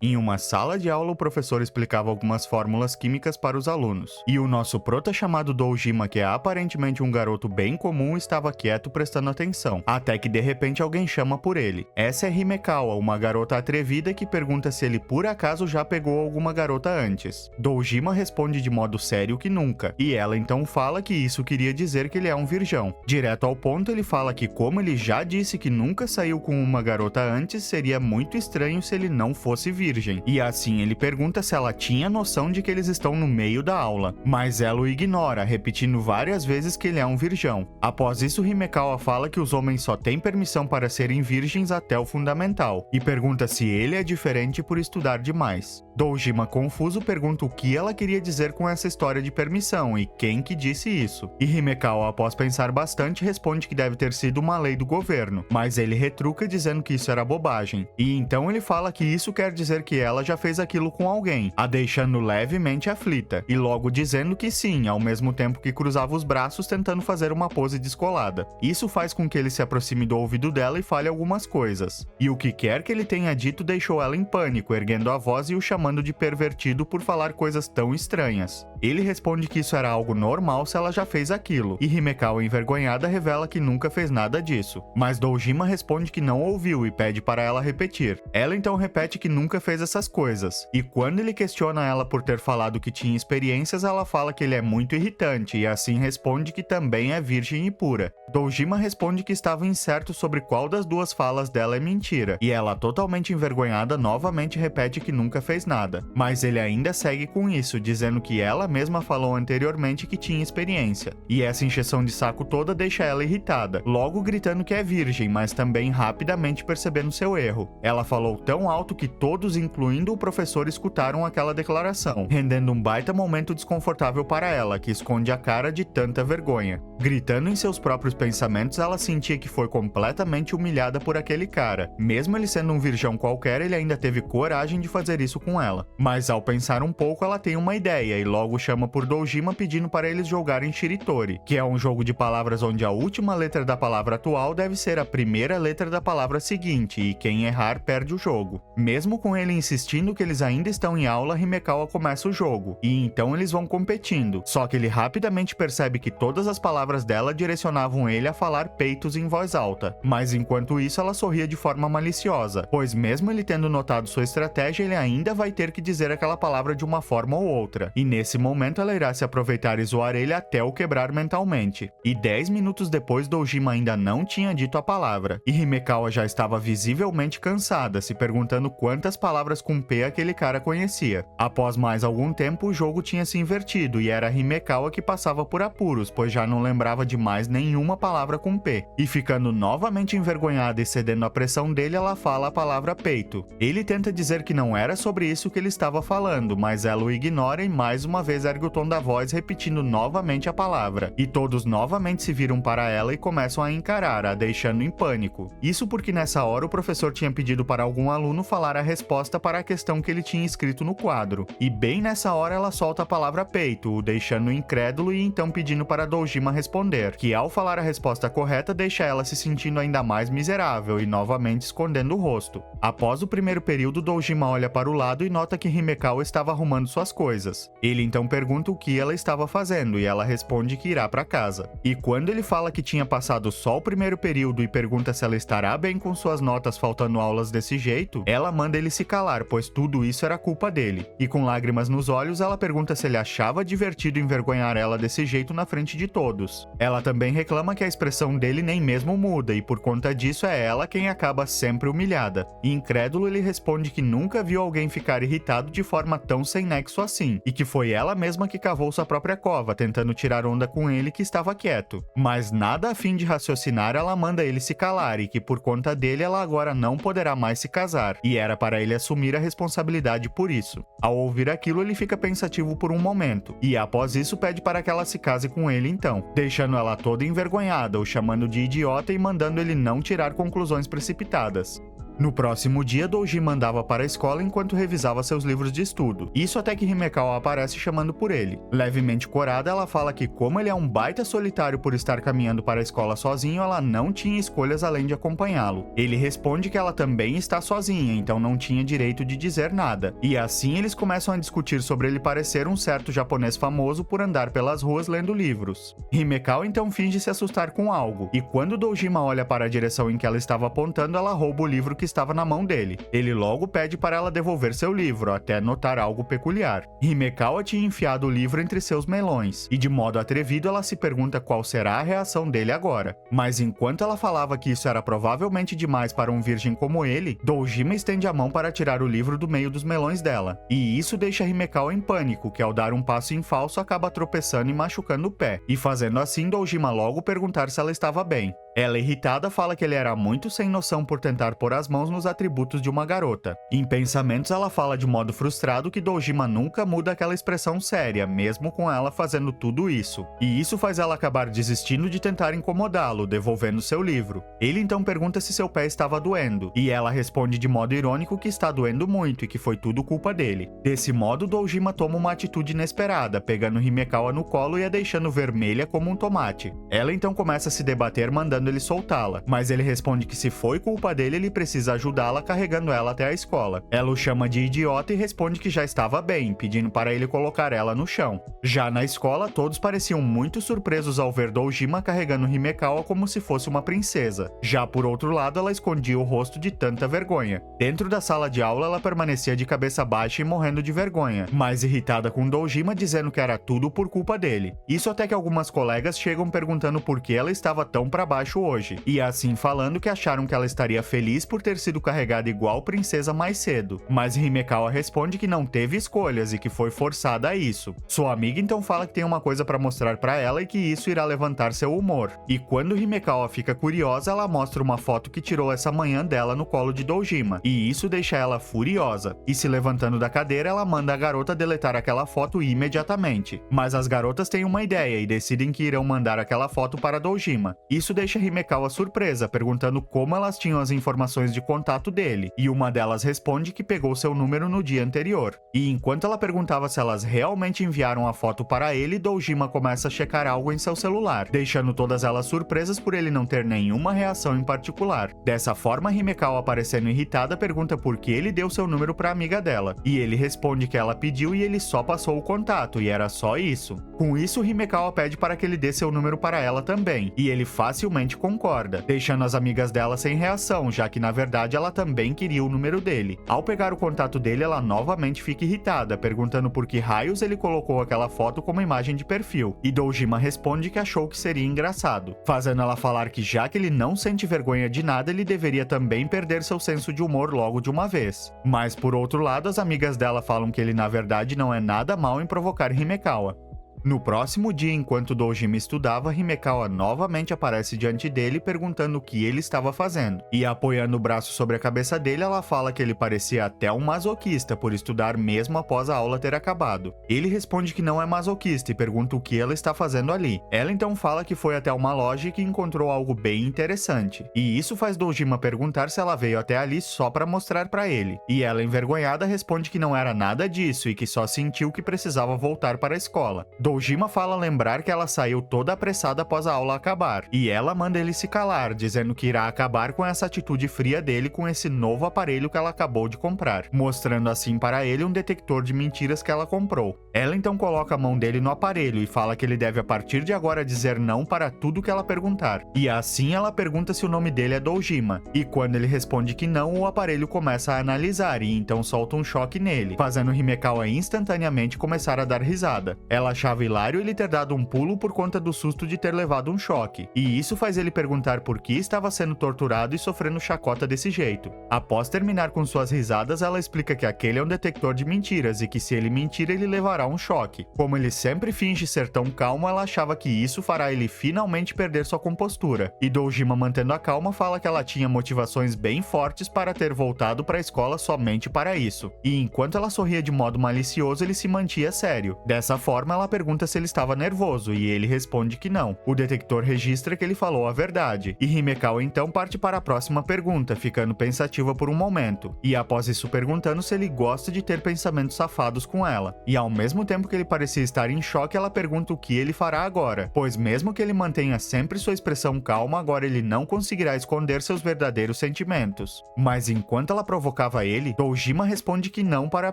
Em uma sala de aula, o professor explicava algumas fórmulas químicas para os alunos. E o nosso prota chamado Doujima, que é aparentemente um garoto bem comum, estava quieto prestando atenção. Até que de repente alguém chama por ele. Essa é Himekawa, uma garota atrevida que pergunta se ele por acaso já pegou alguma garota antes. Doujima responde de modo sério que nunca. E ela então fala que isso queria dizer que ele é um virgão. Direto ao ponto, ele fala que como ele já disse que nunca saiu com uma garota antes, seria muito estranho se ele não fosse virgem. E assim ele pergunta se ela tinha noção de que eles estão no meio da aula. Mas ela o ignora, repetindo várias vezes que ele é um virgão. Após isso, Himekawa fala que os homens só têm permissão para serem virgens até o fundamental. E pergunta se ele é diferente por estudar demais. Doujima, confuso, pergunta o que ela queria dizer com essa história de permissão e quem que disse isso. E Himekawa, após pensar bastante, responde que deve ter sido uma lei do governo. Mas ele retruca dizendo que isso era bobagem. E então ele fala que isso quer dizer que ela já fez aquilo com alguém, a deixando levemente aflita, e logo dizendo que sim, ao mesmo tempo que cruzava os braços tentando fazer uma pose descolada. Isso faz com que ele se aproxime do ouvido dela e fale algumas coisas. E o que quer que ele tenha dito deixou ela em pânico, erguendo a voz e o chamando de pervertido por falar coisas tão estranhas. Ele responde que isso era algo normal se ela já fez aquilo, e Himekawa, envergonhada, revela que nunca fez nada disso. Mas Doujima responde que não ouviu e pede para ela repetir. Ela então repete que nunca fez essas coisas, e quando ele questiona ela por ter falado que tinha experiências, ela fala que ele é muito irritante e assim responde que também é virgem e pura. Doujima responde que estava incerto sobre qual das duas falas dela é mentira, e ela, totalmente envergonhada, novamente repete que nunca fez nada. Mas ele ainda segue com isso, dizendo que ela mesma falou anteriormente que tinha experiência. E essa encheção de saco toda deixa ela irritada, logo gritando que é virgem, mas também rapidamente percebendo seu erro. Ela falou tão alto que todos, incluindo o professor, escutaram aquela declaração, rendendo um baita momento desconfortável para ela, que esconde a cara de tanta vergonha. Gritando em seus próprios pensamentos, ela sentia que foi completamente humilhada por aquele cara. Mesmo ele sendo um virgão qualquer, ele ainda teve coragem de fazer isso com ela. Mas ao pensar um pouco, ela tem uma ideia e logo chama por Doujima pedindo para eles jogarem Shiritori, que é um jogo de palavras onde a última letra da palavra atual deve ser a primeira letra da palavra seguinte, e quem errar perde o jogo. Mesmo com ele insistindo que eles ainda estão em aula, Himekawa começa o jogo, e então eles vão competindo. Só que ele rapidamente percebe que todas as palavras dela direcionavam ele a falar peitos em voz alta, mas enquanto isso ela sorria de forma maliciosa, pois mesmo ele tendo notado sua estratégia, ele ainda vai ter que dizer aquela palavra de uma forma ou outra, e nesse momento ela irá se aproveitar e zoar ele até o quebrar mentalmente. E 10 minutos depois, Doujima ainda não tinha dito a palavra, e Himekawa já estava visivelmente cansada, se perguntando quantas palavras com P aquele cara conhecia. Após mais algum tempo, o jogo tinha se invertido, e era Himekawa que passava por apuros, pois já não lembrava de mais nenhuma palavra com P. E ficando novamente envergonhada e cedendo à pressão dele, ela fala a palavra peito. Ele tenta dizer que não era sobre isso que ele estava falando, mas ela o ignora e mais uma vez ergue o tom da voz, repetindo novamente a palavra. E todos novamente se viram para ela e começam a encarar, a deixando em pânico. Isso porque nessa hora o professor tinha pedido para algum aluno falar a resposta para a questão que ele tinha escrito no quadro. E bem nessa hora ela solta a palavra peito, o deixando incrédulo e então pedindo para Doujima responder, que ao falar a resposta correta deixa ela se sentindo ainda mais miserável e novamente escondendo o rosto. Após o primeiro período, Doujima olha para o lado e nota que Himekawa estava arrumando suas coisas. Ele então pergunta o que ela estava fazendo e ela responde que irá para casa. E quando ele fala que tinha passado só o primeiro período e pergunta se ela estará bem com suas notas faltando aulas desse jeito, ela manda ele se calar, pois tudo isso era culpa dele. E com lágrimas nos olhos, ela pergunta se ele achava divertido envergonhar ela desse jeito na frente de todos. Ela também reclama que a expressão dele nem mesmo muda e por conta disso é ela quem acaba sempre humilhada. E incrédulo, ele responde que nunca viu alguém ficar irritado de forma tão sem nexo assim, e que foi ela mesma que cavou sua própria cova, tentando tirar onda com ele que estava quieto. Mas nada a fim de raciocinar, ela manda ele se calar e que por conta dele ela agora não poderá mais se casar, e era para ele assumir a responsabilidade por isso. Ao ouvir aquilo, ele fica pensativo por um momento, e após isso pede para que ela se case com ele então, deixando ela toda envergonhada, o chamando de idiota e mandando ele não tirar conclusões precipitadas. No próximo dia, Dojima andava para a escola enquanto revisava seus livros de estudo. Isso até que Himekawa aparece chamando por ele. Levemente corada, ela fala que como ele é um baita solitário por estar caminhando para a escola sozinho, ela não tinha escolhas além de acompanhá-lo. Ele responde que ela também está sozinha, então não tinha direito de dizer nada. E assim eles começam a discutir sobre ele parecer um certo japonês famoso por andar pelas ruas lendo livros. Himekawa então finge se assustar com algo, e quando Dojima olha para a direção em que ela estava apontando, ela rouba o livro que estava na mão dele. Ele logo pede para ela devolver seu livro, até notar algo peculiar. Himekawa tinha enfiado o livro entre seus melões, e de modo atrevido ela se pergunta qual será a reação dele agora. Mas enquanto ela falava que isso era provavelmente demais para um virgem como ele, Dojima estende a mão para tirar o livro do meio dos melões dela. E isso deixa Himekawa em pânico, que ao dar um passo em falso acaba tropeçando e machucando o pé. E fazendo assim, Dojima logo perguntar se ela estava bem. Ela, irritada, fala que ele era muito sem noção por tentar pôr as mãos nos atributos de uma garota. Em pensamentos, ela fala de modo frustrado que Dojima nunca muda aquela expressão séria, mesmo com ela fazendo tudo isso. E isso faz ela acabar desistindo de tentar incomodá-lo, devolvendo seu livro. Ele então pergunta se seu pé estava doendo, e ela responde de modo irônico que está doendo muito e que foi tudo culpa dele. Desse modo, Dojima toma uma atitude inesperada, pegando Himekawa no colo e a deixando vermelha como um tomate. Ela então começa a se debater, mandando ele soltá-la, mas ele responde que se foi culpa dele, ele precisa ajudá-la carregando ela até a escola. Ela o chama de idiota e responde que já estava bem, pedindo para ele colocar ela no chão. Já na escola, todos pareciam muito surpresos ao ver Dojima carregando Himekawa como se fosse uma princesa. Já por outro lado, ela escondia o rosto de tanta vergonha. Dentro da sala de aula, ela permanecia de cabeça baixa e morrendo de vergonha, mais irritada com Dojima, dizendo que era tudo por culpa dele. Isso até que algumas colegas chegam perguntando por que ela estava tão para baixo hoje, e assim falando que acharam que ela estaria feliz por ter sido carregada igual princesa mais cedo. Mas Himekawa responde que não teve escolhas e que foi forçada a isso. Sua amiga então fala que tem uma coisa para mostrar para ela e que isso irá levantar seu humor. E quando Himekawa fica curiosa, ela mostra uma foto que tirou essa manhã dela no colo de Dojima, e isso deixa ela furiosa. E se levantando da cadeira, ela manda a garota deletar aquela foto imediatamente. Mas as garotas têm uma ideia e decidem que irão mandar aquela foto para Dojima. Isso deixa Himekawa surpresa, perguntando como elas tinham as informações de contato dele, e uma delas responde que pegou seu número no dia anterior. E enquanto ela perguntava se elas realmente enviaram a foto para ele, Dojima começa a checar algo em seu celular, deixando todas elas surpresas por ele não ter nenhuma reação em particular. Dessa forma, Himekawa, parecendo irritada, pergunta por que ele deu seu número para a amiga dela, e ele responde que ela pediu e ele só passou o contato, e era só isso. Com isso, Himekawa pede para que ele dê seu número para ela também, e ele facilmente concorda, deixando as amigas dela sem reação, já que na verdade ela também queria o número dele. Ao pegar o contato dele, ela novamente fica irritada, perguntando por que raios ele colocou aquela foto como imagem de perfil, e Dojima responde que achou que seria engraçado, fazendo ela falar que já que ele não sente vergonha de nada, ele deveria também perder seu senso de humor logo de uma vez. Mas por outro lado, as amigas dela falam que ele na verdade não é nada mal em provocar Himekawa. No próximo dia, enquanto Dojima estudava, Himekawa novamente aparece diante dele perguntando o que ele estava fazendo. E apoiando o braço sobre a cabeça dele, ela fala que ele parecia até um masoquista por estudar mesmo após a aula ter acabado. Ele responde que não é masoquista e pergunta o que ela está fazendo ali. Ela então fala que foi até uma loja e que encontrou algo bem interessante. E isso faz Dojima perguntar se ela veio até ali só para mostrar para ele. E ela, envergonhada, responde que não era nada disso e que só sentiu que precisava voltar para a escola. Dojima fala lembrar que ela saiu toda apressada após a aula acabar, e ela manda ele se calar, dizendo que irá acabar com essa atitude fria dele com esse novo aparelho que ela acabou de comprar, mostrando assim para ele um detector de mentiras que ela comprou. Ela então coloca a mão dele no aparelho e fala que ele deve a partir de agora dizer não para tudo que ela perguntar. E assim ela pergunta se o nome dele é Dojima, e quando ele responde que não, o aparelho começa a analisar e então solta um choque nele, fazendo Himekawa instantaneamente começar a dar risada. Ela achava hilário ele ter dado um pulo por conta do susto de ter levado um choque, e isso faz ele perguntar por que estava sendo torturado e sofrendo chacota desse jeito. Após terminar com suas risadas, ela explica que aquele é um detector de mentiras e que se ele mentir, ele levará um choque. Como ele sempre finge ser tão calmo, ela achava que isso fará ele finalmente perder sua compostura, e Dojima, mantendo a calma, fala que ela tinha motivações bem fortes para ter voltado para a escola somente para isso. E enquanto ela sorria de modo malicioso, ele se mantia sério. Dessa forma, ela pergunta pergunta se ele estava nervoso e ele responde que não. O detector registra que ele falou a verdade, e Himekawa então parte para a próxima pergunta, ficando pensativa por um momento, e após isso perguntando se ele gosta de ter pensamentos safados com ela. E ao mesmo tempo que ele parecia estar em choque, ela pergunta o que ele fará agora, pois mesmo que ele mantenha sempre sua expressão calma, agora ele não conseguirá esconder seus verdadeiros sentimentos. Mas enquanto ela provocava ele, Dojima responde que não para a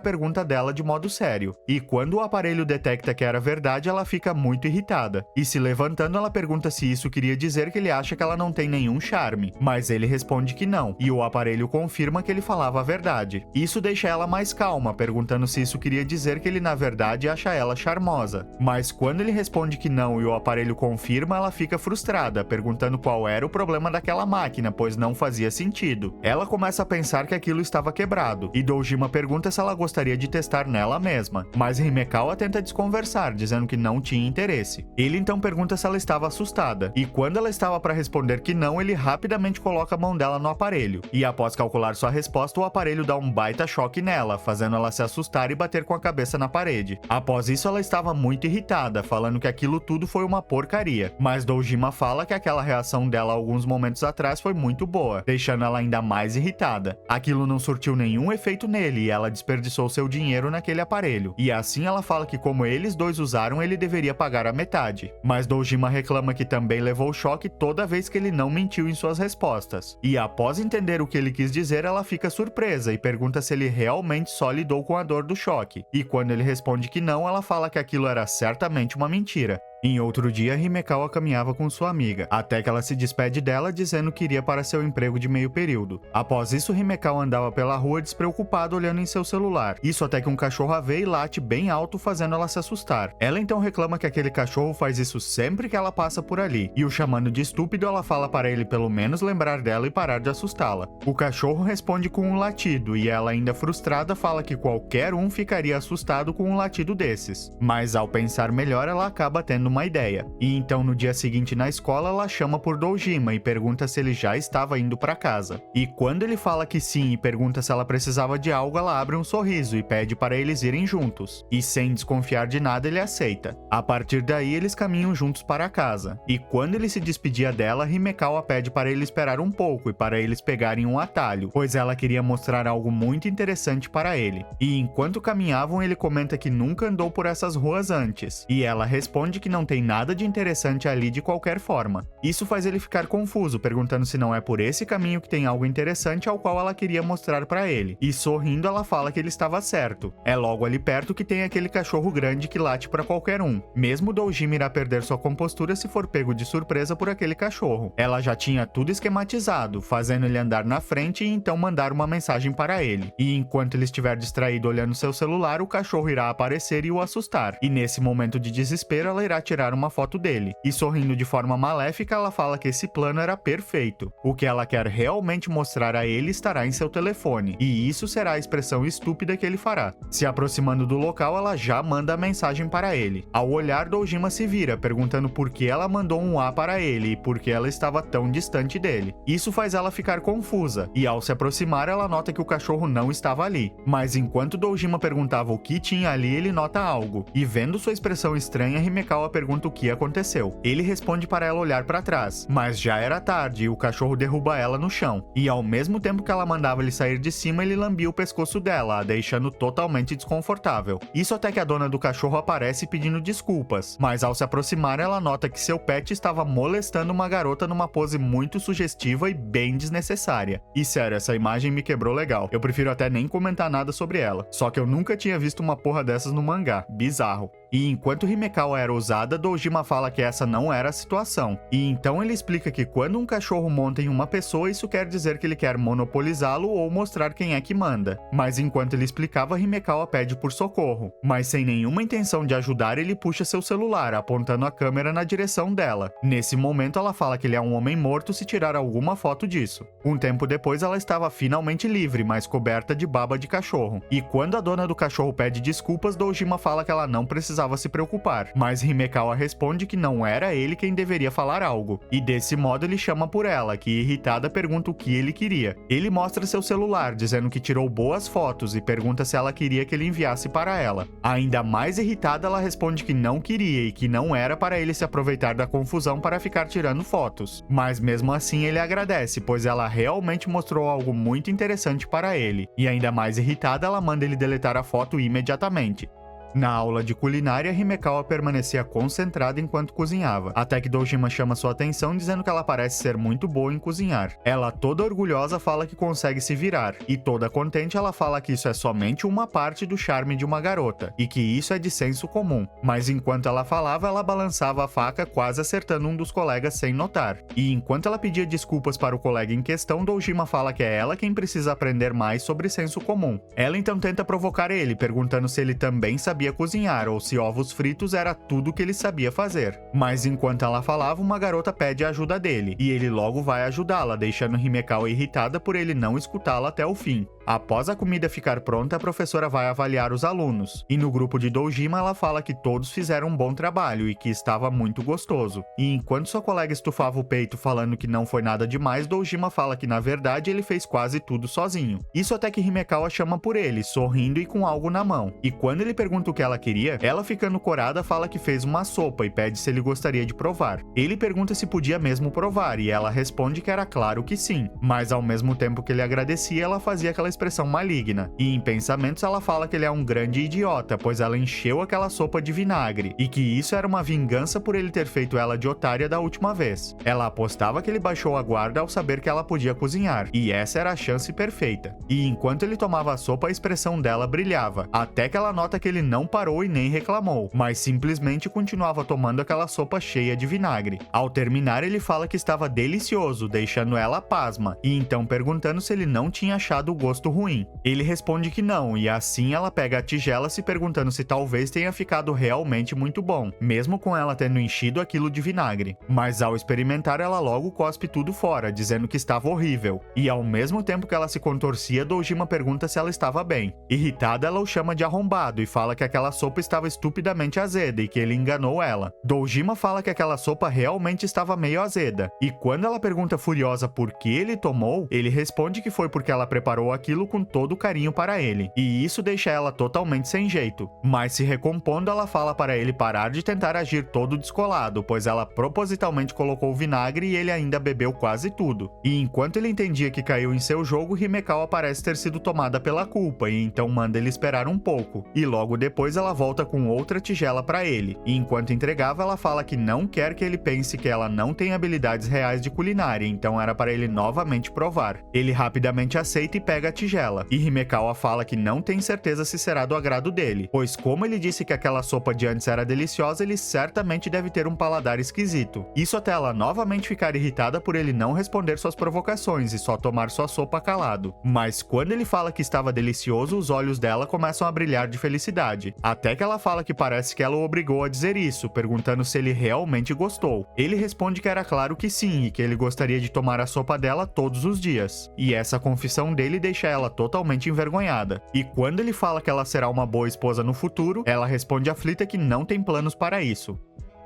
pergunta dela de modo sério, e quando o aparelho detecta que era verdade, ela fica muito irritada, e se levantando ela pergunta se isso queria dizer que ele acha que ela não tem nenhum charme, mas ele responde que não, e o aparelho confirma que ele falava a verdade. Isso deixa ela mais calma, perguntando se isso queria dizer que ele na verdade acha ela charmosa, mas quando ele responde que não e o aparelho confirma, ela fica frustrada, perguntando qual era o problema daquela máquina, pois não fazia sentido. Ela começa a pensar que aquilo estava quebrado, e Dojima pergunta se ela gostaria de testar nela mesma, mas Himekawa tenta desconversar, dizendo que não tinha interesse. Ele então pergunta se ela estava assustada, e quando ela estava para responder que não, ele rapidamente coloca a mão dela no aparelho, e após calcular sua resposta, o aparelho dá um baita choque nela, fazendo ela se assustar e bater com a cabeça na parede. Após isso, ela estava muito irritada, falando que aquilo tudo foi uma porcaria, mas Dojima fala que aquela reação dela alguns momentos atrás foi muito boa, deixando ela ainda mais irritada. Aquilo não surtiu nenhum efeito nele e ela desperdiçou seu dinheiro naquele aparelho, e assim ela fala que como eles dois usaram, ele deveria pagar a metade. Mas Dojima reclama que também levou choque toda vez que ele não mentiu em suas respostas, e após entender o que ele quis dizer, ela fica surpresa e pergunta se ele realmente só lidou com a dor do choque, e quando ele responde que não, ela fala que aquilo era certamente uma mentira. Em outro dia, Himekawa caminhava com sua amiga, até que ela se despede dela dizendo que iria para seu emprego de meio período. Após isso, Himekawa andava pela rua despreocupada olhando em seu celular. Isso até que um cachorro a vê e late bem alto, fazendo ela se assustar. Ela então reclama que aquele cachorro faz isso sempre que ela passa por ali, e o chamando de estúpido, ela fala para ele pelo menos lembrar dela e parar de assustá-la. O cachorro responde com um latido, e ela ainda frustrada fala que qualquer um ficaria assustado com um latido desses. Mas ao pensar melhor, ela acaba tendo uma ideia. E então no dia seguinte na escola ela chama por Dojima e pergunta se ele já estava indo para casa. E quando ele fala que sim e pergunta se ela precisava de algo, ela abre um sorriso e pede para eles irem juntos. E sem desconfiar de nada, ele aceita. A partir daí eles caminham juntos para casa. E quando ele se despedia dela, Himekawa pede para ele esperar um pouco e para eles pegarem um atalho, pois ela queria mostrar algo muito interessante para ele. E enquanto caminhavam, ele comenta que nunca andou por essas ruas antes. E ela responde que não tem nada de interessante ali de qualquer forma. Isso faz ele ficar confuso, perguntando se não é por esse caminho que tem algo interessante ao qual ela queria mostrar para ele. E sorrindo, ela fala que ele estava certo. É logo ali perto que tem aquele cachorro grande que late para qualquer um. Mesmo Dojima irá perder sua compostura se for pego de surpresa por aquele cachorro. Ela já tinha tudo esquematizado, fazendo ele andar na frente e então mandar uma mensagem para ele. E enquanto ele estiver distraído olhando seu celular, o cachorro irá aparecer e o assustar. E nesse momento de desespero, ela irá tirar uma foto dele, e sorrindo de forma maléfica, ela fala que esse plano era perfeito. O que ela quer realmente mostrar a ele estará em seu telefone, e isso será a expressão estúpida que ele fará. Se aproximando do local, ela já manda a mensagem para ele. Ao olhar, Dojima se vira, perguntando por que ela mandou um A para ele e por que ela estava tão distante dele. Isso faz ela ficar confusa, e ao se aproximar, ela nota que o cachorro não estava ali. Mas enquanto Dojima perguntava o que tinha ali, ele nota algo, e vendo sua expressão estranha, Himekawa pergunta o que aconteceu. Ele responde para ela olhar para trás, mas já era tarde e o cachorro derruba ela no chão. E ao mesmo tempo que ela mandava ele sair de cima, ele lambia o pescoço dela, a deixando totalmente desconfortável. Isso até que a dona do cachorro aparece pedindo desculpas, mas ao se aproximar, ela nota que seu pet estava molestando uma garota numa pose muito sugestiva e bem desnecessária. E sério, essa imagem me quebrou legal. Eu prefiro até nem comentar nada sobre ela. Só que eu nunca tinha visto uma porra dessas no mangá. Bizarro. E enquanto Himekawa era ousada, Dojima fala que essa não era a situação. E então ele explica que quando um cachorro monta em uma pessoa, isso quer dizer que ele quer monopolizá-lo ou mostrar quem é que manda. Mas enquanto ele explicava, Himekawa pede por socorro. Mas sem nenhuma intenção de ajudar, ele puxa seu celular, apontando a câmera na direção dela. Nesse momento, ela fala que ele é um homem morto se tirar alguma foto disso. Um tempo depois, ela estava finalmente livre, mas coberta de baba de cachorro. E quando a dona do cachorro pede desculpas, Dojima fala que ela não precisava precisava se preocupar, mas Himekawa responde que não era ele quem deveria falar algo, e desse modo ele chama por ela, que irritada pergunta o que ele queria. Ele mostra seu celular, dizendo que tirou boas fotos e pergunta se ela queria que ele enviasse para ela. Ainda mais irritada, ela responde que não queria e que não era para ele se aproveitar da confusão para ficar tirando fotos. Mas mesmo assim ele agradece, pois ela realmente mostrou algo muito interessante para ele. E ainda mais irritada, ela manda ele deletar a foto imediatamente. Na aula de culinária, Himekawa permanecia concentrada enquanto cozinhava, até que Dojima chama sua atenção dizendo que ela parece ser muito boa em cozinhar. Ela, toda orgulhosa, fala que consegue se virar, e toda contente ela fala que isso é somente uma parte do charme de uma garota, e que isso é de senso comum. Mas enquanto ela falava, ela balançava a faca, quase acertando um dos colegas sem notar. E enquanto ela pedia desculpas para o colega em questão, Dojima fala que é ela quem precisa aprender mais sobre senso comum. Ela então tenta provocar ele, perguntando se ele também sabia cozinhar ou se ovos fritos era tudo que ele sabia fazer. Mas enquanto ela falava, uma garota pede a ajuda dele, e ele logo vai ajudá-la, deixando Himekawa irritada por ele não escutá-la até o fim. Após a comida ficar pronta, a professora vai avaliar os alunos, e no grupo de Dojima ela fala que todos fizeram um bom trabalho e que estava muito gostoso. E enquanto sua colega estufava o peito falando que não foi nada demais, Dojima fala que na verdade ele fez quase tudo sozinho. Isso até que Himekawa chama por ele, sorrindo e com algo na mão. E quando ele pergunta o que ela queria, ela, ficando corada, fala que fez uma sopa e pede se ele gostaria de provar. Ele pergunta se podia mesmo provar e ela responde que era claro que sim, mas ao mesmo tempo que ele agradecia, ela fazia aquela expressão maligna. E em pensamentos ela fala que ele é um grande idiota, pois ela encheu aquela sopa de vinagre e que isso era uma vingança por ele ter feito ela de otária da última vez. Ela apostava que ele baixou a guarda ao saber que ela podia cozinhar, e essa era a chance perfeita. E enquanto ele tomava a sopa, a expressão dela brilhava, até que ela nota que ele não parou e nem reclamou, mas simplesmente continuava tomando aquela sopa cheia de vinagre. Ao terminar, ele fala que estava delicioso, deixando ela pasma, e então perguntando se ele não tinha achado o gosto ruim. Ele responde que não, e assim ela pega a tigela, se perguntando se talvez tenha ficado realmente muito bom, mesmo com ela tendo enchido aquilo de vinagre. Mas ao experimentar, ela logo cospe tudo fora, dizendo que estava horrível. E ao mesmo tempo que ela se contorcia, Dojima pergunta se ela estava bem. Irritada, ela o chama de arrombado e fala que aquela sopa estava estupidamente azeda e que ele enganou ela. Dojima fala que aquela sopa realmente estava meio azeda, e quando ela pergunta furiosa por que ele tomou, ele responde que foi porque ela preparou aquilo com todo o carinho para ele, e isso deixa ela totalmente sem jeito. Mas se recompondo, ela fala para ele parar de tentar agir todo descolado, pois ela propositalmente colocou vinagre e ele ainda bebeu quase tudo. E enquanto ele entendia que caiu em seu jogo, Himekawa parece ter sido tomada pela culpa e então manda ele esperar um pouco, e logo depois ela volta com outra tigela para ele, e enquanto entregava, ela fala que não quer que ele pense que ela não tem habilidades reais de culinária, então era para ele novamente provar. Ele rapidamente aceita e pega a tigela, e Himekawa fala que não tem certeza se será do agrado dele, pois como ele disse que aquela sopa de antes era deliciosa, ele certamente deve ter um paladar esquisito. Isso até ela novamente ficar irritada por ele não responder suas provocações e só tomar sua sopa calado. Mas quando ele fala que estava delicioso, os olhos dela começam a brilhar de felicidade, até que ela fala que parece que ela o obrigou a dizer isso, perguntando se ele realmente gostou. Ele responde que era claro que sim, e que ele gostaria de tomar a sopa dela todos os dias. E essa confissão dele deixa ela totalmente envergonhada. E quando ele fala que ela será uma boa esposa no futuro, ela responde aflita que não tem planos para isso.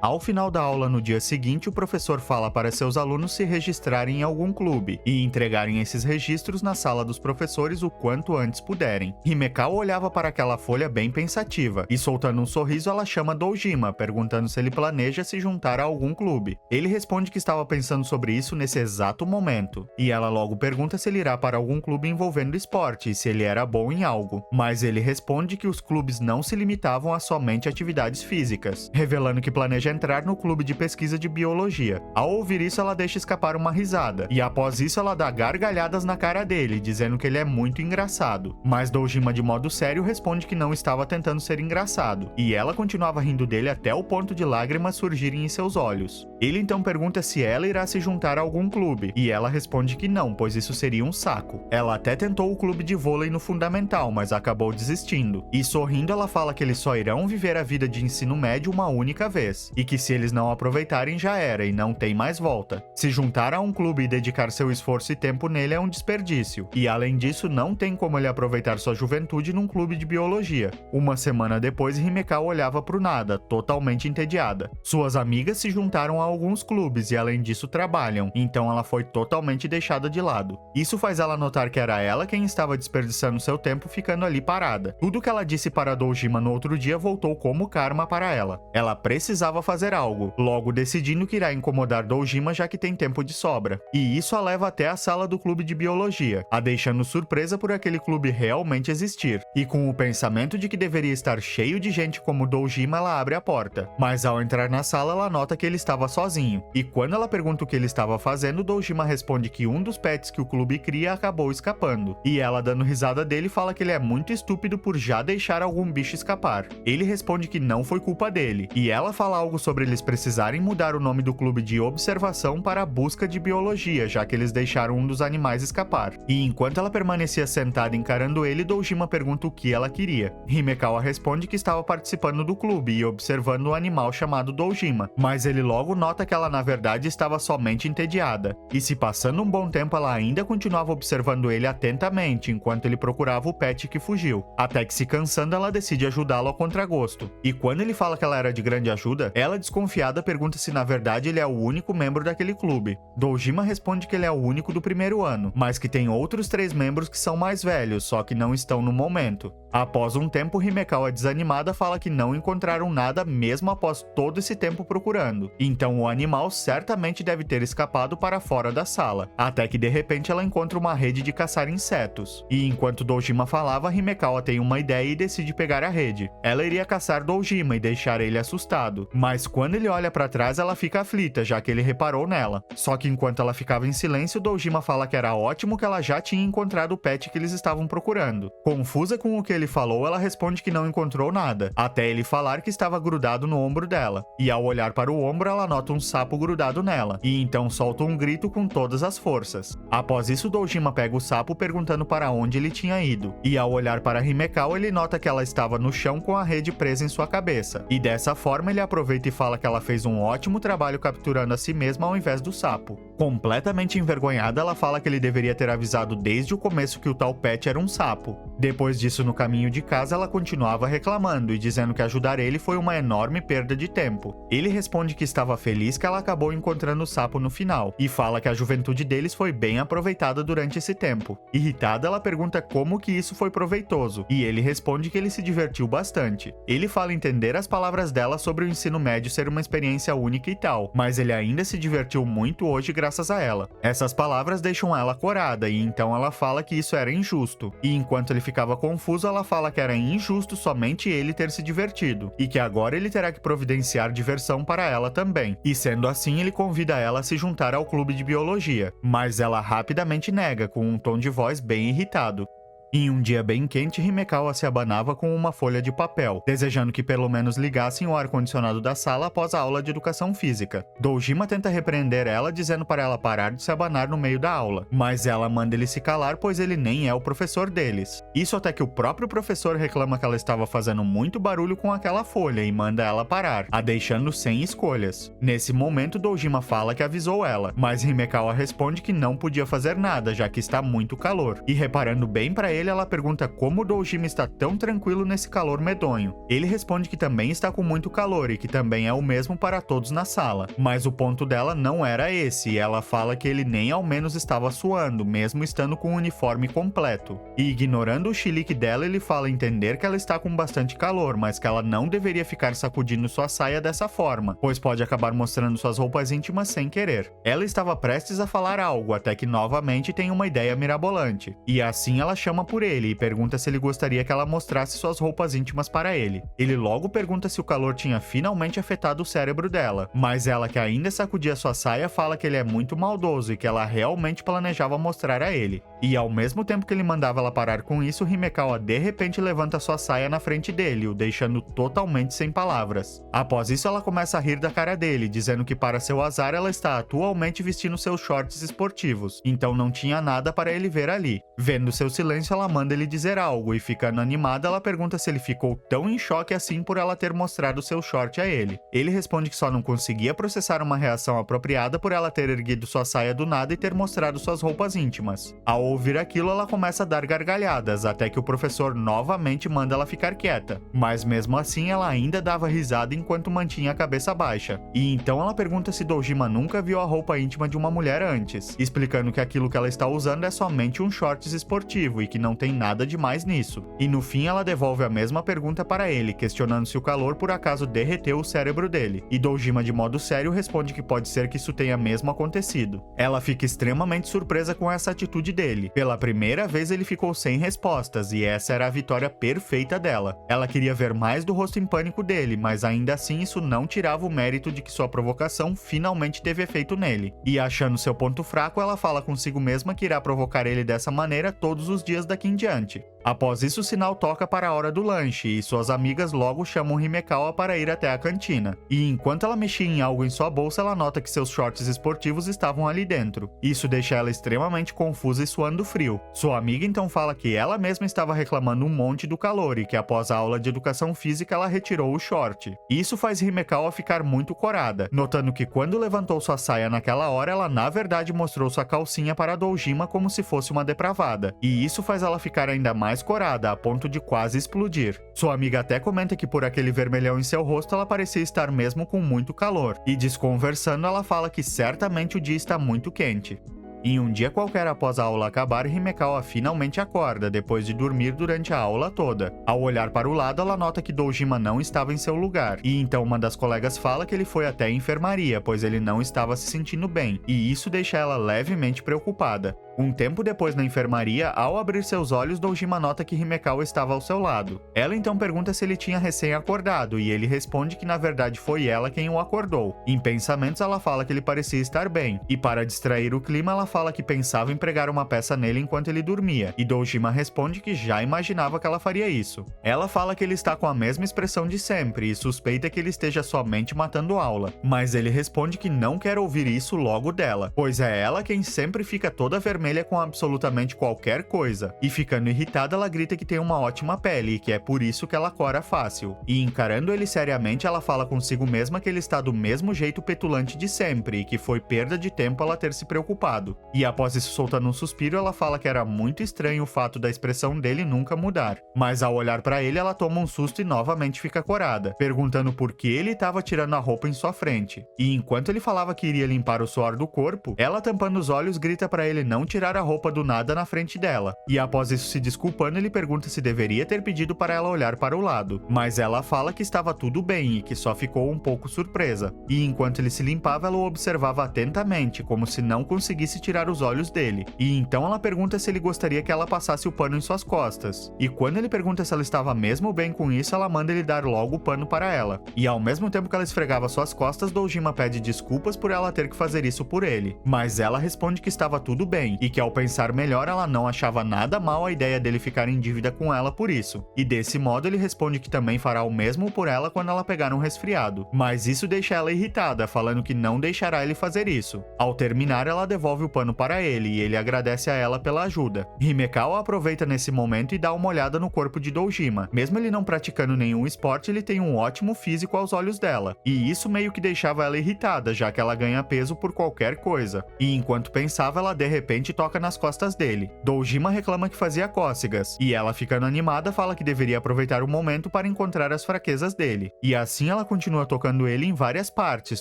Ao final da aula no dia seguinte, o professor fala para seus alunos se registrarem em algum clube e entregarem esses registros na sala dos professores o quanto antes puderem. Himekawa olhava para aquela folha bem pensativa e, soltando um sorriso, ela chama Dojima, perguntando se ele planeja se juntar a algum clube. Ele responde que estava pensando sobre isso nesse exato momento, e ela logo pergunta se ele irá para algum clube envolvendo esporte e se ele era bom em algo. Mas ele responde que os clubes não se limitavam a somente atividades físicas, revelando que planeja entrar no clube de pesquisa de biologia. Ao ouvir isso, ela deixa escapar uma risada, e após isso ela dá gargalhadas na cara dele, dizendo que ele é muito engraçado. Mas Dojima, de modo sério, responde que não estava tentando ser engraçado, e ela continuava rindo dele até o ponto de lágrimas surgirem em seus olhos. Ele então pergunta se ela irá se juntar a algum clube, e ela responde que não, pois isso seria um saco. Ela até tentou o clube de vôlei no fundamental, mas acabou desistindo. E sorrindo, ela fala que eles só irão viver a vida de ensino médio uma única vez, e que se eles não aproveitarem já era e não tem mais volta. Se juntar a um clube e dedicar seu esforço e tempo nele é um desperdício, e além disso não tem como ele aproveitar sua juventude num clube de biologia. Uma semana depois, Himekawa olhava pro nada, totalmente entediada. Suas amigas se juntaram a alguns clubes e além disso trabalham, então ela foi totalmente deixada de lado. Isso faz ela notar que era ela quem estava desperdiçando seu tempo ficando ali parada. Tudo que ela disse para Dojima no outro dia voltou como karma para ela. Ela precisava fazer algo, logo decidindo que irá incomodar Dojima já que tem tempo de sobra. E isso a leva até a sala do clube de biologia, a deixando surpresa por aquele clube realmente existir. E com o pensamento de que deveria estar cheio de gente como Dojima, ela abre a porta. Mas ao entrar na sala, ela nota que ele estava sozinho. E quando ela pergunta o que ele estava fazendo, Dojima responde que um dos pets que o clube cria acabou escapando. E ela, dando risada dele, fala que ele é muito estúpido por já deixar algum bicho escapar. Ele responde que não foi culpa dele. E ela fala algo sobre eles precisarem mudar o nome do clube de observação para busca de biologia, já que eles deixaram um dos animais escapar. E enquanto ela permanecia sentada encarando ele, Dojima pergunta o que ela queria. Himekawa responde que estava participando do clube e observando um animal chamado Dojima, mas ele logo nota que ela na verdade estava somente entediada. E se passando um bom tempo ela ainda continuava observando ele atentamente enquanto ele procurava o pet que fugiu, até que se cansando ela decide ajudá-lo a contragosto. E quando ele fala que ela era de grande ajuda, ela desconfiada pergunta se na verdade ele é o único membro daquele clube. Dojima responde que ele é o único do primeiro ano, mas que tem outros 3 membros que são mais velhos, só que não estão no momento. Após um tempo, Himekawa desanimada fala que não encontraram nada mesmo após todo esse tempo procurando. Então o animal certamente deve ter escapado para fora da sala, até que de repente ela encontra uma rede de caçar insetos. E enquanto Dojima falava, Himekawa tem uma ideia e decide pegar a rede. Ela iria caçar Dojima e deixar ele assustado, mas quando ele olha para trás ela fica aflita, já que ele reparou nela. Só que enquanto ela ficava em silêncio, Dojima fala que era ótimo que ela já tinha encontrado o pet que eles estavam procurando. Confusa com o que ele falou, ela responde que não encontrou nada, até ele falar que estava grudado no ombro dela. E ao olhar para o ombro, ela nota um sapo grudado nela, e então solta um grito com todas as forças. Após isso, Dojima pega o sapo perguntando para onde ele tinha ido. E ao olhar para Himekawa, ele nota que ela estava no chão com a rede presa em sua cabeça. E dessa forma, ele aproveita e fala que ela fez um ótimo trabalho capturando a si mesma ao invés do sapo. Completamente envergonhada, ela fala que ele deveria ter avisado desde o começo que o tal pet era um sapo. Depois disso, no caminho de casa, ela continuava reclamando e dizendo que ajudar ele foi uma enorme perda de tempo. Ele responde que estava feliz que ela acabou encontrando o sapo no final, e fala que a juventude deles foi bem aproveitada durante esse tempo. Irritada, ela pergunta como que isso foi proveitoso, e ele responde que ele se divertiu bastante. Ele fala entender as palavras dela sobre o ensino médio ser uma experiência única e tal, mas ele ainda se divertiu muito hoje graças a ela. Essas palavras deixam ela corada, e então ela fala que isso era injusto. E enquanto ele ficava confuso, ela fala que era injusto somente ele ter se divertido, e que agora ele terá que providenciar diversão para ela também. E sendo assim, ele convida ela a se juntar ao clube de biologia, mas ela rapidamente nega, com um tom de voz bem irritado. Em um dia bem quente, Himekawa se abanava com uma folha de papel, desejando que pelo menos ligassem o ar-condicionado da sala após a aula de educação física. Dojima tenta repreender ela, dizendo para ela parar de se abanar no meio da aula, mas ela manda ele se calar, pois ele nem é o professor deles. Isso até que o próprio professor reclama que ela estava fazendo muito barulho com aquela folha e manda ela parar, a deixando sem escolhas. Nesse momento, Dojima fala que avisou ela, mas Himekawa responde que não podia fazer nada, já que está muito calor. E reparando bem para ele, ela pergunta como Dojima está tão tranquilo nesse calor medonho. Ele responde que também está com muito calor e que também é o mesmo para todos na sala. Mas o ponto dela não era esse, e ela fala que ele nem ao menos estava suando, mesmo estando com o uniforme completo. E ignorando o chilique dela, ele fala entender que ela está com bastante calor, mas que ela não deveria ficar sacudindo sua saia dessa forma, pois pode acabar mostrando suas roupas íntimas sem querer. Ela estava prestes a falar algo, até que novamente tem uma ideia mirabolante. E assim ela chama por ele e pergunta se ele gostaria que ela mostrasse suas roupas íntimas para ele. Ele logo pergunta se o calor tinha finalmente afetado o cérebro dela, mas ela, que ainda sacudia sua saia, fala que ele é muito maldoso e que ela realmente planejava mostrar a ele. E ao mesmo tempo que ele mandava ela parar com isso, Himekawa de repente levanta sua saia na frente dele, o deixando totalmente sem palavras. Após isso, ela começa a rir da cara dele, dizendo que para seu azar ela está atualmente vestindo seus shorts esportivos, então não tinha nada para ele ver ali. Vendo seu silêncio, ela manda ele dizer algo, e ficando animada, ela pergunta se ele ficou tão em choque assim por ela ter mostrado seu short a ele. Ele responde que só não conseguia processar uma reação apropriada por ela ter erguido sua saia do nada e ter mostrado suas roupas íntimas. Ao ouvir aquilo, ela começa a dar gargalhadas, até que o professor novamente manda ela ficar quieta. Mas mesmo assim, ela ainda dava risada enquanto mantinha a cabeça baixa. E então ela pergunta se Dojima nunca viu a roupa íntima de uma mulher antes, explicando que aquilo que ela está usando é somente um shorts esportivo e que não tem nada demais nisso. E no fim, ela devolve a mesma pergunta para ele, questionando se o calor por acaso derreteu o cérebro dele. E Dojima, de modo sério, responde que pode ser que isso tenha mesmo acontecido. Ela fica extremamente surpresa com essa atitude dele. Pela primeira vez, ele ficou sem respostas, e essa era a vitória perfeita dela. Ela queria ver mais do rosto em pânico dele, mas ainda assim isso não tirava o mérito de que sua provocação finalmente teve efeito nele. E achando seu ponto fraco, ela fala consigo mesma que irá provocar ele dessa maneira todos os dias daqui em diante. Após isso, o sinal toca para a hora do lanche, e suas amigas logo chamam Himekawa para ir até a cantina. E enquanto ela mexia em algo em sua bolsa, ela nota que seus shorts esportivos estavam ali dentro. Isso deixa ela extremamente confusa e suando frio. Sua amiga então fala que ela mesma estava reclamando um monte do calor e que após a aula de educação física ela retirou o short. Isso faz Himekawa ficar muito corada, notando que quando levantou sua saia naquela hora, ela na verdade mostrou sua calcinha para Dojima como se fosse uma depravada. E isso faz ela ficar ainda mais corada, a ponto de quase explodir. Sua amiga até comenta que por aquele vermelhão em seu rosto ela parecia estar mesmo com muito calor, e desconversando ela fala que certamente o dia está muito quente. Em um dia qualquer após a aula acabar, Himekawa finalmente acorda, depois de dormir durante a aula toda. Ao olhar para o lado, ela nota que Dojima não estava em seu lugar, e então uma das colegas fala que ele foi até a enfermaria, pois ele não estava se sentindo bem, e isso deixa ela levemente preocupada. Um tempo depois na enfermaria, ao abrir seus olhos, Dojima nota que Himekawa estava ao seu lado. Ela então pergunta se ele tinha recém-acordado, e ele responde que na verdade foi ela quem o acordou. Em pensamentos, ela fala que ele parecia estar bem, e para distrair o clima, ela fala que pensava em pregar uma peça nele enquanto ele dormia, e Dojima responde que já imaginava que ela faria isso. Ela fala que ele está com a mesma expressão de sempre, e suspeita que ele esteja somente matando aula, mas ele responde que não quer ouvir isso logo dela, pois é ela quem sempre fica toda vermelha com absolutamente qualquer coisa, e ficando irritada ela grita que tem uma ótima pele e que é por isso que ela cora fácil. E encarando ele seriamente, ela fala consigo mesma que ele está do mesmo jeito petulante de sempre e que foi perda de tempo ela ter se preocupado. E após isso, soltando um suspiro, ela fala que era muito estranho o fato da expressão dele nunca mudar. Mas ao olhar para ele, ela toma um susto e novamente fica corada, perguntando por que ele estava tirando a roupa em sua frente. E enquanto ele falava que iria limpar o suor do corpo, ela tampando os olhos grita para ele não tirar a roupa do nada na frente dela. E após isso, se desculpando, ele pergunta se deveria ter pedido para ela olhar para o lado. Mas ela fala que estava tudo bem e que só ficou um pouco surpresa. E enquanto ele se limpava, ela o observava atentamente, como se não conseguisse tirar os olhos dele. E então ela pergunta se ele gostaria que ela passasse o pano em suas costas. E quando ele pergunta se ela estava mesmo bem com isso, ela manda ele dar logo o pano para ela. E ao mesmo tempo que ela esfregava suas costas, Dojima pede desculpas por ela ter que fazer isso por ele. Mas ela responde que estava tudo bem, e que ao pensar melhor, ela não achava nada mal a ideia dele ficar em dívida com ela por isso. E desse modo, ele responde que também fará o mesmo por ela quando ela pegar um resfriado. Mas isso deixa ela irritada, falando que não deixará ele fazer isso. Ao terminar, ela devolve o pano para ele, e ele agradece a ela pela ajuda. Himekawa aproveita nesse momento e dá uma olhada no corpo de Dojima. Mesmo ele não praticando nenhum esporte, ele tem um ótimo físico aos olhos dela. E isso meio que deixava ela irritada, já que ela ganha peso por qualquer coisa. E enquanto pensava, ela de repente toca nas costas dele. Dojima reclama que fazia cócegas, e ela, ficando animada, fala que deveria aproveitar o momento para encontrar as fraquezas dele. E assim ela continua tocando ele em várias partes,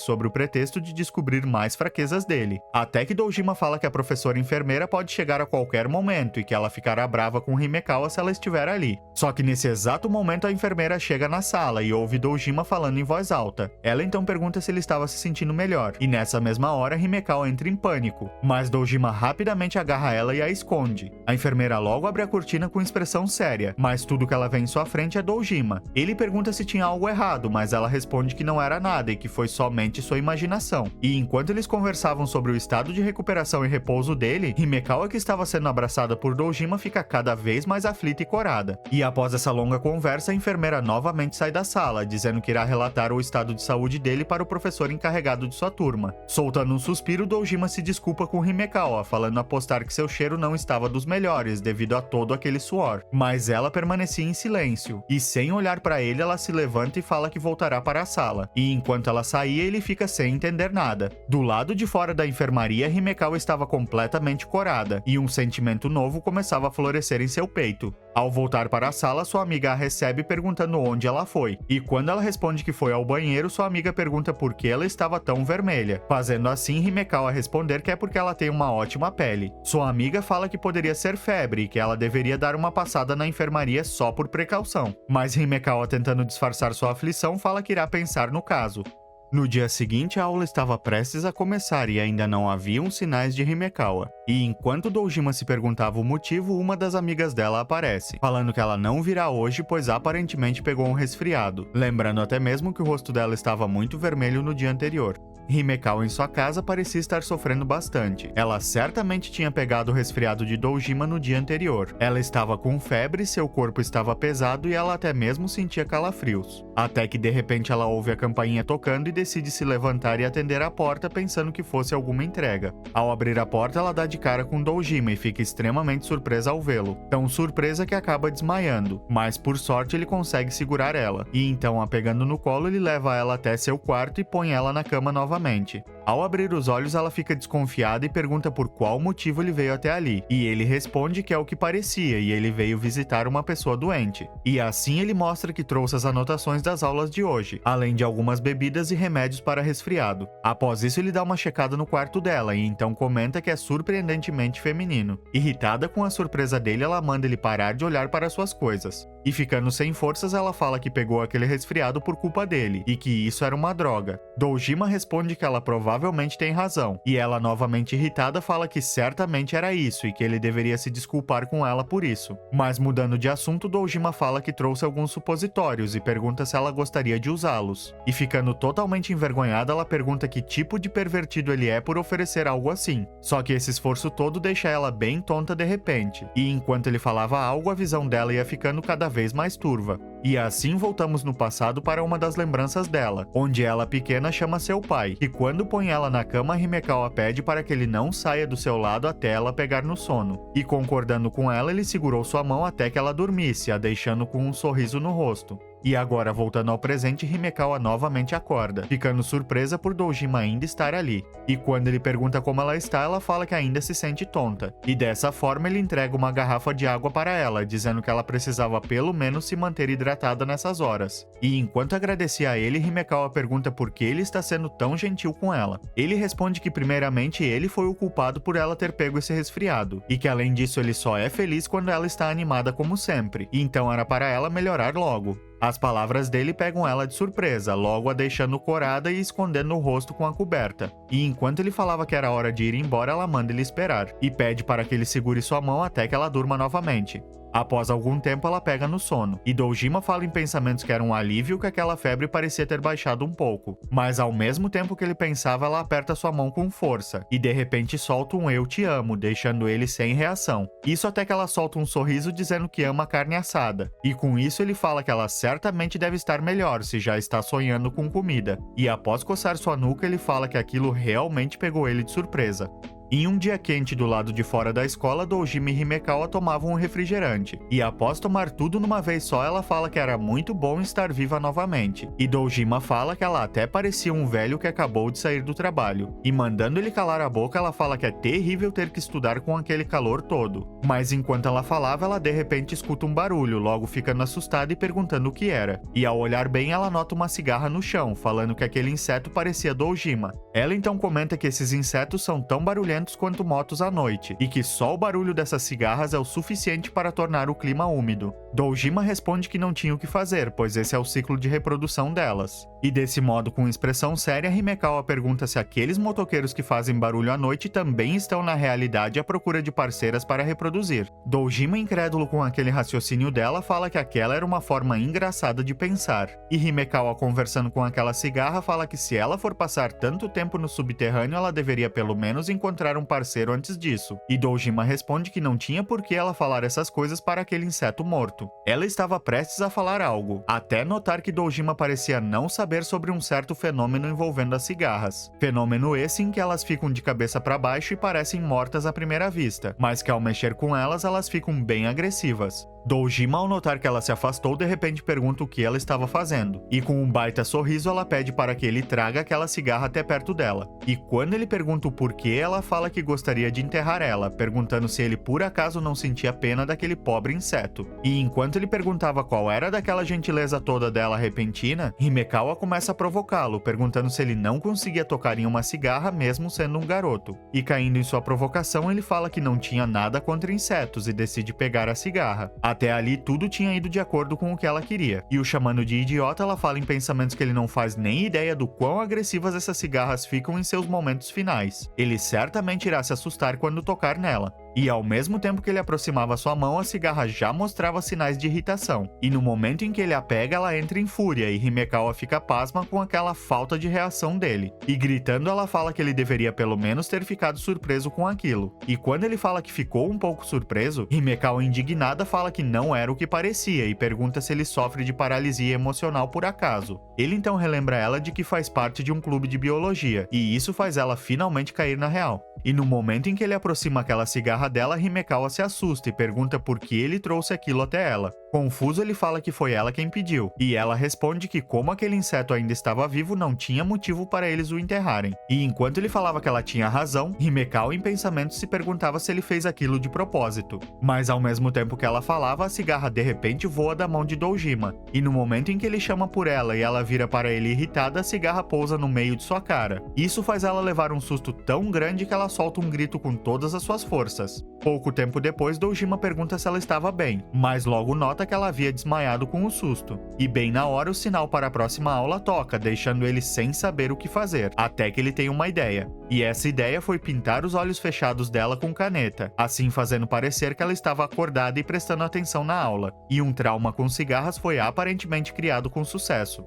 sob o pretexto de descobrir mais fraquezas dele. Até que Dojima fala que a professora enfermeira pode chegar a qualquer momento e que ela ficará brava com Himekawa se ela estiver ali. Só que nesse exato momento a enfermeira chega na sala e ouve Dojima falando em voz alta. Ela então pergunta se ele estava se sentindo melhor, e nessa mesma hora Himekawa entra em pânico, mas Dojima rapidamente agarra ela e a esconde. A enfermeira logo abre a cortina com expressão séria, mas tudo que ela vê em sua frente é Dojima. Ele pergunta se tinha algo errado, mas ela responde que não era nada e que foi somente sua imaginação. E enquanto eles conversavam sobre o estado de recuperação atenção e repouso dele, Himekawa, que estava sendo abraçada por Dojima, fica cada vez mais aflita e corada. E após essa longa conversa, a enfermeira novamente sai da sala, dizendo que irá relatar o estado de saúde dele para o professor encarregado de sua turma. Soltando um suspiro, Dojima se desculpa com Himekawa, falando apostar que seu cheiro não estava dos melhores devido a todo aquele suor. Mas ela permanecia em silêncio, e sem olhar para ele, ela se levanta e fala que voltará para a sala. E enquanto ela saía, ele fica sem entender nada. Do lado de fora da enfermaria, Himekawa estava completamente corada, e um sentimento novo começava a florescer em seu peito. Ao voltar para a sala, sua amiga a recebe perguntando onde ela foi. E quando ela responde que foi ao banheiro, sua amiga pergunta por que ela estava tão vermelha. Fazendo assim, Himekawa responder que é porque ela tem uma ótima pele. Sua amiga fala que poderia ser febre e que ela deveria dar uma passada na enfermaria só por precaução. Mas Himekawa, tentando disfarçar sua aflição, fala que irá pensar no caso. No dia seguinte, a aula estava prestes a começar e ainda não haviam sinais de Himekawa. E enquanto Dojima se perguntava o motivo, uma das amigas dela aparece, falando que ela não virá hoje pois aparentemente pegou um resfriado, lembrando até mesmo que o rosto dela estava muito vermelho no dia anterior. Himekawa em sua casa parecia estar sofrendo bastante. Ela certamente tinha pegado o resfriado de Dojima no dia anterior. Ela estava com febre, seu corpo estava pesado e ela até mesmo sentia calafrios. Até que de repente ela ouve a campainha tocando e decide se levantar e atender a porta pensando que fosse alguma entrega. Ao abrir a porta, ela dá de cara com Dojima e fica extremamente surpresa ao vê-lo. Tão surpresa que acaba desmaiando, mas por sorte ele consegue segurar ela. E então, a pegando no colo, ele leva ela até seu quarto e põe ela na cama novamente. Ao abrir os olhos, ela fica desconfiada e pergunta por qual motivo ele veio até ali. E ele responde que é o que parecia, e ele veio visitar uma pessoa doente. E assim ele mostra que trouxe as anotações das aulas de hoje, além de algumas bebidas e remédios para resfriado. Após isso, ele dá uma checada no quarto dela e então comenta que é surpreendentemente feminino. Irritada com a surpresa dele, ela manda ele parar de olhar para suas coisas. E ficando sem forças, ela fala que pegou aquele resfriado por culpa dele, e que isso era uma droga. Dojima responde que ela provavelmente tem razão, e ela, novamente irritada, fala que certamente era isso, e que ele deveria se desculpar com ela por isso. Mas mudando de assunto, Dojima fala que trouxe alguns supositórios e pergunta se ela gostaria de usá-los. E ficando totalmente envergonhada, ela pergunta que tipo de pervertido ele é por oferecer algo assim. Só que esse esforço todo deixa ela bem tonta de repente, e enquanto ele falava algo, a visão dela ia ficando cada vez mais turva. E assim voltamos no passado para uma das lembranças dela, onde ela pequena chama seu pai, e quando põe ela na cama, Himekawa pede para que ele não saia do seu lado até ela pegar no sono. E concordando com ela, ele segurou sua mão até que ela dormisse, a deixando com um sorriso no rosto. E agora, voltando ao presente, Himekawa novamente acorda, ficando surpresa por Dojima ainda estar ali. E quando ele pergunta como ela está, ela fala que ainda se sente tonta. E dessa forma, ele entrega uma garrafa de água para ela, dizendo que ela precisava pelo menos se manter hidratada nessas horas. E enquanto agradecia a ele, Himekawa pergunta por que ele está sendo tão gentil com ela. Ele responde que primeiramente ele foi o culpado por ela ter pego esse resfriado, e que além disso ele só é feliz quando ela está animada como sempre, e então era para ela melhorar logo. As palavras dele pegam ela de surpresa, logo a deixando corada e escondendo o rosto com a coberta. E enquanto ele falava que era hora de ir embora, ela manda ele esperar, e pede para que ele segure sua mão até que ela durma novamente. Após algum tempo, ela pega no sono, e Dojima fala em pensamentos que era um alívio que aquela febre parecia ter baixado um pouco. Mas ao mesmo tempo que ele pensava, ela aperta sua mão com força, e de repente solta um "eu te amo", deixando ele sem reação. Isso até que ela solta um sorriso dizendo que ama carne assada. E com isso ele fala que ela certamente deve estar melhor se já está sonhando com comida. E após coçar sua nuca, ele fala que aquilo realmente pegou ele de surpresa. Em um dia quente do lado de fora da escola, Dojima e Himekawa tomavam um refrigerante. E após tomar tudo numa vez só, ela fala que era muito bom estar viva novamente. E Dojima fala que ela até parecia um velho que acabou de sair do trabalho. E mandando ele calar a boca, ela fala que é terrível ter que estudar com aquele calor todo. Mas enquanto ela falava, ela de repente escuta um barulho, logo ficando assustada e perguntando o que era. E ao olhar bem, ela nota uma cigarra no chão, falando que aquele inseto parecia Dojima. Ela então comenta que esses insetos são tão barulhentos quanto motos à noite, e que só o barulho dessas cigarras é o suficiente para tornar o clima úmido. Dojima responde que não tinha o que fazer, pois esse é o ciclo de reprodução delas. E desse modo, com expressão séria, Himekawa pergunta se aqueles motoqueiros que fazem barulho à noite também estão na realidade à procura de parceiras para reproduzir. Dojima, incrédulo com aquele raciocínio dela, fala que aquela era uma forma engraçada de pensar. E Himekawa, conversando com aquela cigarra, fala que se ela for passar tanto tempo no subterrâneo, ela deveria pelo menos encontrar encontrar um parceiro antes disso, e Dojima responde que não tinha por que ela falar essas coisas para aquele inseto morto. Ela estava prestes a falar algo, até notar que Dojima parecia não saber sobre um certo fenômeno envolvendo as cigarras. Fenômeno esse em que elas ficam de cabeça para baixo e parecem mortas à primeira vista, mas que ao mexer com elas ficam bem agressivas. Dojima, ao notar que ela se afastou, de repente pergunta o que ela estava fazendo, e com um baita sorriso ela pede para que ele traga aquela cigarra até perto dela. E quando ele pergunta o porquê, ela fala que gostaria de enterrar ela, perguntando se ele por acaso não sentia pena daquele pobre inseto. E enquanto ele perguntava qual era daquela gentileza toda dela repentina, Himekawa começa a provocá-lo, perguntando se ele não conseguia tocar em uma cigarra mesmo sendo um garoto. E caindo em sua provocação, ele fala que não tinha nada contra insetos e decide pegar a cigarra. Até ali, tudo tinha ido de acordo com o que ela queria. E o chamando de idiota, ela fala em pensamentos que ele não faz nem ideia do quão agressivas essas cigarras ficam em seus momentos finais. Ele certamente irá se assustar quando tocar nela. E ao mesmo tempo que ele aproximava sua mão, a cigarra já mostrava sinais de irritação. E no momento em que ele a pega, ela entra em fúria e Himekawa fica pasma com aquela falta de reação dele. E gritando, ela fala que ele deveria pelo menos ter ficado surpreso com aquilo. E quando ele fala que ficou um pouco surpreso, Himekawa indignada fala que não era o que parecia e pergunta se ele sofre de paralisia emocional por acaso. Ele então relembra ela de que faz parte de um clube de biologia, e isso faz ela finalmente cair na real. E no momento em que ele aproxima aquela cigarra dela, Himekawa se assusta e pergunta por que ele trouxe aquilo até ela. Confuso, ele fala que foi ela quem pediu, e ela responde que como aquele inseto ainda estava vivo, não tinha motivo para eles o enterrarem. E enquanto ele falava que ela tinha razão, Himekawa em pensamento se perguntava se ele fez aquilo de propósito. Mas ao mesmo tempo que ela falava, a cigarra de repente voa da mão de Dojima, e no momento em que ele chama por ela e ela vira para ele irritada, a cigarra pousa no meio de sua cara. Isso faz ela levar um susto tão grande que ela solta um grito com todas as suas forças. Pouco tempo depois, Dojima pergunta se ela estava bem, mas logo nota que ela havia desmaiado com o susto. E bem na hora, o sinal para a próxima aula toca, deixando ele sem saber o que fazer, até que ele tem uma ideia. E essa ideia foi pintar os olhos fechados dela com caneta, assim fazendo parecer que ela estava acordada e prestando atenção na aula. E um trauma com cigarras foi aparentemente criado com sucesso.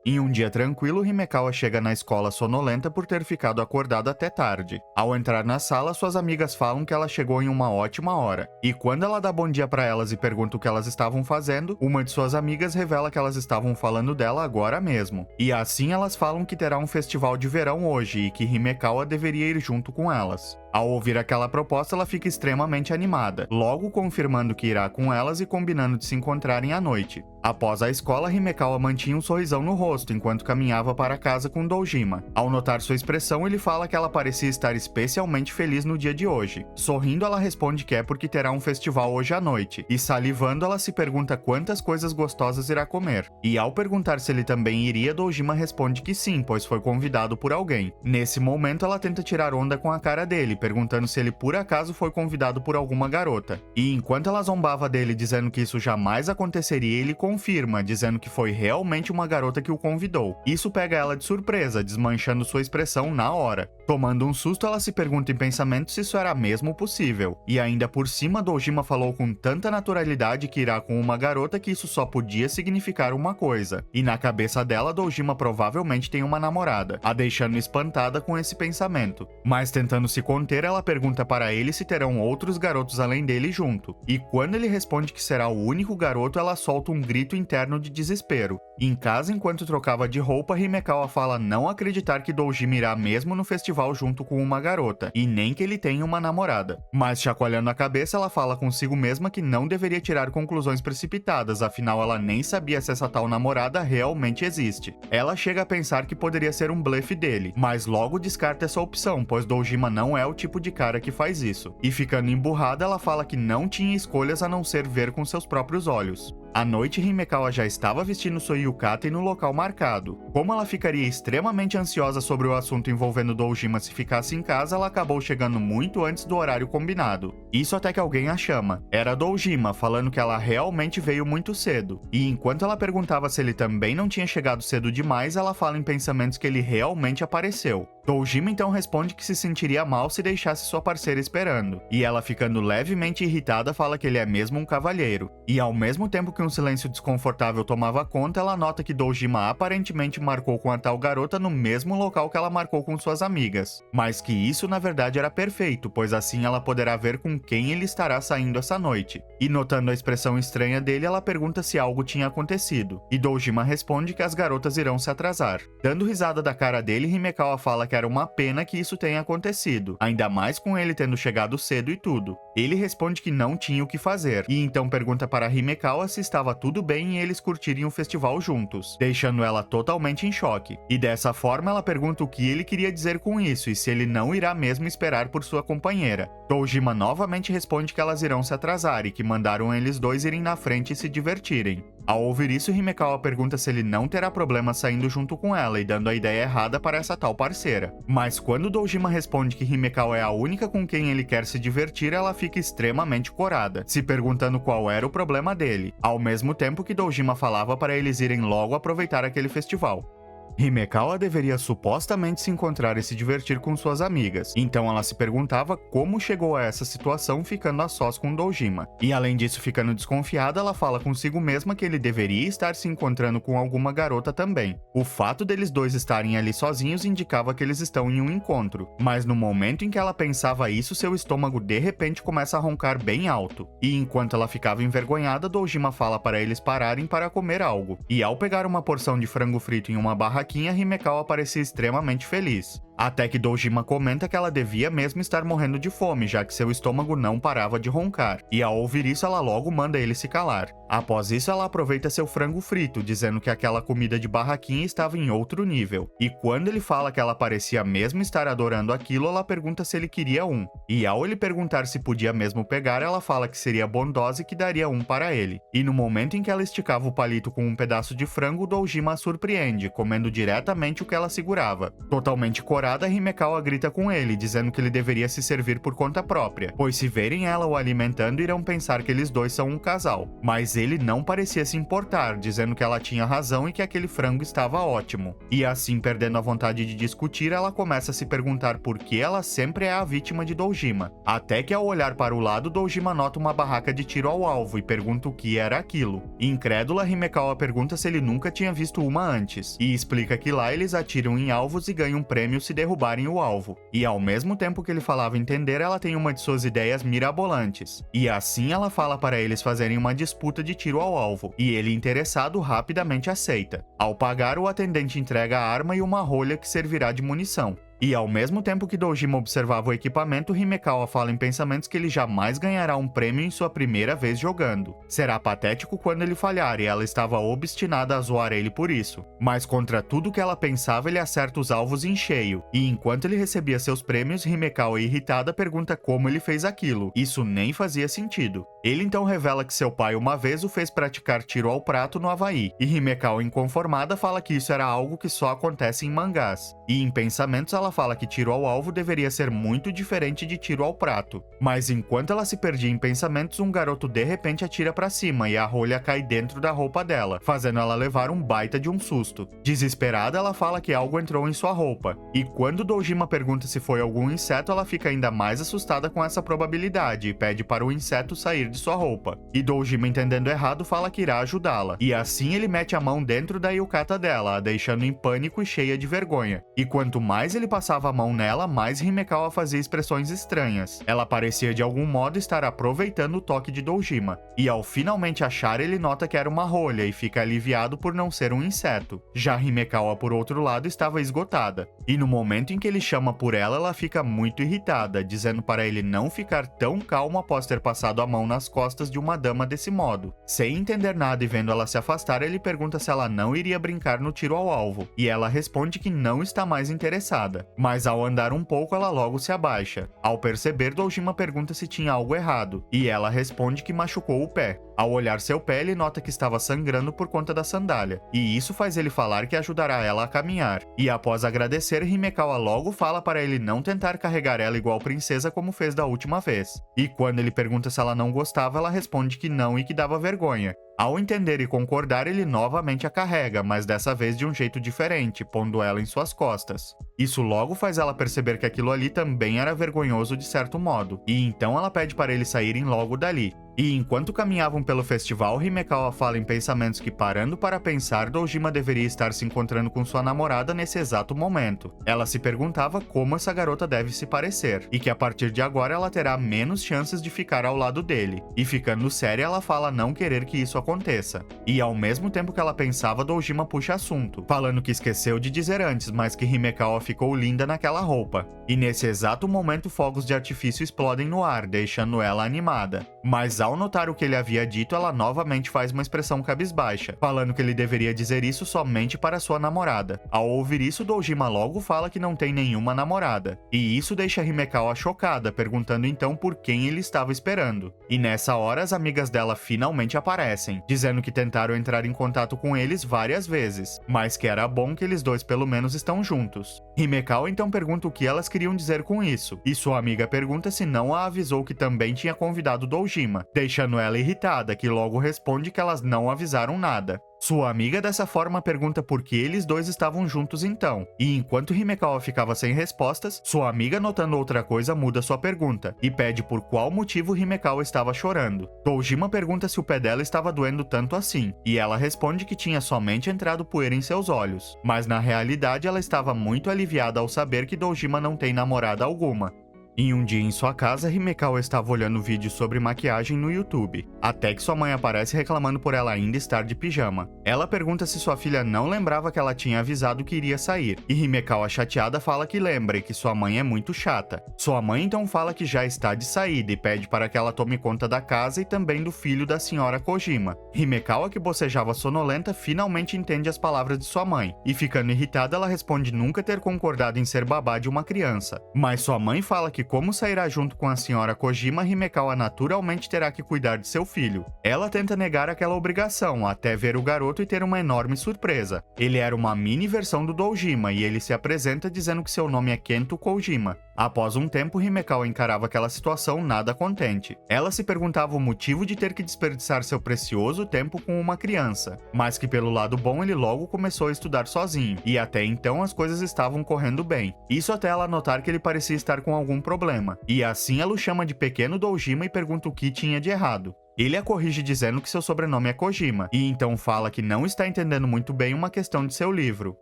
Em um dia tranquilo, Himekawa chega na escola sonolenta por ter ficado acordada até tarde. Ao entrar na sala, suas amigas falam que ela chegou em uma ótima hora. E quando ela dá bom dia para elas e pergunta o que elas estavam fazendo, uma de suas amigas revela que elas estavam falando dela agora mesmo. E assim elas falam que terá um festival de verão hoje e que Himekawa deveria ir junto com elas. Ao ouvir aquela proposta, ela fica extremamente animada, logo confirmando que irá com elas e combinando de se encontrarem à noite. Após a escola, Himekawa mantinha um sorrisão no rosto enquanto caminhava para casa com Dojima. Ao notar sua expressão, ele fala que ela parecia estar especialmente feliz no dia de hoje. Sorrindo, ela responde que é porque terá um festival hoje à noite, e salivando, ela se pergunta quantas coisas gostosas irá comer. E ao perguntar se ele também iria, Dojima responde que sim, pois foi convidado por alguém. Nesse momento, ela tenta tirar onda com a cara dele, perguntando se ele por acaso foi convidado por alguma garota. E enquanto ela zombava dele dizendo que isso jamais aconteceria, ele confirma, dizendo que foi realmente uma garota que o convidou. Isso pega ela de surpresa, desmanchando sua expressão na hora. Tomando um susto, ela se pergunta em pensamento se isso era mesmo possível. E ainda por cima, Dojima falou com tanta naturalidade que irá com uma garota que isso só podia significar uma coisa. E na cabeça dela, Dojima provavelmente tem uma namorada, a deixando espantada com esse pensamento. Mas tentando se conter, ela pergunta para ele se terão outros garotos além dele junto. E quando ele responde que será o único garoto, ela solta um grito interno de desespero. Em casa, enquanto trocava de roupa, Himekawa fala não acreditar que Dojima irá mesmo no festival junto com uma garota, e nem que ele tenha uma namorada. Mas chacoalhando a cabeça, ela fala consigo mesma que não deveria tirar conclusões precipitadas, afinal ela nem sabia se essa tal namorada realmente existe. Ela chega a pensar que poderia ser um blefe dele, mas logo descarta essa opção, pois Dojima não é o tipo de cara que faz isso. E ficando emburrada, ela fala que não tinha escolhas a não ser ver com seus próprios olhos. À noite, Himekawa já estava vestindo sua yukata no local marcado. Como ela ficaria extremamente ansiosa sobre o assunto envolvendo Dojima se ficasse em casa, ela acabou chegando muito antes do horário combinado. Isso até que alguém a chama. Era Dojima, falando que ela realmente veio muito cedo. E enquanto ela perguntava se ele também não tinha chegado cedo demais, ela fala em pensamentos que ele realmente apareceu. Dojima então responde que se sentiria mal se deixasse sua parceira esperando. E ela, ficando levemente irritada, fala que ele é mesmo um cavalheiro. E ao mesmo tempo que que um silêncio desconfortável tomava conta, ela nota que Dojima aparentemente marcou com a tal garota no mesmo local que ela marcou com suas amigas. Mas que isso na verdade era perfeito, pois assim ela poderá ver com quem ele estará saindo essa noite. E notando a expressão estranha dele, ela pergunta se algo tinha acontecido. E Dojima responde que as garotas irão se atrasar. Dando risada da cara dele, Himekawa fala que era uma pena que isso tenha acontecido, ainda mais com ele tendo chegado cedo e tudo. Ele responde que não tinha o que fazer, e então pergunta para Himekawa se estava tudo bem em eles curtirem o festival juntos, deixando ela totalmente em choque. E dessa forma ela pergunta o que ele queria dizer com isso e se ele não irá mesmo esperar por sua companheira. Dojima novamente responde que elas irão se atrasar e que mandaram eles dois irem na frente e se divertirem. Ao ouvir isso, Himekawa pergunta se ele não terá problema saindo junto com ela e dando a ideia errada para essa tal parceira. Mas quando Dojima responde que Himekawa é a única com quem ele quer se divertir, ela fica extremamente corada, se perguntando qual era o problema dele, ao mesmo tempo que Dojima falava para eles irem logo aproveitar aquele festival. Himekawa deveria supostamente se encontrar e se divertir com suas amigas, então ela se perguntava como chegou a essa situação ficando a sós com Dojima. E além disso, ficando desconfiada, ela fala consigo mesma que ele deveria estar se encontrando com alguma garota também. O fato deles dois estarem ali sozinhos indicava que eles estão em um encontro, mas no momento em que ela pensava isso, seu estômago de repente começa a roncar bem alto. E enquanto ela ficava envergonhada, Dojima fala para eles pararem para comer algo. E ao pegar uma porção de frango frito em uma barraquinha, Himekawa parecia extremamente feliz. Até que Dojima comenta que ela devia mesmo estar morrendo de fome, já que seu estômago não parava de roncar. E ao ouvir isso, ela logo manda ele se calar. Após isso, ela aproveita seu frango frito, dizendo que aquela comida de barraquinha estava em outro nível. E quando ele fala que ela parecia mesmo estar adorando aquilo, ela pergunta se ele queria um. E ao ele perguntar se podia mesmo pegar, ela fala que seria bondosa e que daria um para ele. E no momento em que ela esticava o palito com um pedaço de frango, Dojima a surpreende, comendo diretamente o que ela segurava. Totalmente corada, Himekawa grita com ele, dizendo que ele deveria se servir por conta própria, pois se verem ela o alimentando, irão pensar que eles dois são um casal. Mas ele não parecia se importar, dizendo que ela tinha razão e que aquele frango estava ótimo. E assim, perdendo a vontade de discutir, ela começa a se perguntar por que ela sempre é a vítima de Dojima. Até que ao olhar para o lado, Dojima nota uma barraca de tiro ao alvo e pergunta o que era aquilo. Incrédula, Himekawa pergunta se ele nunca tinha visto uma antes, e explica que lá eles atiram em alvos e ganham prêmio se derrubarem o alvo. E ao mesmo tempo que ele falava entender, ela tem uma de suas ideias mirabolantes. E assim ela fala para eles fazerem uma disputa de tiro ao alvo, e ele, interessado, rapidamente aceita. Ao pagar, o atendente entrega a arma e uma rolha que servirá de munição. E ao mesmo tempo que Dojima observava o equipamento, Himekawa fala em pensamentos que ele jamais ganhará um prêmio em sua primeira vez jogando. Será patético quando ele falhar, e ela estava obstinada a zoar ele por isso. Mas contra tudo que ela pensava, ele acerta os alvos em cheio. E enquanto ele recebia seus prêmios, Himekawa, irritada, pergunta como ele fez aquilo. Isso nem fazia sentido. Ele então revela que seu pai uma vez o fez praticar tiro ao prato no Havaí. E Himekawa, inconformada, fala que isso era algo que só acontece em mangás. E em pensamentos ela fala que tiro ao alvo deveria ser muito diferente de tiro ao prato. Mas enquanto ela se perdia em pensamentos, um garoto de repente atira pra cima e a rolha cai dentro da roupa dela, fazendo ela levar um baita de um susto. Desesperada, ela fala que algo entrou em sua roupa. E quando Dojima pergunta se foi algum inseto, ela fica ainda mais assustada com essa probabilidade e pede para o inseto sair de sua roupa. E Dojima, entendendo errado, fala que irá ajudá-la. E assim ele mete a mão dentro da yukata dela, a deixando em pânico e cheia de vergonha. E quanto mais ele passava a mão nela, mais Himekawa fazia expressões estranhas. Ela parecia de algum modo estar aproveitando o toque de Dojima. E ao finalmente achar, ele nota que era uma rolha e fica aliviado por não ser um inseto. Já Himekawa, por outro lado, estava esgotada. E no momento em que ele chama por ela, ela fica muito irritada, dizendo para ele não ficar tão calmo após ter passado a mão nas costas de uma dama desse modo. Sem entender nada e vendo ela se afastar, ele pergunta se ela não iria brincar no tiro ao alvo. E ela responde que não está mais interessada. Mas ao andar um pouco, ela logo se abaixa. Ao perceber, Dojima pergunta se tinha algo errado, e ela responde que machucou o pé. Ao olhar seu pé, ele nota que estava sangrando por conta da sandália, e isso faz ele falar que ajudará ela a caminhar. E após agradecer, Himekawa logo fala para ele não tentar carregar ela igual princesa como fez da última vez. E quando ele pergunta se ela não gostava, ela responde que não e que dava vergonha. Ao entender e concordar, ele novamente a carrega, mas dessa vez de um jeito diferente, pondo ela em suas costas. Isso logo faz ela perceber que aquilo ali também era vergonhoso de certo modo, e então ela pede para eles saírem logo dali. E enquanto caminhavam pelo festival, Himekawa fala em pensamentos que, parando para pensar, Dojima deveria estar se encontrando com sua namorada nesse exato momento. Ela se perguntava como essa garota deve se parecer, e que a partir de agora ela terá menos chances de ficar ao lado dele. E ficando séria, ela fala não querer que isso aconteça. E ao mesmo tempo que ela pensava, Dojima puxa assunto, falando que esqueceu de dizer antes, mas que Himekawa ficou linda naquela roupa. E nesse exato momento, fogos de artifício explodem no ar, deixando ela animada. Mas ao notar o que ele havia dito, ela novamente faz uma expressão cabisbaixa, falando que ele deveria dizer isso somente para sua namorada. Ao ouvir isso, Dojima logo fala que não tem nenhuma namorada. E isso deixa Himekawa chocada, perguntando então por quem ele estava esperando. E nessa hora, as amigas dela finalmente aparecem, dizendo que tentaram entrar em contato com eles várias vezes, mas que era bom que eles dois pelo menos estão juntos. Himekawa então pergunta o que elas queriam dizer com isso, e sua amiga pergunta se não a avisou que também tinha convidado Dojima, deixando ela irritada, que logo responde que elas não avisaram nada. Sua amiga dessa forma pergunta por que eles dois estavam juntos então, e enquanto Himekawa ficava sem respostas, sua amiga, notando outra coisa, muda sua pergunta, e pede por qual motivo Himekawa estava chorando. Dojima pergunta se o pé dela estava doendo tanto assim, e ela responde que tinha somente entrado poeira em seus olhos, mas na realidade ela estava muito aliviada ao saber que Dojima não tem namorada alguma. Em um dia em sua casa, Himekawa estava olhando vídeos sobre maquiagem no YouTube, até que sua mãe aparece reclamando por ela ainda estar de pijama. Ela pergunta se sua filha não lembrava que ela tinha avisado que iria sair, e Himekawa, chateada, fala que lembra e que sua mãe é muito chata. Sua mãe então fala que já está de saída e pede para que ela tome conta da casa e também do filho da senhora Kojima. Himekawa, que bocejava sonolenta, finalmente entende as palavras de sua mãe, e ficando irritada, ela responde nunca ter concordado em ser babá de uma criança. Mas sua mãe fala que como sairá junto com a senhora Kojima, Himekawa naturalmente terá que cuidar de seu filho. Ela tenta negar aquela obrigação, até ver o garoto e ter uma enorme surpresa. Ele era uma mini versão do Dojima, e ele se apresenta dizendo que seu nome é Kento Kojima. Após um tempo, Himekawa encarava aquela situação nada contente. Ela se perguntava o motivo de ter que desperdiçar seu precioso tempo com uma criança, mas que pelo lado bom ele logo começou a estudar sozinho, e até então as coisas estavam correndo bem. Isso até ela notar que ele parecia estar com algum problema, e assim ela o chama de pequeno Dojima e pergunta o que tinha de errado. Ele a corrige dizendo que seu sobrenome é Kojima, e então fala que não está entendendo muito bem uma questão de seu livro.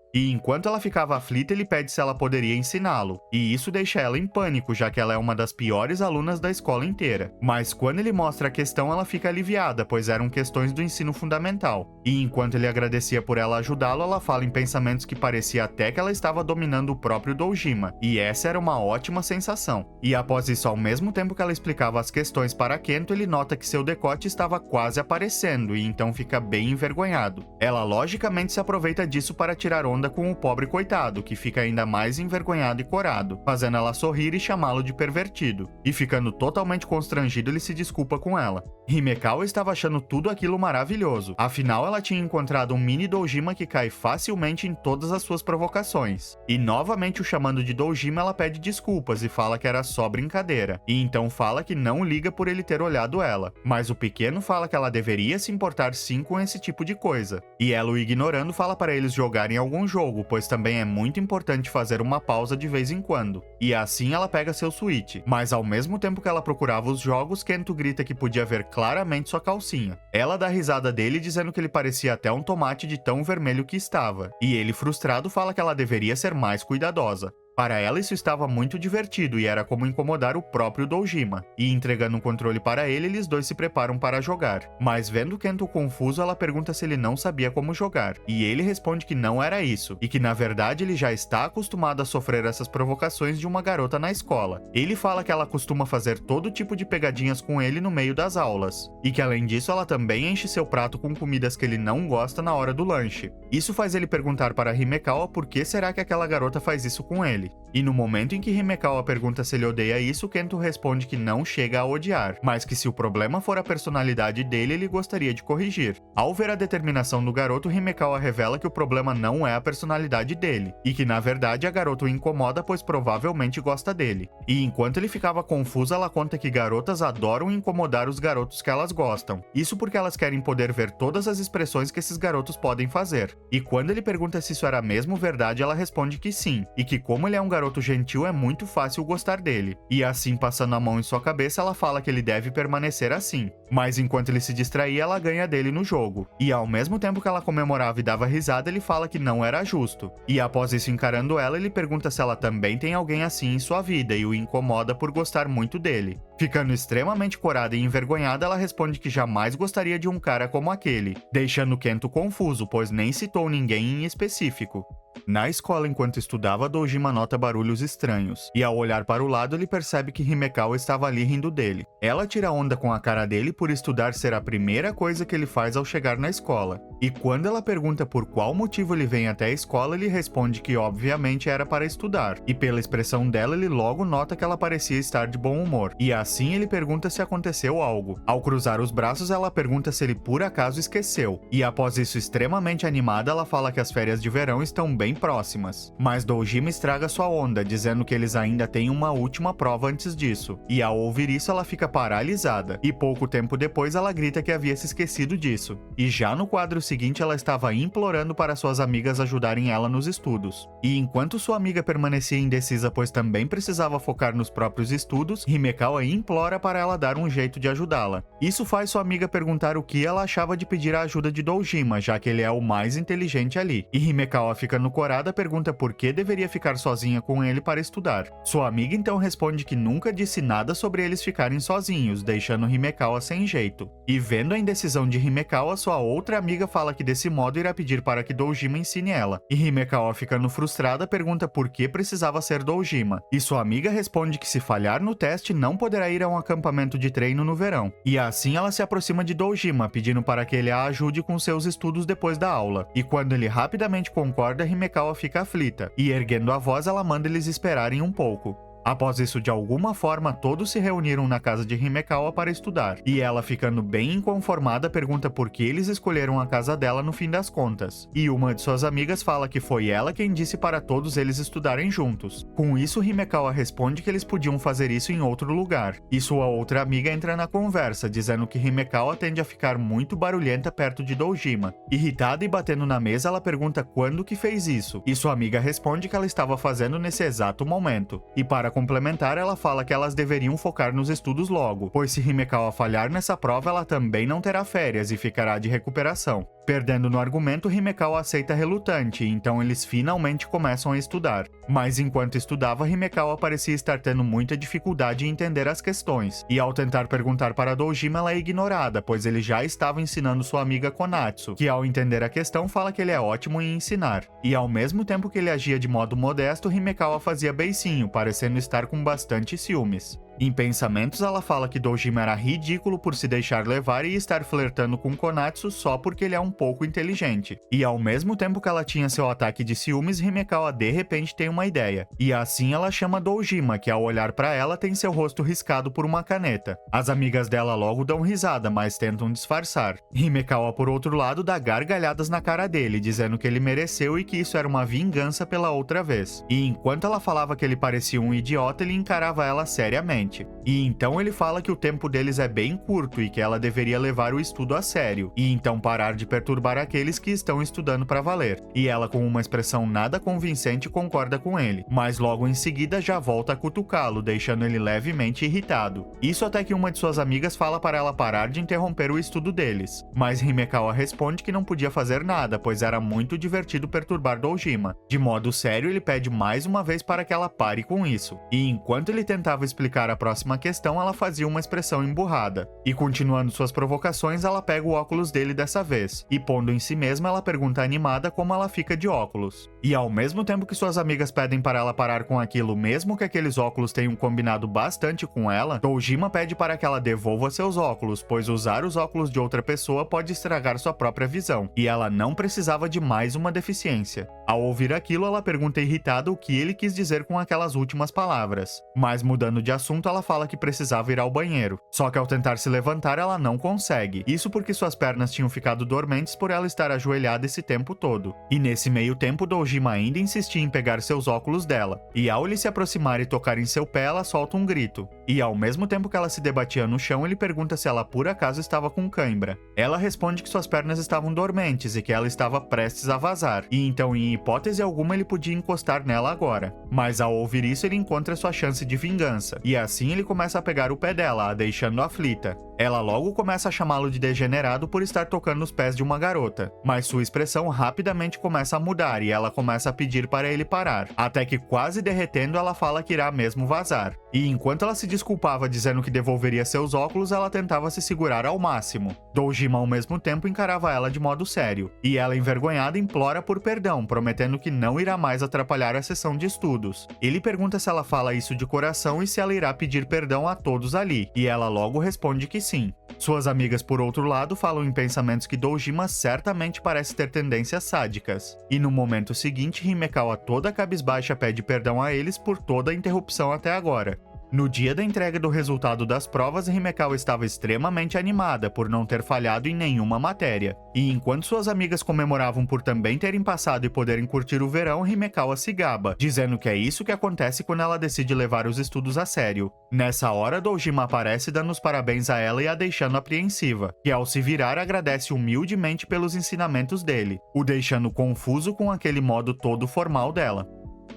E enquanto ela ficava aflita, ele pede se ela poderia ensiná-lo, e isso deixa ela em pânico, já que ela é uma das piores alunas da escola inteira. Mas quando ele mostra a questão, ela fica aliviada, pois eram questões do ensino fundamental. E enquanto ele agradecia por ela ajudá-lo, ela fala em pensamentos que parecia até que ela estava dominando o próprio Dojima, e essa era uma ótima sensação. E após isso, ao mesmo tempo que ela explicava as questões para Kento, ele nota que seu decote estava quase aparecendo, e então fica bem envergonhado. Ela logicamente se aproveita disso para tirar onda com o pobre coitado, que fica ainda mais envergonhado e corado, fazendo ela sorrir e chamá-lo de pervertido. E ficando totalmente constrangido, ele se desculpa com ela. Himekawa estava achando tudo aquilo maravilhoso, afinal ela tinha encontrado um mini Dojima que cai facilmente em todas as suas provocações. E novamente o chamando de Dojima, ela pede desculpas e fala que era só brincadeira, e então fala que não liga por ele ter olhado ela, mas o pequeno fala que ela deveria se importar sim com esse tipo de coisa. E ela, o ignorando, fala para eles jogarem algum jogo, pois também é muito importante fazer uma pausa de vez em quando. E assim ela pega seu Switch, mas ao mesmo tempo que ela procurava os jogos, Kento grita que podia ver claramente sua calcinha. Ela dá risada dele, dizendo que ele parecia até um tomate de tão vermelho que estava. E ele, frustrado, fala que ela deveria ser mais cuidadosa. Para ela isso estava muito divertido e era como incomodar o próprio Dojima, e entregando um controle para ele, eles dois se preparam para jogar. Mas vendo Kento confuso, ela pergunta se ele não sabia como jogar, e ele responde que não era isso, e que na verdade ele já está acostumado a sofrer essas provocações de uma garota na escola. Ele fala que ela costuma fazer todo tipo de pegadinhas com ele no meio das aulas, e que além disso ela também enche seu prato com comidas que ele não gosta na hora do lanche. Isso faz ele perguntar para Himekawa por que será que aquela garota faz isso com ele. E no momento em que Himekawa pergunta se ele odeia isso, Kento responde que não chega a odiar, mas que se o problema for a personalidade dele, ele gostaria de corrigir. Ao ver a determinação do garoto, Himekawa revela que o problema não é a personalidade dele, e que na verdade a garota o incomoda pois provavelmente gosta dele. E enquanto ele ficava confuso, ela conta que garotas adoram incomodar os garotos que elas gostam. Isso porque elas querem poder ver todas as expressões que esses garotos podem fazer. E quando ele pergunta se isso era mesmo verdade, ela responde que sim, e que como ele é um garoto gentil, é muito fácil gostar dele. E assim, passando a mão em sua cabeça, ela fala que ele deve permanecer assim. Mas enquanto ele se distraía, ela ganha dele no jogo. E ao mesmo tempo que ela comemorava e dava risada, ele fala que não era justo. E após isso, encarando ela, ele pergunta se ela também tem alguém assim em sua vida e o incomoda por gostar muito dele. Ficando extremamente corada e envergonhada, ela responde que jamais gostaria de um cara como aquele, deixando Kento confuso, pois nem citou ninguém em específico. Na escola, enquanto estudava, Dojima nota barulhos estranhos, e ao olhar para o lado, ele percebe que Himekawa estava ali rindo dele. Ela tira onda com a cara dele por estudar ser a primeira coisa que ele faz ao chegar na escola. E quando ela pergunta por qual motivo ele vem até a escola, ele responde que obviamente era para estudar, e pela expressão dela, ele logo nota que ela parecia estar de bom humor, e assim ele pergunta se aconteceu algo. Ao cruzar os braços, ela pergunta se ele por acaso esqueceu, e após isso extremamente animada, ela fala que as férias de verão estão bem próximas. Mas Dojima estraga sua onda, dizendo que eles ainda têm uma última prova antes disso. E ao ouvir isso, ela fica paralisada. E pouco tempo depois, ela grita que havia se esquecido disso. E já no quadro seguinte, ela estava implorando para suas amigas ajudarem ela nos estudos. E enquanto sua amiga permanecia indecisa, pois também precisava focar nos próprios estudos, Himekawa implora para ela dar um jeito de ajudá-la. Isso faz sua amiga perguntar o que ela achava de pedir a ajuda de Dojima, já que ele é o mais inteligente ali. E Himekawa fica no corada, pergunta por que deveria ficar sozinha com ele para estudar. Sua amiga então responde que nunca disse nada sobre eles ficarem sozinhos, deixando Himekawa sem jeito. E vendo a indecisão de Himekawa, sua outra amiga fala que desse modo irá pedir para que Dojima ensine ela. E Himekawa, ficando frustrada, pergunta por que precisava ser Dojima. E sua amiga responde que se falhar no teste, não poderá ir a um acampamento de treino no verão. E assim ela se aproxima de Dojima, pedindo para que ele a ajude com seus estudos depois da aula. E quando ele rapidamente concorda, Himekawa fica aflita, e erguendo a voz, ela manda eles esperarem um pouco. Após isso, de alguma forma, todos se reuniram na casa de Himekawa para estudar, e ela, ficando bem inconformada, pergunta por que eles escolheram a casa dela no fim das contas. E uma de suas amigas fala que foi ela quem disse para todos eles estudarem juntos. Com isso, Himekawa responde que eles podiam fazer isso em outro lugar, e sua outra amiga entra na conversa, dizendo que Himekawa tende a ficar muito barulhenta perto de Dojima. Irritada e batendo na mesa, ela pergunta quando que fez isso, e sua amiga responde que ela estava fazendo nesse exato momento. E para complementar, ela fala que elas deveriam focar nos estudos logo, pois se Himekawa falhar nessa prova, ela também não terá férias e ficará de recuperação. Perdendo no argumento, Himekawa aceita relutante, então eles finalmente começam a estudar. Mas enquanto estudava, Himekawa parecia estar tendo muita dificuldade em entender as questões, e ao tentar perguntar para Dojima, ela é ignorada, pois ele já estava ensinando sua amiga Konatsu, que ao entender a questão fala que ele é ótimo em ensinar. E ao mesmo tempo que ele agia de modo modesto, Himekawa fazia beicinho, parecendo estar com bastante ciúmes. Em pensamentos, ela fala que Dojima era ridículo por se deixar levar e estar flertando com Konatsu só porque ele é um pouco inteligente. E ao mesmo tempo que ela tinha seu ataque de ciúmes, Himekawa de repente tem uma ideia. E assim ela chama Dojima, que ao olhar para ela tem seu rosto riscado por uma caneta. As amigas dela logo dão risada, mas tentam disfarçar. Himekawa, por outro lado, dá gargalhadas na cara dele, dizendo que ele mereceu e que isso era uma vingança pela outra vez. E enquanto ela falava que ele parecia um idiota, ele encarava ela seriamente. E então ele fala que o tempo deles é bem curto e que ela deveria levar o estudo a sério, e então parar de perturbar aqueles que estão estudando para valer. E ela, com uma expressão nada convincente, concorda com ele, mas logo em seguida já volta a cutucá-lo, deixando ele levemente irritado. Isso até que uma de suas amigas fala para ela parar de interromper o estudo deles, mas Himekawa responde que não podia fazer nada, pois era muito divertido perturbar Dojima. De modo sério, ele pede mais uma vez para que ela pare com isso. E enquanto ele tentava explicar a a próxima questão, ela fazia uma expressão emburrada. E continuando suas provocações, ela pega o óculos dele dessa vez. E pondo em si mesma, ela pergunta animada como ela fica de óculos. E ao mesmo tempo que suas amigas pedem para ela parar com aquilo, mesmo que aqueles óculos tenham combinado bastante com ela, Dojima pede para que ela devolva seus óculos, pois usar os óculos de outra pessoa pode estragar sua própria visão. E ela não precisava de mais uma deficiência. Ao ouvir aquilo, ela pergunta irritada o que ele quis dizer com aquelas últimas palavras. Mas mudando de assunto, ela fala que precisava ir ao banheiro. Só que ao tentar se levantar, ela não consegue. Isso porque suas pernas tinham ficado dormentes por ela estar ajoelhada esse tempo todo. E nesse meio tempo, Dojima ainda insistia em pegar seus óculos dela. E ao ele se aproximar e tocar em seu pé, ela solta um grito. E ao mesmo tempo que ela se debatia no chão, ele pergunta se ela por acaso estava com cãibra. Ela responde que suas pernas estavam dormentes e que ela estava prestes a vazar. E então, em hipótese alguma, ele podia encostar nela agora. Mas ao ouvir isso, ele encontra sua chance de vingança. E assim ele começa a pegar o pé dela, a deixando aflita. Ela logo começa a chamá-lo de degenerado por estar tocando os pés de uma garota, mas sua expressão rapidamente começa a mudar e ela começa a pedir para ele parar, até que quase derretendo ela fala que irá mesmo vazar. E enquanto ela se desculpava dizendo que devolveria seus óculos, ela tentava se segurar ao máximo. Dojima ao mesmo tempo encarava ela de modo sério, e ela envergonhada implora por perdão, prometendo que não irá mais atrapalhar a sessão de estudos. Ele pergunta se ela fala isso de coração e se ela irá pedir perdão a todos ali, e ela logo responde que sim. Suas amigas, por outro lado, falam em pensamentos que Dojima certamente parece ter tendências sádicas. E no momento seguinte, Himekawa toda cabisbaixa pede perdão a eles por toda a interrupção até agora. No dia da entrega do resultado das provas, Himekawa estava extremamente animada por não ter falhado em nenhuma matéria. E enquanto suas amigas comemoravam por também terem passado e poderem curtir o verão, Himekawa se gaba, dizendo que é isso que acontece quando ela decide levar os estudos a sério. Nessa hora, Dojima aparece dando os parabéns a ela e a deixando apreensiva, que ao se virar agradece humildemente pelos ensinamentos dele, o deixando confuso com aquele modo todo formal dela.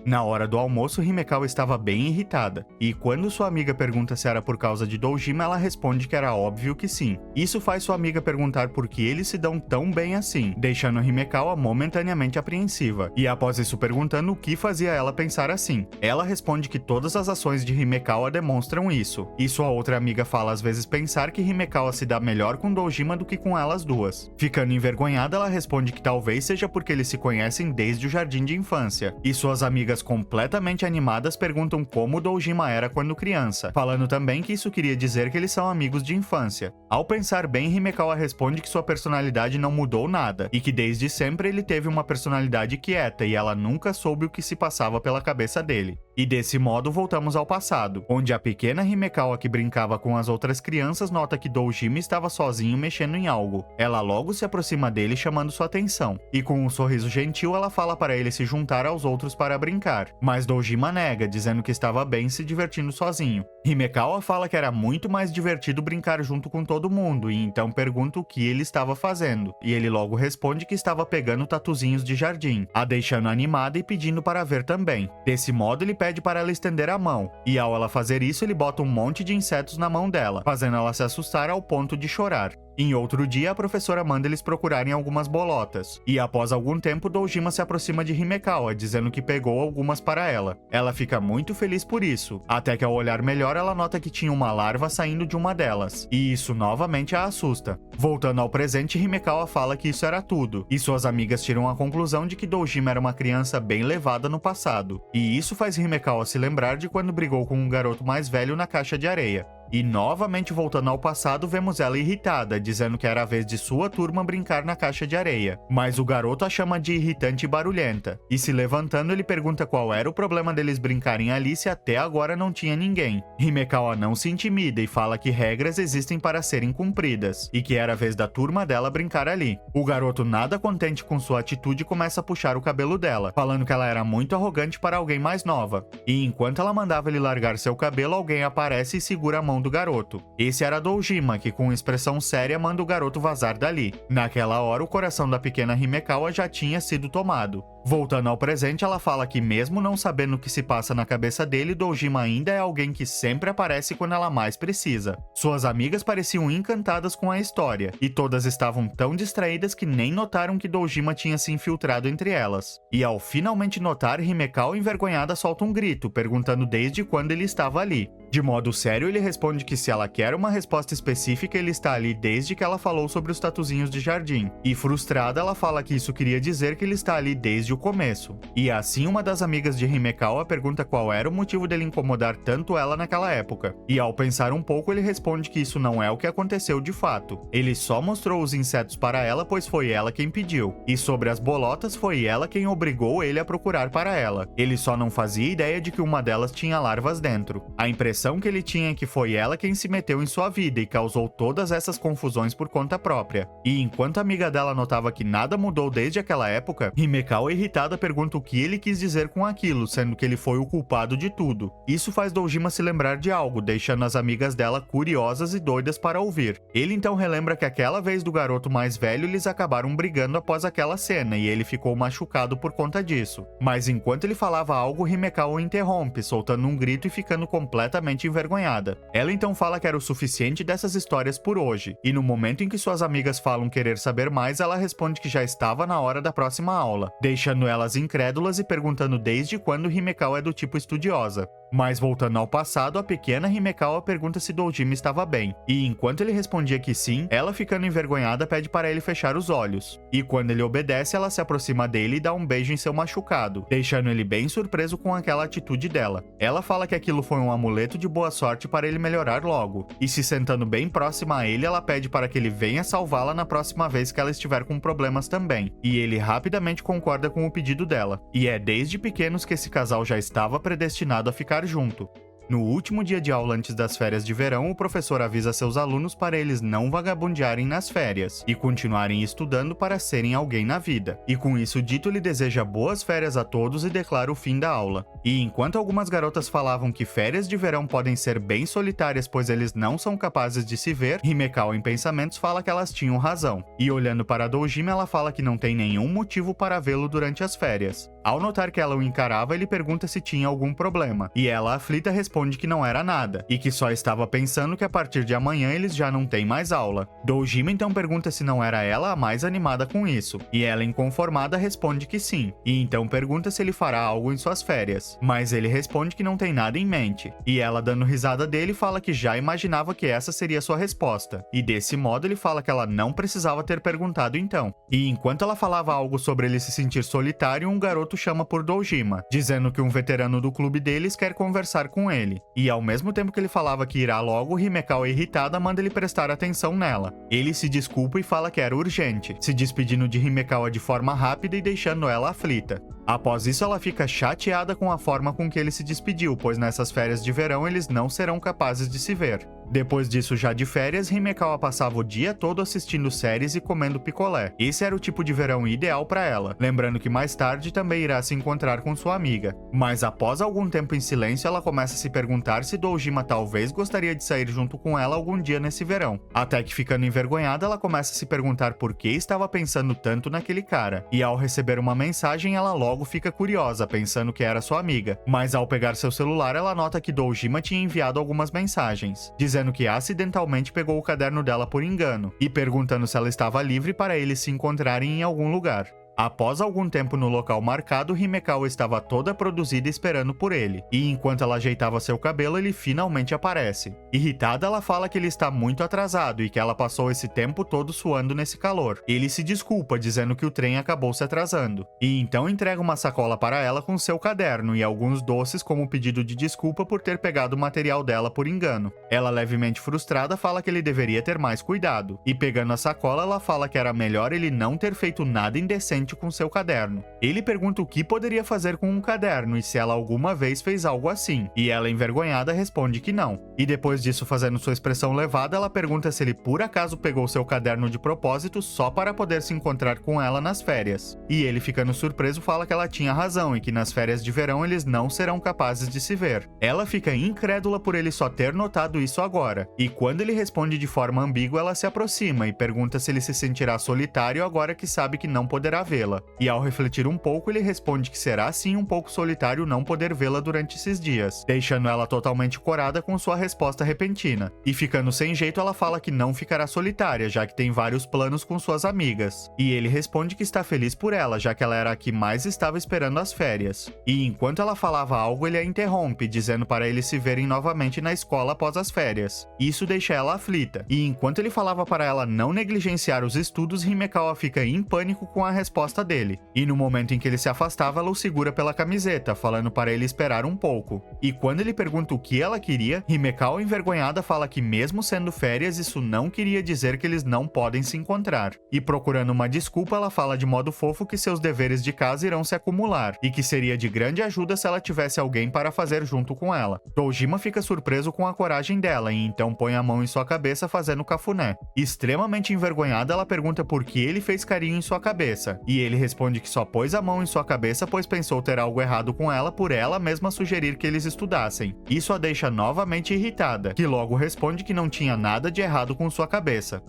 Na hora do almoço, Himekawa estava bem irritada, e quando sua amiga pergunta se era por causa de Dojima, ela responde que era óbvio que sim. Isso faz sua amiga perguntar por que eles se dão tão bem assim, deixando Himekawa momentaneamente apreensiva, e após isso perguntando o que fazia ela pensar assim. Ela responde que todas as ações de Himekawa demonstram isso, e sua outra amiga fala às vezes pensar que Himekawa se dá melhor com Dojima do que com elas duas. Ficando envergonhada, ela responde que talvez seja porque eles se conhecem desde o jardim de infância, e suas amigas completamente animadas perguntam como Dojima era quando criança, falando também que isso queria dizer que eles são amigos de infância. Ao pensar bem, Himekawa responde que sua personalidade não mudou nada, e que desde sempre ele teve uma personalidade quieta e ela nunca soube o que se passava pela cabeça dele. E desse modo voltamos ao passado, onde a pequena Himekawa que brincava com as outras crianças nota que Dojima estava sozinho mexendo em algo. Ela logo se aproxima dele chamando sua atenção, e com um sorriso gentil ela fala para ele se juntar aos outros para brincar, mas Dojima nega, dizendo que estava bem se divertindo sozinho. Himekawa fala que era muito mais divertido brincar junto com todo mundo, e então pergunta o que ele estava fazendo, e ele logo responde que estava pegando tatuzinhos de jardim, a deixando animada e pedindo para ver também. Desse modo ele pede para ela estender a mão, e ao ela fazer isso ele bota um monte de insetos na mão dela, fazendo ela se assustar ao ponto de chorar. Em outro dia, a professora manda eles procurarem algumas bolotas, e após algum tempo, Dojima se aproxima de Himekawa, dizendo que pegou algumas para ela. Ela fica muito feliz por isso, até que ao olhar melhor ela nota que tinha uma larva saindo de uma delas, e isso novamente a assusta. Voltando ao presente, Himekawa fala que isso era tudo, e suas amigas tiram a conclusão de que Dojima era uma criança bem levada no passado, e isso faz Himekawa se lembrar de quando brigou com um garoto mais velho na caixa de areia. E novamente voltando ao passado, vemos ela irritada, dizendo que era a vez de sua turma brincar na caixa de areia. Mas o garoto a chama de irritante e barulhenta. E se levantando, ele pergunta qual era o problema deles brincarem ali se até agora não tinha ninguém. Himekawa não se intimida e fala que regras existem para serem cumpridas, e que era a vez da turma dela brincar ali. O garoto, nada contente com sua atitude, começa a puxar o cabelo dela, falando que ela era muito arrogante para alguém mais nova. E enquanto ela mandava ele largar seu cabelo, alguém aparece e segura a mão do garoto. Esse era Dojima, que com expressão séria manda o garoto vazar dali. Naquela hora, o coração da pequena Himekawa já tinha sido tomado. Voltando ao presente, ela fala que mesmo não sabendo o que se passa na cabeça dele, Dojima ainda é alguém que sempre aparece quando ela mais precisa. Suas amigas pareciam encantadas com a história, e todas estavam tão distraídas que nem notaram que Dojima tinha se infiltrado entre elas. E ao finalmente notar, Himekawa envergonhada solta um grito, perguntando desde quando ele estava ali. De modo sério, ele responde que se ela quer uma resposta específica, ele está ali desde que ela falou sobre os tatuzinhos de jardim. E frustrada, ela fala que isso queria dizer que ele está ali desde o começo. E assim, uma das amigas de Himekawa pergunta qual era o motivo dele incomodar tanto ela naquela época. E ao pensar um pouco, ele responde que isso não é o que aconteceu de fato. Ele só mostrou os insetos para ela, pois foi ela quem pediu. E sobre as bolotas, foi ela quem obrigou ele a procurar para ela. Ele só não fazia ideia de que uma delas tinha larvas dentro. A impressão que ele tinha é que foi ela quem se meteu em sua vida e causou todas essas confusões por conta própria. E enquanto a amiga dela notava que nada mudou desde aquela época, Himekawa, irritada, pergunta o que ele quis dizer com aquilo, sendo que ele foi o culpado de tudo. Isso faz Dojima se lembrar de algo, deixando as amigas dela curiosas e doidas para ouvir. Ele então relembra que aquela vez do garoto mais velho eles acabaram brigando após aquela cena e ele ficou machucado por conta disso. Mas enquanto ele falava algo, Himekawa o interrompe, soltando um grito e ficando completamente envergonhada. Ela então fala que era o suficiente dessas histórias por hoje, e no momento em que suas amigas falam querer saber mais, ela responde que já estava na hora da próxima aula, deixando elas incrédulas e perguntando desde quando Himekawa é do tipo estudiosa. Mas voltando ao passado, a pequena Himekawa pergunta se Dojima estava bem, e enquanto ele respondia que sim, ela, ficando envergonhada, pede para ele fechar os olhos. E quando ele obedece, ela se aproxima dele e dá um beijo em seu machucado, deixando ele bem surpreso com aquela atitude dela. Ela fala que aquilo foi um amuleto de boa sorte para ele melhorar logo, e se sentando bem próxima a ele, ela pede para que ele venha salvá-la na próxima vez que ela estiver com problemas também, e ele rapidamente concorda com o pedido dela. E é desde pequenos que esse casal já estava predestinado a ficar junto. No último dia de aula antes das férias de verão, o professor avisa seus alunos para eles não vagabundearem nas férias e continuarem estudando para serem alguém na vida. E com isso dito, ele deseja boas férias a todos e declara o fim da aula. E enquanto algumas garotas falavam que férias de verão podem ser bem solitárias pois eles não são capazes de se ver, Himekawa em pensamentos fala que elas tinham razão. E olhando para Dojima, ela fala que não tem nenhum motivo para vê-lo durante as férias. Ao notar que ela o encarava, ele pergunta se tinha algum problema, e ela, aflita, responde que não era nada, e que só estava pensando que a partir de amanhã eles já não têm mais aula. Dojima então pergunta se não era ela a mais animada com isso, e ela, inconformada, responde que sim, e então pergunta se ele fará algo em suas férias, mas ele responde que não tem nada em mente, e ela, dando risada dele, fala que já imaginava que essa seria sua resposta, e desse modo ele fala que ela não precisava ter perguntado então. E enquanto ela falava algo sobre ele se sentir solitário, um garoto chama por Dojima, dizendo que um veterano do clube deles quer conversar com ele. E ao mesmo tempo que ele falava que irá logo, Himekawa, irritada, manda ele prestar atenção nela. Ele se desculpa e fala que era urgente, se despedindo de Himekawa de forma rápida e deixando ela aflita. Após isso, ela fica chateada com a forma com que ele se despediu, pois nessas férias de verão eles não serão capazes de se ver. Depois disso, já de férias, Himekawa passava o dia todo assistindo séries e comendo picolé. Esse era o tipo de verão ideal para ela, lembrando que mais tarde também irá se encontrar com sua amiga. Mas após algum tempo em silêncio, ela começa a se perguntar se Dojima talvez gostaria de sair junto com ela algum dia nesse verão. Até que, ficando envergonhada, ela começa a se perguntar por que estava pensando tanto naquele cara. E ao receber uma mensagem, ela logo fica curiosa, pensando que era sua amiga. Mas ao pegar seu celular, ela nota que Dojima tinha enviado algumas mensagens, dizendo que acidentalmente pegou o caderno dela por engano, e perguntando se ela estava livre para eles se encontrarem em algum lugar. Após algum tempo no local marcado, Himekawa estava toda produzida esperando por ele, e enquanto ela ajeitava seu cabelo, ele finalmente aparece. Irritada, ela fala que ele está muito atrasado e que ela passou esse tempo todo suando nesse calor. Ele se desculpa, dizendo que o trem acabou se atrasando, e então entrega uma sacola para ela com seu caderno e alguns doces como pedido de desculpa por ter pegado o material dela por engano. Ela, levemente frustrada, fala que ele deveria ter mais cuidado, e pegando a sacola, ela fala que era melhor ele não ter feito nada indecente com seu caderno. Ele pergunta o que poderia fazer com um caderno e se ela alguma vez fez algo assim, e ela, envergonhada, responde que não. E depois disso, fazendo sua expressão levada, ela pergunta se ele por acaso pegou seu caderno de propósito só para poder se encontrar com ela nas férias. E ele, ficando surpreso, fala que ela tinha razão e que nas férias de verão eles não serão capazes de se ver. Ela fica incrédula por ele só ter notado isso agora, e quando ele responde de forma ambígua, ela se aproxima e pergunta se ele se sentirá solitário agora que sabe que não poderá vê-lo. vê-la. E ao refletir um pouco, ele responde que será sim um pouco solitário não poder vê-la durante esses dias, deixando ela totalmente corada com sua resposta repentina. E ficando sem jeito, ela fala que não ficará solitária, já que tem vários planos com suas amigas. E ele responde que está feliz por ela, já que ela era a que mais estava esperando as férias. E enquanto ela falava algo, ele a interrompe, dizendo para eles se verem novamente na escola após as férias. Isso deixa ela aflita. E enquanto ele falava para ela não negligenciar os estudos, Himekawa fica em pânico com a resposta dele. E no momento em que ele se afastava, ela o segura pela camiseta, falando para ele esperar um pouco. E quando ele pergunta o que ela queria, Himekawa envergonhada fala que mesmo sendo férias, isso não queria dizer que eles não podem se encontrar. E procurando uma desculpa, ela fala de modo fofo que seus deveres de casa irão se acumular, e que seria de grande ajuda se ela tivesse alguém para fazer junto com ela. Dojima fica surpreso com a coragem dela, e então põe a mão em sua cabeça fazendo cafuné. Extremamente envergonhada, ela pergunta por que ele fez carinho em sua cabeça, e ele responde que só pôs a mão em sua cabeça pois pensou ter algo errado com ela por ela mesma sugerir que eles estudassem. Isso a deixa novamente irritada, que logo responde que não tinha nada de errado com sua cabeça.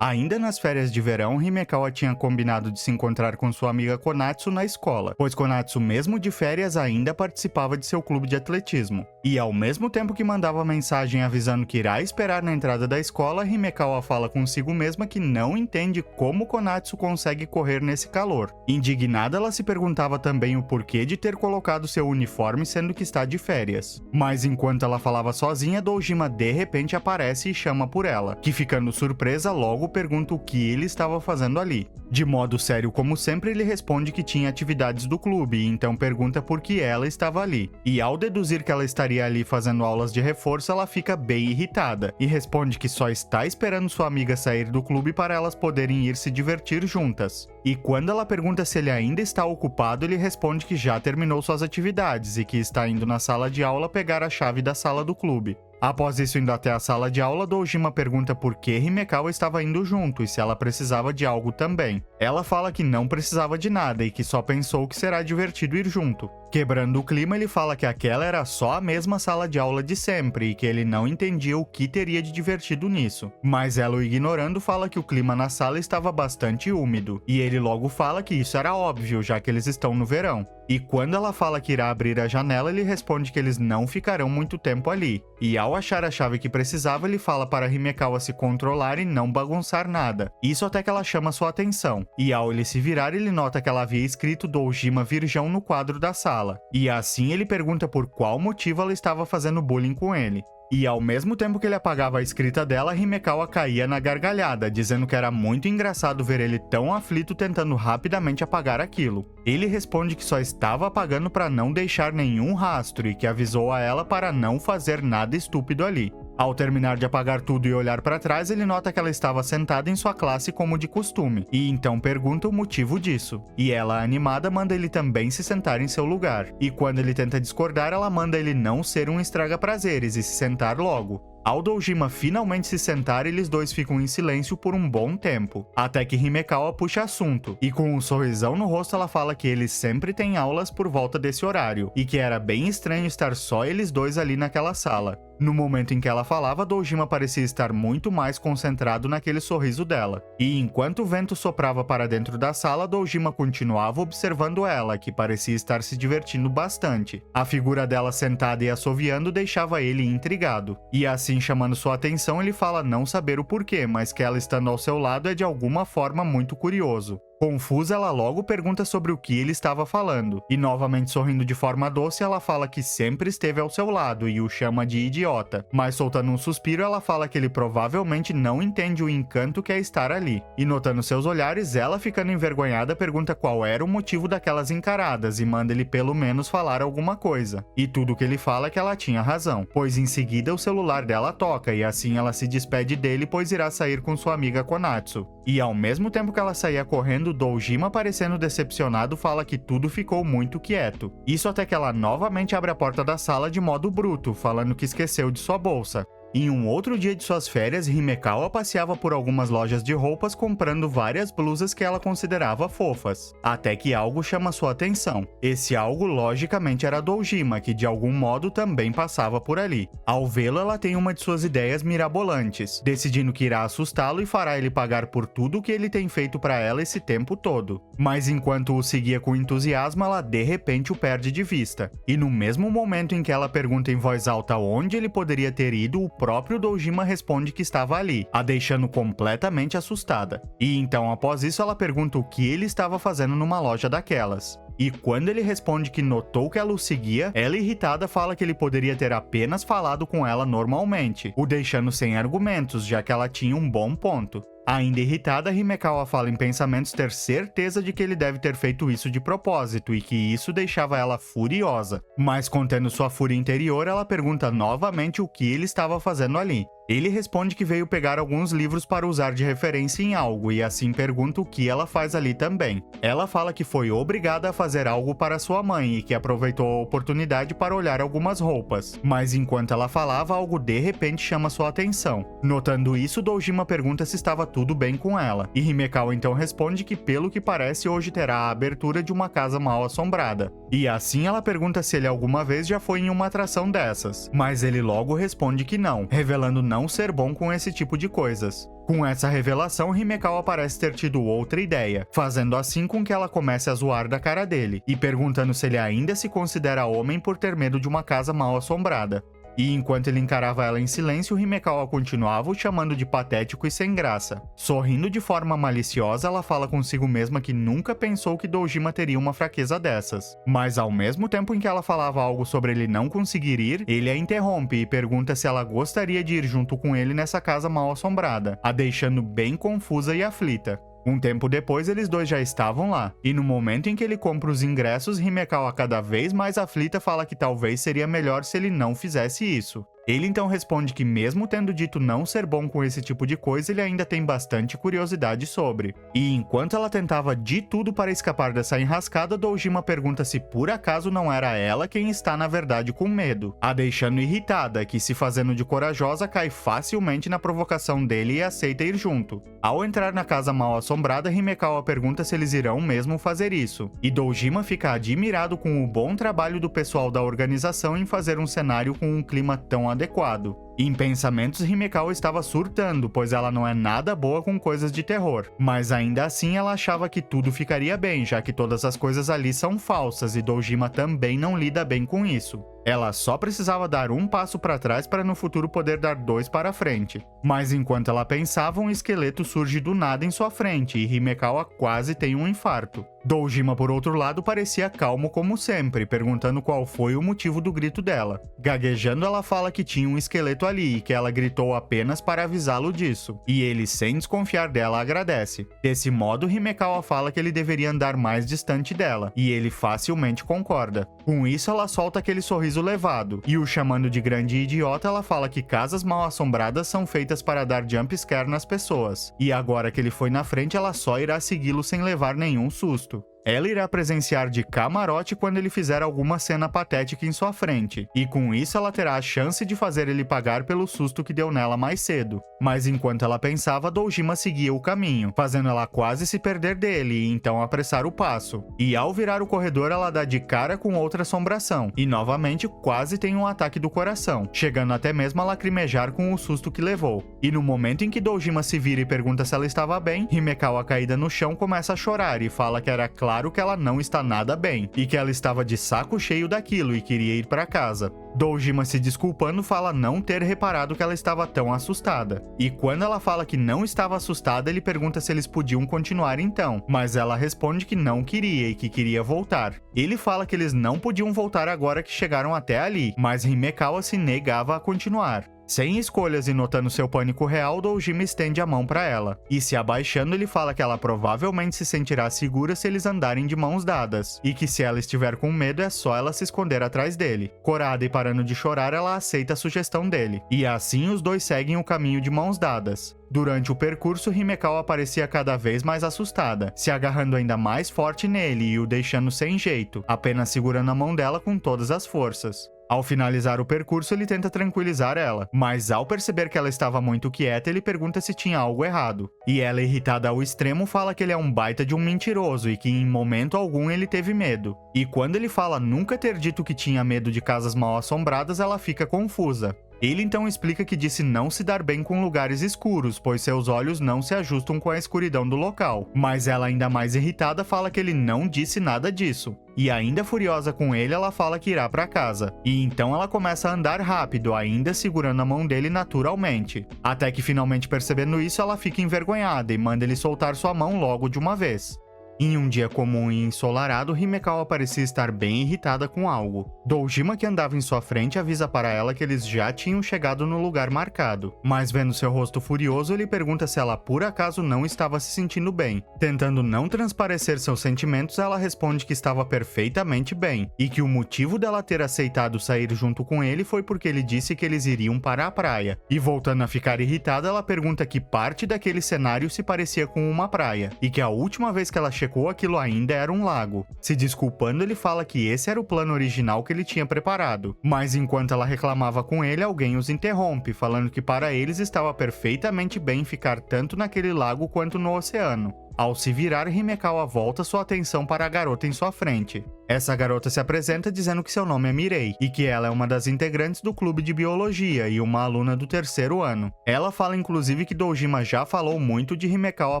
Ainda nas férias de verão, Himekawa tinha combinado de se encontrar com sua amiga Konatsu na escola, pois Konatsu, mesmo de férias, ainda participava de seu clube de atletismo. E ao mesmo tempo que mandava mensagem avisando que irá esperar na entrada da escola, Himekawa fala consigo mesma que não entende como Konatsu consegue correr nesse calor. Indignada, ela se perguntava também o porquê de ter colocado seu uniforme sendo que está de férias. Mas enquanto ela falava sozinha, Dojima de repente aparece e chama por ela, que ficando surpresa logo pergunta o que ele estava fazendo ali. De modo sério como sempre, ele responde que tinha atividades do clube e então pergunta por que ela estava ali. E ao deduzir que ela estaria ali fazendo aulas de reforço, ela fica bem irritada e responde que só está esperando sua amiga sair do clube para elas poderem ir se divertir juntas. E quando ela pergunta se ele ainda está ocupado, ele responde que já terminou suas atividades e que está indo na sala de aula pegar a chave da sala do clube. Após isso, indo até a sala de aula, Dojima pergunta por que Himekawa estava indo junto e se ela precisava de algo também. Ela fala que não precisava de nada e que só pensou que será divertido ir junto. Quebrando o clima, ele fala que aquela era só a mesma sala de aula de sempre e que ele não entendia o que teria de divertido nisso. Mas ela, o ignorando, fala que o clima na sala estava bastante úmido, e ele logo fala que isso era óbvio, já que eles estão no verão. E quando ela fala que irá abrir a janela, ele responde que eles não ficarão muito tempo ali. E ao achar a chave que precisava, ele fala para Himekawa se controlar e não bagunçar nada. Isso até que ela chama sua atenção. E ao ele se virar, ele nota que ela havia escrito Dojima Virgão no quadro da sala. E assim ele pergunta por qual motivo ela estava fazendo bullying com ele. E ao mesmo tempo que ele apagava a escrita dela, Himekawa caía na gargalhada, dizendo que era muito engraçado ver ele tão aflito tentando rapidamente apagar aquilo. Ele responde que só estava apagando para não deixar nenhum rastro e que avisou a ela para não fazer nada estúpido ali. Ao terminar de apagar tudo e olhar para trás, ele nota que ela estava sentada em sua classe como de costume, e então pergunta o motivo disso. E ela, animada, manda ele também se sentar em seu lugar. E quando ele tenta discordar, ela manda ele não ser um estraga-prazeres e se sentar logo. Ao Dojima finalmente se sentar, eles dois ficam em silêncio por um bom tempo, até que Himekawa puxa assunto, e com um sorrisão no rosto ela fala que eles sempre têm aulas por volta desse horário, e que era bem estranho estar só eles dois ali naquela sala. No momento em que ela falava, Dojima parecia estar muito mais concentrado naquele sorriso dela. E enquanto o vento soprava para dentro da sala, Dojima continuava observando ela, que parecia estar se divertindo bastante. A figura dela sentada e assoviando deixava ele intrigado. E assim, chamando sua atenção, ele fala não saber o porquê, mas que ela estando ao seu lado é de alguma forma muito curioso. Confusa, ela logo pergunta sobre o que ele estava falando, e novamente sorrindo de forma doce, ela fala que sempre esteve ao seu lado e o chama de idiota, mas soltando um suspiro, ela fala que ele provavelmente não entende o encanto que é estar ali, e notando seus olhares, ela ficando envergonhada pergunta qual era o motivo daquelas encaradas e manda ele pelo menos falar alguma coisa, e tudo que ele fala é que ela tinha razão, pois em seguida o celular dela toca e assim ela se despede dele pois irá sair com sua amiga Konatsu, e ao mesmo tempo que ela saía correndo, Dojima, parecendo decepcionado, fala que tudo ficou muito quieto. Isso até que ela novamente abre a porta da sala de modo bruto, falando que esqueceu de sua bolsa. Em um outro dia de suas férias, Himekawa passeava por algumas lojas de roupas comprando várias blusas que ela considerava fofas, até que algo chama sua atenção. Esse algo logicamente era Dojima, que de algum modo também passava por ali. Ao vê-lo, ela tem uma de suas ideias mirabolantes, decidindo que irá assustá-lo e fará ele pagar por tudo o que ele tem feito para ela esse tempo todo. Mas enquanto o seguia com entusiasmo, ela de repente o perde de vista. E no mesmo momento em que ela pergunta em voz alta onde ele poderia ter ido, o próprio Dojima responde que estava ali, a deixando completamente assustada. E então, após isso, ela pergunta o que ele estava fazendo numa loja daquelas. E quando ele responde que notou que ela o seguia, ela irritada fala que ele poderia ter apenas falado com ela normalmente, o deixando sem argumentos, já que ela tinha um bom ponto. Ainda irritada, Himekawa fala em pensamentos ter certeza de que ele deve ter feito isso de propósito e que isso deixava ela furiosa. Mas contendo sua fúria interior, ela pergunta novamente o que ele estava fazendo ali. Ele responde que veio pegar alguns livros para usar de referência em algo e assim pergunta o que ela faz ali também. Ela fala que foi obrigada a fazer algo para sua mãe e que aproveitou a oportunidade para olhar algumas roupas. Mas enquanto ela falava, algo de repente chama sua atenção. Notando isso, Dojima pergunta se estava tudo bem com ela. E Himekawa então responde que pelo que parece hoje terá a abertura de uma casa mal assombrada. E assim ela pergunta se ele alguma vez já foi em uma atração dessas. Mas ele logo responde que não, revelando não ser bom com esse tipo de coisas. Com essa revelação, Himekawa parece ter tido outra ideia, fazendo assim com que ela comece a zoar da cara dele, e perguntando se ele ainda se considera homem por ter medo de uma casa mal assombrada. E enquanto ele encarava ela em silêncio, Himekawa continuava o chamando de patético e sem graça. Sorrindo de forma maliciosa, ela fala consigo mesma que nunca pensou que Dojima teria uma fraqueza dessas. Mas ao mesmo tempo em que ela falava algo sobre ele não conseguir ir, ele a interrompe e pergunta se ela gostaria de ir junto com ele nessa casa mal assombrada, a deixando bem confusa e aflita. Um tempo depois, eles dois já estavam lá, e no momento em que ele compra os ingressos, Himekawa, cada vez mais aflita, fala que talvez seria melhor se ele não fizesse isso. Ele então responde que mesmo tendo dito não ser bom com esse tipo de coisa, ele ainda tem bastante curiosidade sobre. E enquanto ela tentava de tudo para escapar dessa enrascada, Dojima pergunta se por acaso não era ela quem está na verdade com medo, a deixando irritada, que se fazendo de corajosa cai facilmente na provocação dele e aceita ir junto. Ao entrar na casa mal assombrada, Himekawa pergunta se eles irão mesmo fazer isso, e Dojima fica admirado com o bom trabalho do pessoal da organização em fazer um cenário com um clima tão adequado. Em pensamentos, Himekawa estava surtando, pois ela não é nada boa com coisas de terror. Mas ainda assim, ela achava que tudo ficaria bem, já que todas as coisas ali são falsas e Dojima também não lida bem com isso. Ela só precisava dar um passo para trás para no futuro poder dar dois para frente. Mas enquanto ela pensava, um esqueleto surge do nada em sua frente e Himekawa quase tem um infarto. Dojima, por outro lado, parecia calmo como sempre, perguntando qual foi o motivo do grito dela. Gaguejando, ela fala que tinha um esqueleto ali e que ela gritou apenas para avisá-lo disso. E ele, sem desconfiar dela, agradece. Desse modo, Himekawa fala que ele deveria andar mais distante dela, e ele facilmente concorda. Com isso, ela solta aquele sorriso levado, e o chamando de grande idiota, ela fala que casas mal assombradas são feitas para dar jumpscare nas pessoas. E agora que ele foi na frente, ela só irá segui-lo sem levar nenhum susto. Ela irá presenciar de camarote quando ele fizer alguma cena patética em sua frente, e com isso ela terá a chance de fazer ele pagar pelo susto que deu nela mais cedo. Mas enquanto ela pensava, Dojima seguia o caminho, fazendo ela quase se perder dele e então apressar o passo. E ao virar o corredor, ela dá de cara com outra assombração, e novamente quase tem um ataque do coração, chegando até mesmo a lacrimejar com o susto que levou. E no momento em que Dojima se vira e pergunta se ela estava bem, Himekawa, caída no chão, começa a chorar e fala que era claro que ela não está nada bem, e que ela estava de saco cheio daquilo e queria ir para casa. Dojima, se desculpando, fala não ter reparado que ela estava tão assustada. E quando ela fala que não estava assustada, ele pergunta se eles podiam continuar então, mas ela responde que não queria e que queria voltar. Ele fala que eles não podiam voltar agora que chegaram até ali, mas Himekawa se negava a continuar. Sem escolhas e notando seu pânico real, Dojima estende a mão para ela. E se abaixando, ele fala que ela provavelmente se sentirá segura se eles andarem de mãos dadas, e que se ela estiver com medo é só ela se esconder atrás dele. Corada e parando de chorar, ela aceita a sugestão dele. E assim os dois seguem o caminho de mãos dadas. Durante o percurso, Himekawa parecia cada vez mais assustada, se agarrando ainda mais forte nele e o deixando sem jeito, apenas segurando a mão dela com todas as forças. Ao finalizar o percurso, ele tenta tranquilizar ela, mas ao perceber que ela estava muito quieta, ele pergunta se tinha algo errado. E ela, irritada ao extremo, fala que ele é um baita de um mentiroso e que em momento algum ele teve medo. E quando ele fala nunca ter dito que tinha medo de casas mal assombradas, ela fica confusa. Ele então explica que disse não se dar bem com lugares escuros, pois seus olhos não se ajustam com a escuridão do local. Mas ela, ainda mais irritada, fala que ele não disse nada disso. E ainda furiosa com ele, ela fala que irá para casa. E então ela começa a andar rápido, ainda segurando a mão dele naturalmente. Até que finalmente percebendo isso, ela fica envergonhada e manda ele soltar sua mão logo de uma vez. Em um dia comum e ensolarado, Himekawa parecia estar bem irritada com algo. Dojima, que andava em sua frente, avisa para ela que eles já tinham chegado no lugar marcado. Mas vendo seu rosto furioso, ele pergunta se ela por acaso não estava se sentindo bem. Tentando não transparecer seus sentimentos, ela responde que estava perfeitamente bem, e que o motivo dela ter aceitado sair junto com ele foi porque ele disse que eles iriam para a praia. E voltando a ficar irritada, ela pergunta que parte daquele cenário se parecia com uma praia, e que a última vez que ela chegou aquilo ainda era um lago. Se desculpando, ele fala que esse era o plano original que ele tinha preparado. Mas enquanto ela reclamava com ele, alguém os interrompe, falando que para eles estava perfeitamente bem ficar tanto naquele lago quanto no oceano. Ao se virar, Himekawa volta sua atenção para a garota em sua frente. Essa garota se apresenta dizendo que seu nome é Mirei, e que ela é uma das integrantes do clube de biologia e uma aluna do 3º ano. Ela fala inclusive que Dojima já falou muito de Himekawa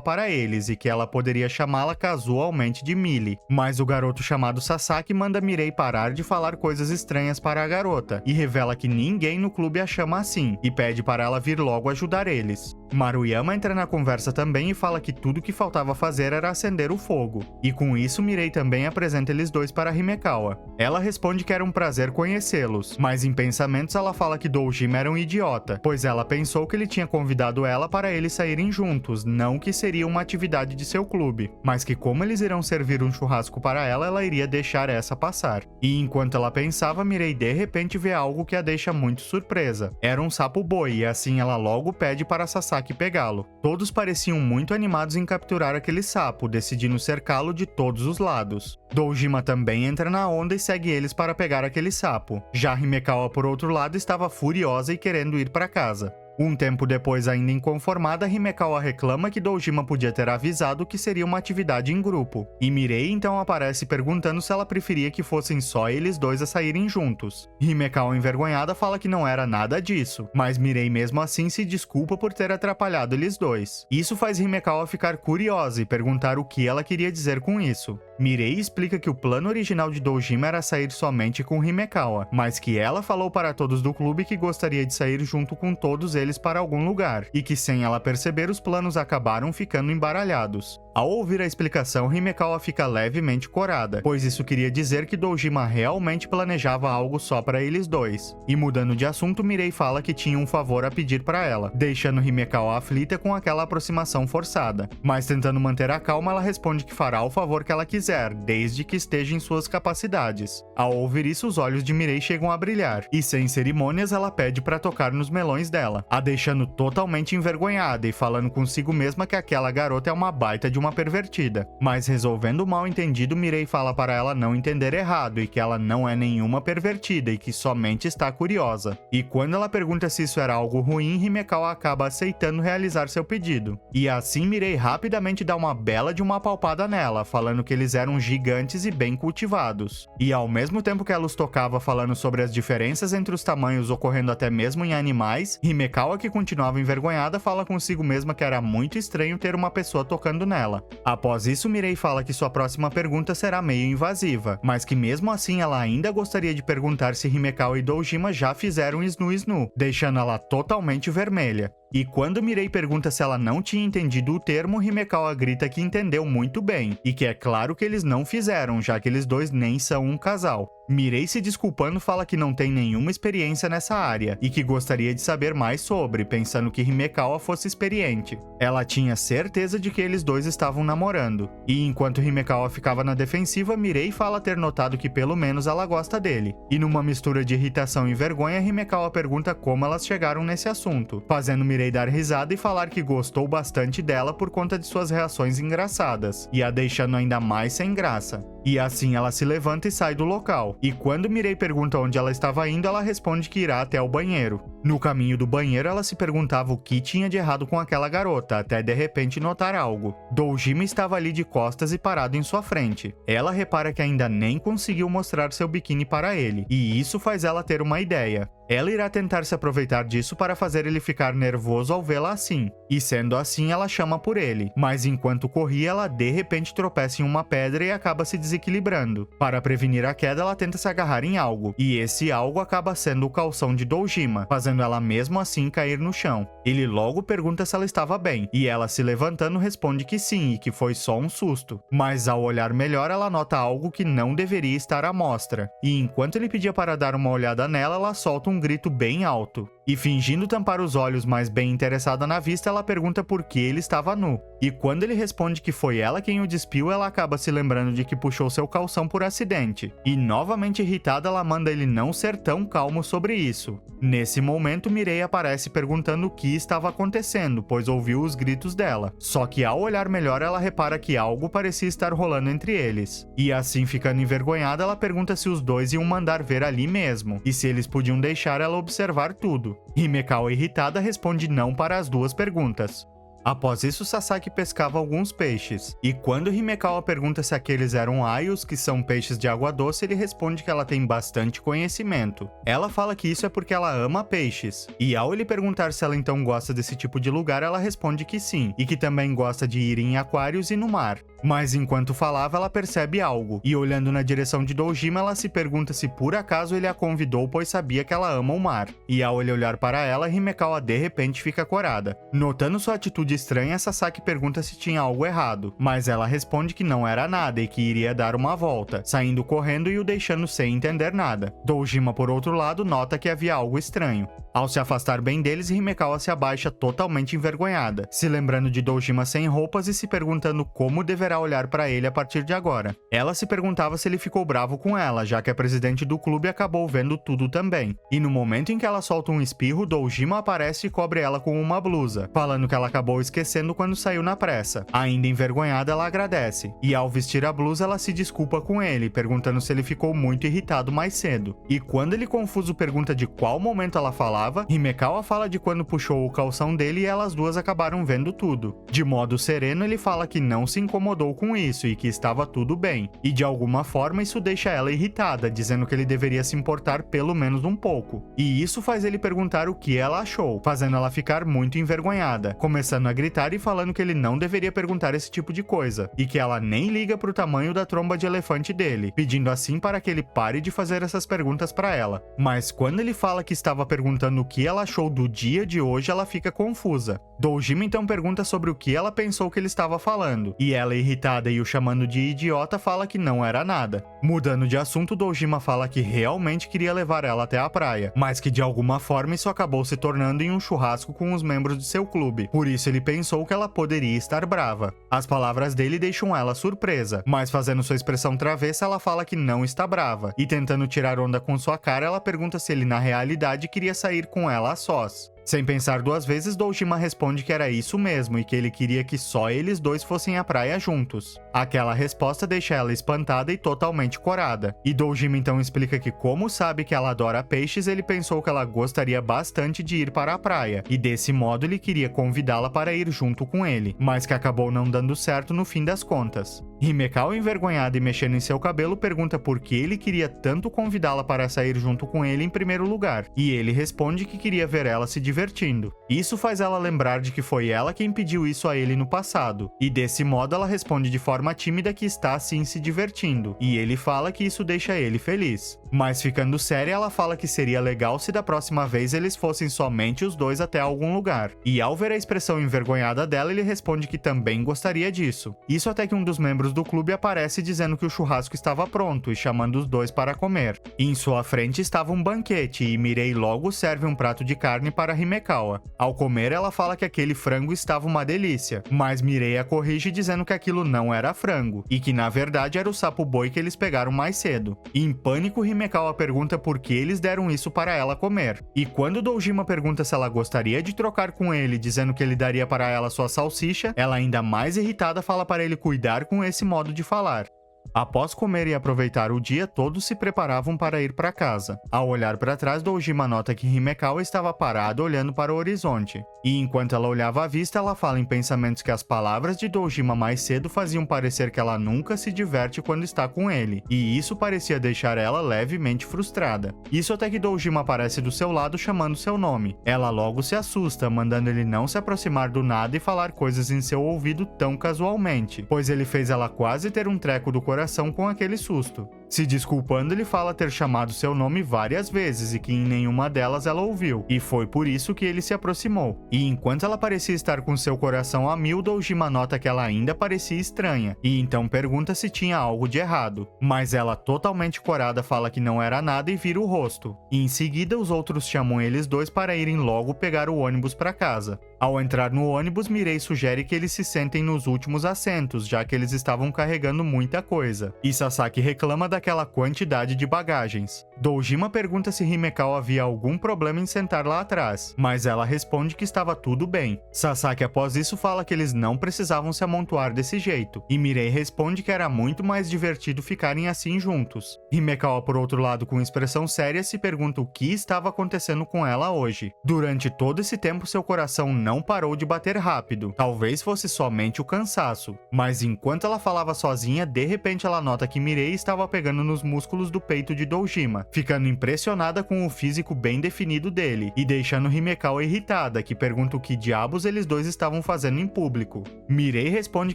para eles, e que ela poderia chamá-la casualmente de Mili. Mas o garoto chamado Sasaki manda Mirei parar de falar coisas estranhas para a garota, e revela que ninguém no clube a chama assim, e pede para ela vir logo ajudar eles. Maruyama entra na conversa também e fala que tudo que faltava fazer era acender o fogo. E com isso, Mirei também apresenta eles dois para Himekawa. Ela responde que era um prazer conhecê-los, mas em pensamentos ela fala que Dojima era um idiota, pois ela pensou que ele tinha convidado ela para eles saírem juntos, não que seria uma atividade de seu clube, mas que como eles irão servir um churrasco para ela, ela iria deixar essa passar. E enquanto ela pensava, Mirei de repente vê algo que a deixa muito surpresa. Era um sapo-boi e assim ela logo pede para Sasaki pegá-lo. Todos pareciam muito animados em capturar aquele sapo, decidindo cercá-lo de todos os lados. Dojima também entra na onda e segue eles para pegar aquele sapo. Já Himekawa, por outro lado, estava furiosa e querendo ir para casa. Um tempo depois, ainda inconformada, Himekawa reclama que Dojima podia ter avisado que seria uma atividade em grupo. E Mirei então aparece perguntando se ela preferia que fossem só eles dois a saírem juntos. Himekawa, envergonhada, fala que não era nada disso, mas Mirei mesmo assim se desculpa por ter atrapalhado eles dois. Isso faz Himekawa ficar curiosa e perguntar o que ela queria dizer com isso. Mirei explica que o plano original de Dojima era sair somente com Himekawa, mas que ela falou para todos do clube que gostaria de sair junto com todos eles para algum lugar, e que sem ela perceber os planos acabaram ficando embaralhados. Ao ouvir a explicação, Himekawa fica levemente corada, pois isso queria dizer que Dojima realmente planejava algo só para eles dois. E mudando de assunto, Mirei fala que tinha um favor a pedir para ela, deixando Himekawa aflita com aquela aproximação forçada. Mas tentando manter a calma, ela responde que fará o favor que ela quiser, desde que esteja em suas capacidades. Ao ouvir isso, os olhos de Mirei chegam a brilhar, e sem cerimônias ela pede para tocar nos melões dela, a deixando totalmente envergonhada e falando consigo mesma que aquela garota é uma baita de uma pervertida. Mas resolvendo o mal entendido, Mirei fala para ela não entender errado e que ela não é nenhuma pervertida e que somente está curiosa. E quando ela pergunta se isso era algo ruim, Himekawa acaba aceitando realizar seu pedido. E assim Mirei rapidamente dá uma bela de uma palpada nela, falando que eles eram gigantes e bem cultivados. E ao mesmo tempo que ela os tocava falando sobre as diferenças entre os tamanhos ocorrendo até mesmo em animais, Himekawa, que continuava envergonhada, fala consigo mesma que era muito estranho ter uma pessoa tocando nela. Após isso, Mirei fala que sua próxima pergunta será meio invasiva, mas que mesmo assim ela ainda gostaria de perguntar se Himekawa e Dojima já fizeram Snu-Snu, deixando ela totalmente vermelha. E quando Mirei pergunta se ela não tinha entendido o termo, Himekawa grita que entendeu muito bem, e que é claro que eles não fizeram, já que eles dois nem são um casal. Mirei, se desculpando, fala que não tem nenhuma experiência nessa área, e que gostaria de saber mais sobre, pensando que Himekawa fosse experiente. Ela tinha certeza de que eles dois estavam namorando. E enquanto Himekawa ficava na defensiva, Mirei fala ter notado que pelo menos ela gosta dele. E numa mistura de irritação e vergonha, Himekawa pergunta como elas chegaram nesse assunto, fazendo Mirei dar risada e falar que gostou bastante dela por conta de suas reações engraçadas, e a deixando ainda mais sem graça. E assim ela se levanta e sai do local. E quando Mirei pergunta onde ela estava indo, ela responde que irá até o banheiro. No caminho do banheiro, ela se perguntava o que tinha de errado com aquela garota, até de repente notar algo. Doujima estava ali de costas e parado em sua frente. Ela repara que ainda nem conseguiu mostrar seu biquíni para ele, e isso faz ela ter uma ideia. Ela irá tentar se aproveitar disso para fazer ele ficar nervoso ao vê-la assim. E sendo assim, ela chama por ele. Mas enquanto corria, ela de repente tropeça em uma pedra e acaba se desequilibrando. Para prevenir a queda, ela tenta se agarrar em algo. E esse algo acaba sendo o calção de Doujima, fazendo ela mesmo assim cair no chão. Ele logo pergunta se ela estava bem. E ela, se levantando, responde que sim e que foi só um susto. Mas ao olhar melhor, ela nota algo que não deveria estar à mostra. E enquanto ele pedia para dar uma olhada nela, ela solta um grito bem alto. E fingindo tampar os olhos, mas bem interessada na vista, ela pergunta por que ele estava nu. E quando ele responde que foi ela quem o despiu, ela acaba se lembrando de que puxou seu calção por acidente. E novamente irritada, ela manda ele não ser tão calmo sobre isso. Nesse momento, Mirei aparece perguntando o que estava acontecendo, pois ouviu os gritos dela. Só que ao olhar melhor, ela repara que algo parecia estar rolando entre eles. E assim, ficando envergonhada, ela pergunta se os dois iam mandar ver ali mesmo, e se eles podiam deixar ela observar tudo. Himekawa, irritada, responde não para as duas perguntas. Após isso, Sasaki pescava alguns peixes, e quando Himekawa pergunta se aqueles eram aios, que são peixes de água doce, ele responde que ela tem bastante conhecimento. Ela fala que isso é porque ela ama peixes, e ao ele perguntar se ela então gosta desse tipo de lugar, ela responde que sim, e que também gosta de ir em aquários e no mar. Mas enquanto falava, ela percebe algo, e olhando na direção de Doujima, ela se pergunta se por acaso ele a convidou, pois sabia que ela ama o mar. E ao ele olhar para ela, Himekawa de repente fica corada. Notando sua atitude estranha, Sasaki pergunta se tinha algo errado, mas ela responde que não era nada e que iria dar uma volta, saindo correndo e o deixando sem entender nada. Doujima, por outro lado, nota que havia algo estranho. Ao se afastar bem deles, Himekawa se abaixa totalmente envergonhada, se lembrando de Doujima sem roupas e se perguntando como deverá olhar para ele a partir de agora. Ela se perguntava se ele ficou bravo com ela, já que a presidente do clube acabou vendo tudo também. E no momento em que ela solta um espirro, Doujima aparece e cobre ela com uma blusa, falando que ela acabou esquecendo quando saiu na pressa. Ainda envergonhada, ela agradece. E ao vestir a blusa, ela se desculpa com ele, perguntando se ele ficou muito irritado mais cedo. E quando ele, confuso, pergunta de qual momento ela falava, Himekawa fala de quando puxou o calção dele e elas duas acabaram vendo tudo. De modo sereno, ele fala que não se incomodou com isso e que estava tudo bem. E de alguma forma isso deixa ela irritada, dizendo que ele deveria se importar pelo menos um pouco. E isso faz ele perguntar o que ela achou, fazendo ela ficar muito envergonhada, começando a gritar e falando que ele não deveria perguntar esse tipo de coisa, e que ela nem liga pro tamanho da tromba de elefante dele, pedindo assim para que ele pare de fazer essas perguntas para ela. Mas quando ele fala que estava perguntando o que ela achou do dia de hoje, ela fica confusa. Doujima então pergunta sobre o que ela pensou que ele estava falando, e ela, irritada e o chamando de idiota, fala que não era nada. Mudando de assunto, Doujima fala que realmente queria levar ela até a praia, mas que de alguma forma isso acabou se tornando em um churrasco com os membros de seu clube, por isso ele pensou que ela poderia estar brava. As palavras dele deixam ela surpresa, mas fazendo sua expressão travessa, ela fala que não está brava, e tentando tirar onda com sua cara, ela pergunta se ele na realidade queria sair com ela a sós. Sem pensar duas vezes, Doujima responde que era isso mesmo e que ele queria que só eles dois fossem à praia juntos. Aquela resposta deixa ela espantada e totalmente corada. E Doujima então explica que, como sabe que ela adora peixes, ele pensou que ela gostaria bastante de ir para a praia, e desse modo ele queria convidá-la para ir junto com ele, mas que acabou não dando certo no fim das contas. Himekawa, envergonhada e mexendo em seu cabelo, pergunta por que ele queria tanto convidá-la para sair junto com ele em primeiro lugar, e ele responde que queria ver ela se divertindo. Isso faz ela lembrar de que foi ela quem pediu isso a ele no passado, e desse modo ela responde de forma tímida que está sim se divertindo, e ele fala que isso deixa ele feliz. Mas ficando séria, ela fala que seria legal se da próxima vez eles fossem somente os dois até algum lugar, e ao ver a expressão envergonhada dela, ele responde que também gostaria disso. Isso até que um dos membros do clube aparece dizendo que o churrasco estava pronto e chamando os dois para comer. Em sua frente estava um banquete e Mirei logo serve um prato de carne para Himekawa. Ao comer, ela fala que aquele frango estava uma delícia, mas Mirei a corrige dizendo que aquilo não era frango, e que na verdade era o sapo-boi que eles pegaram mais cedo. Em pânico, Himekawa pergunta por que eles deram isso para ela comer. E quando Doujima pergunta se ela gostaria de trocar com ele, dizendo que ele daria para ela sua salsicha, ela, ainda mais irritada, fala para ele cuidar com esse modo de falar. Após comer e aproveitar o dia, todos se preparavam para ir para casa. Ao olhar para trás, Dojima nota que Himekawa estava parada olhando para o horizonte. E enquanto ela olhava à vista, ela fala em pensamentos que as palavras de Dojima mais cedo faziam parecer que ela nunca se diverte quando está com ele, e isso parecia deixar ela levemente frustrada. Isso até que Dojima aparece do seu lado chamando seu nome. Ela logo se assusta, mandando ele não se aproximar do nada e falar coisas em seu ouvido tão casualmente, pois ele fez ela quase ter um treco do coração com aquele susto. Se desculpando, ele fala ter chamado seu nome várias vezes e que em nenhuma delas ela ouviu, e foi por isso que ele se aproximou. E enquanto ela parecia estar com seu coração a mil, Dojima nota que ela ainda parecia estranha, e então pergunta se tinha algo de errado. Mas ela, totalmente corada, fala que não era nada e vira o rosto. E em seguida, os outros chamam eles dois para irem logo pegar o ônibus para casa. Ao entrar no ônibus, Mirei sugere que eles se sentem nos últimos assentos, já que eles estavam carregando muita coisa. E Sasaki reclama daquela quantidade de bagagens. Dojima pergunta se Himekawa havia algum problema em sentar lá atrás, mas ela responde que estava tudo bem. Sasaki após isso fala que eles não precisavam se amontoar desse jeito, e Mirei responde que era muito mais divertido ficarem assim juntos. Himekawa, por outro lado, com expressão séria, se pergunta o que estava acontecendo com ela hoje. Durante todo esse tempo, seu coração não parou de bater rápido. Talvez fosse somente o cansaço. Mas enquanto ela falava sozinha, de repente ela nota que Mirei estava pegando nos músculos do peito de Dojima, ficando impressionada com o físico bem definido dele, e deixando Himekawa irritada, que pergunta o que diabos eles dois estavam fazendo em público. Mirei responde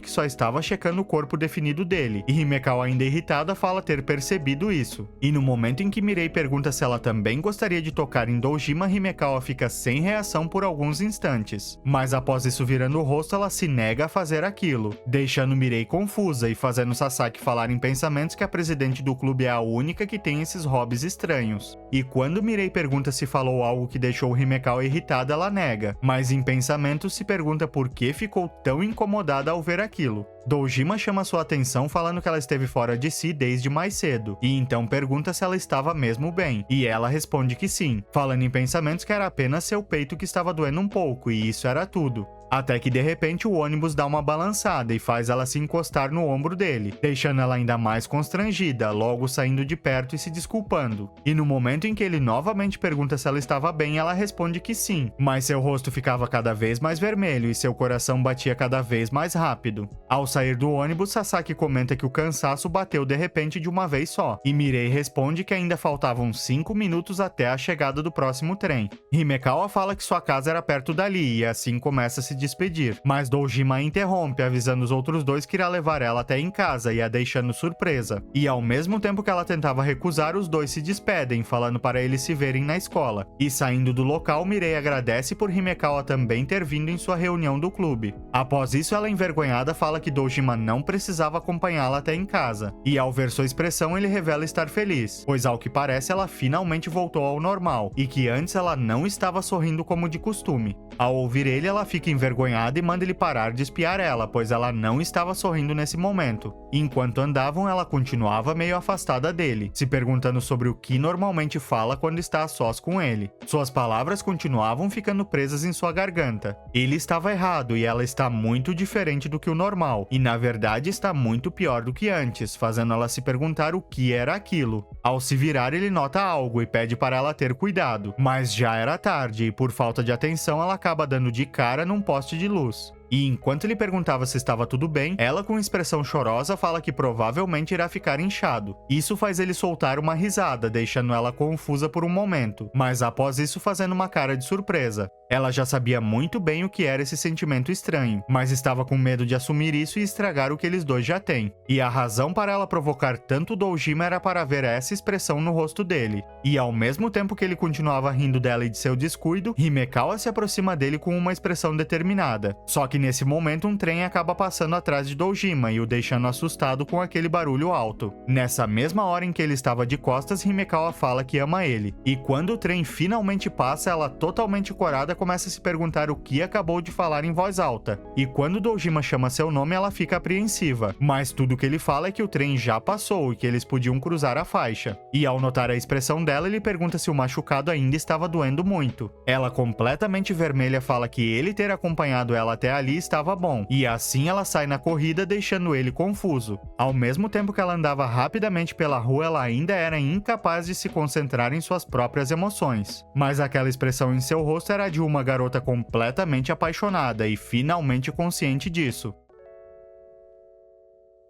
que só estava checando o corpo definido dele, e Himekawa, ainda irritada, fala ter percebido isso. E no momento em que Mirei pergunta se ela também gostaria de tocar em Dojima, Himekawa fica sem reação por alguns instantes. Mas após isso virando o rosto, ela se nega a fazer aquilo, deixando Mirei confusa e fazendo Sasaki falar em pensamentos que a presidente do clube é a única que tem esses hobbies estranhos. E quando Mirei pergunta se falou algo que deixou Himekawa irritada, ela nega, mas em pensamentos se pergunta por que ficou tão incomodada ao ver aquilo. Dojima chama sua atenção falando que ela esteve fora de si desde mais cedo, e então pergunta se ela estava mesmo bem, e ela responde que sim, falando em pensamentos que era apenas seu peito que estava doendo um pouco, e isso era tudo. Até que de repente o ônibus dá uma balançada e faz ela se encostar no ombro dele, deixando ela ainda mais constrangida, logo saindo de perto e se desculpando. E no momento em que ele novamente pergunta se ela estava bem, ela responde que sim, mas seu rosto ficava cada vez mais vermelho e seu coração batia cada vez mais rápido. Ao sair do ônibus, Sasaki comenta que o cansaço bateu de repente de uma vez só, e Mirei responde que ainda faltavam 5 minutos até a chegada do próximo trem. Himekawa fala que sua casa era perto dali e assim começa a se despedir, mas Dojima interrompe, avisando os outros dois que irá levar ela até em casa e a deixando surpresa. E ao mesmo tempo que ela tentava recusar, os dois se despedem, falando para eles se verem na escola. E saindo do local, Mirei agradece por Himekawa também ter vindo em sua reunião do clube. Após isso, ela envergonhada fala que Dojima não precisava acompanhá-la até em casa. E ao ver sua expressão, ele revela estar feliz, pois ao que parece ela finalmente voltou ao normal, e que antes ela não estava sorrindo como de costume. Ao ouvir ele, ela fica envergonhada e manda ele parar de espiar ela, pois ela não estava sorrindo nesse momento. Enquanto andavam, ela continuava meio afastada dele, se perguntando sobre o que normalmente fala quando está a sós com ele. Suas palavras continuavam ficando presas em sua garganta. Ele estava errado e ela está muito diferente do que o normal, e na verdade está muito pior do que antes, fazendo ela se perguntar o que era aquilo. Ao se virar, ele nota algo e pede para ela ter cuidado, mas já era tarde e por falta de atenção ela acaba dando de cara num poste de luz. E enquanto ele perguntava se estava tudo bem, ela com expressão chorosa fala que provavelmente irá ficar inchado. Isso faz ele soltar uma risada, deixando ela confusa por um momento, mas após isso fazendo uma cara de surpresa. Ela já sabia muito bem o que era esse sentimento estranho, mas estava com medo de assumir isso e estragar o que eles dois já têm. E a razão para ela provocar tanto Dojima era para ver essa expressão no rosto dele. E ao mesmo tempo que ele continuava rindo dela e de seu descuido, Himekawa se aproxima dele com uma expressão determinada. Só que nesse momento um trem acaba passando atrás de Dojima e o deixando assustado com aquele barulho alto. Nessa mesma hora em que ele estava de costas, Himekawa fala que ama ele. E quando o trem finalmente passa, ela totalmente corada começa a se perguntar o que acabou de falar em voz alta. E quando Dojima chama seu nome, ela fica apreensiva. Mas tudo que ele fala é que o trem já passou e que eles podiam cruzar a faixa. E ao notar a expressão dela, ele pergunta se o machucado ainda estava doendo muito. Ela, completamente vermelha, fala que ele ter acompanhado ela até ali estava bom. E assim ela sai na corrida, deixando ele confuso. Ao mesmo tempo que ela andava rapidamente pela rua, ela ainda era incapaz de se concentrar em suas próprias emoções. Mas aquela expressão em seu rosto era de uma garota completamente apaixonada e finalmente consciente disso.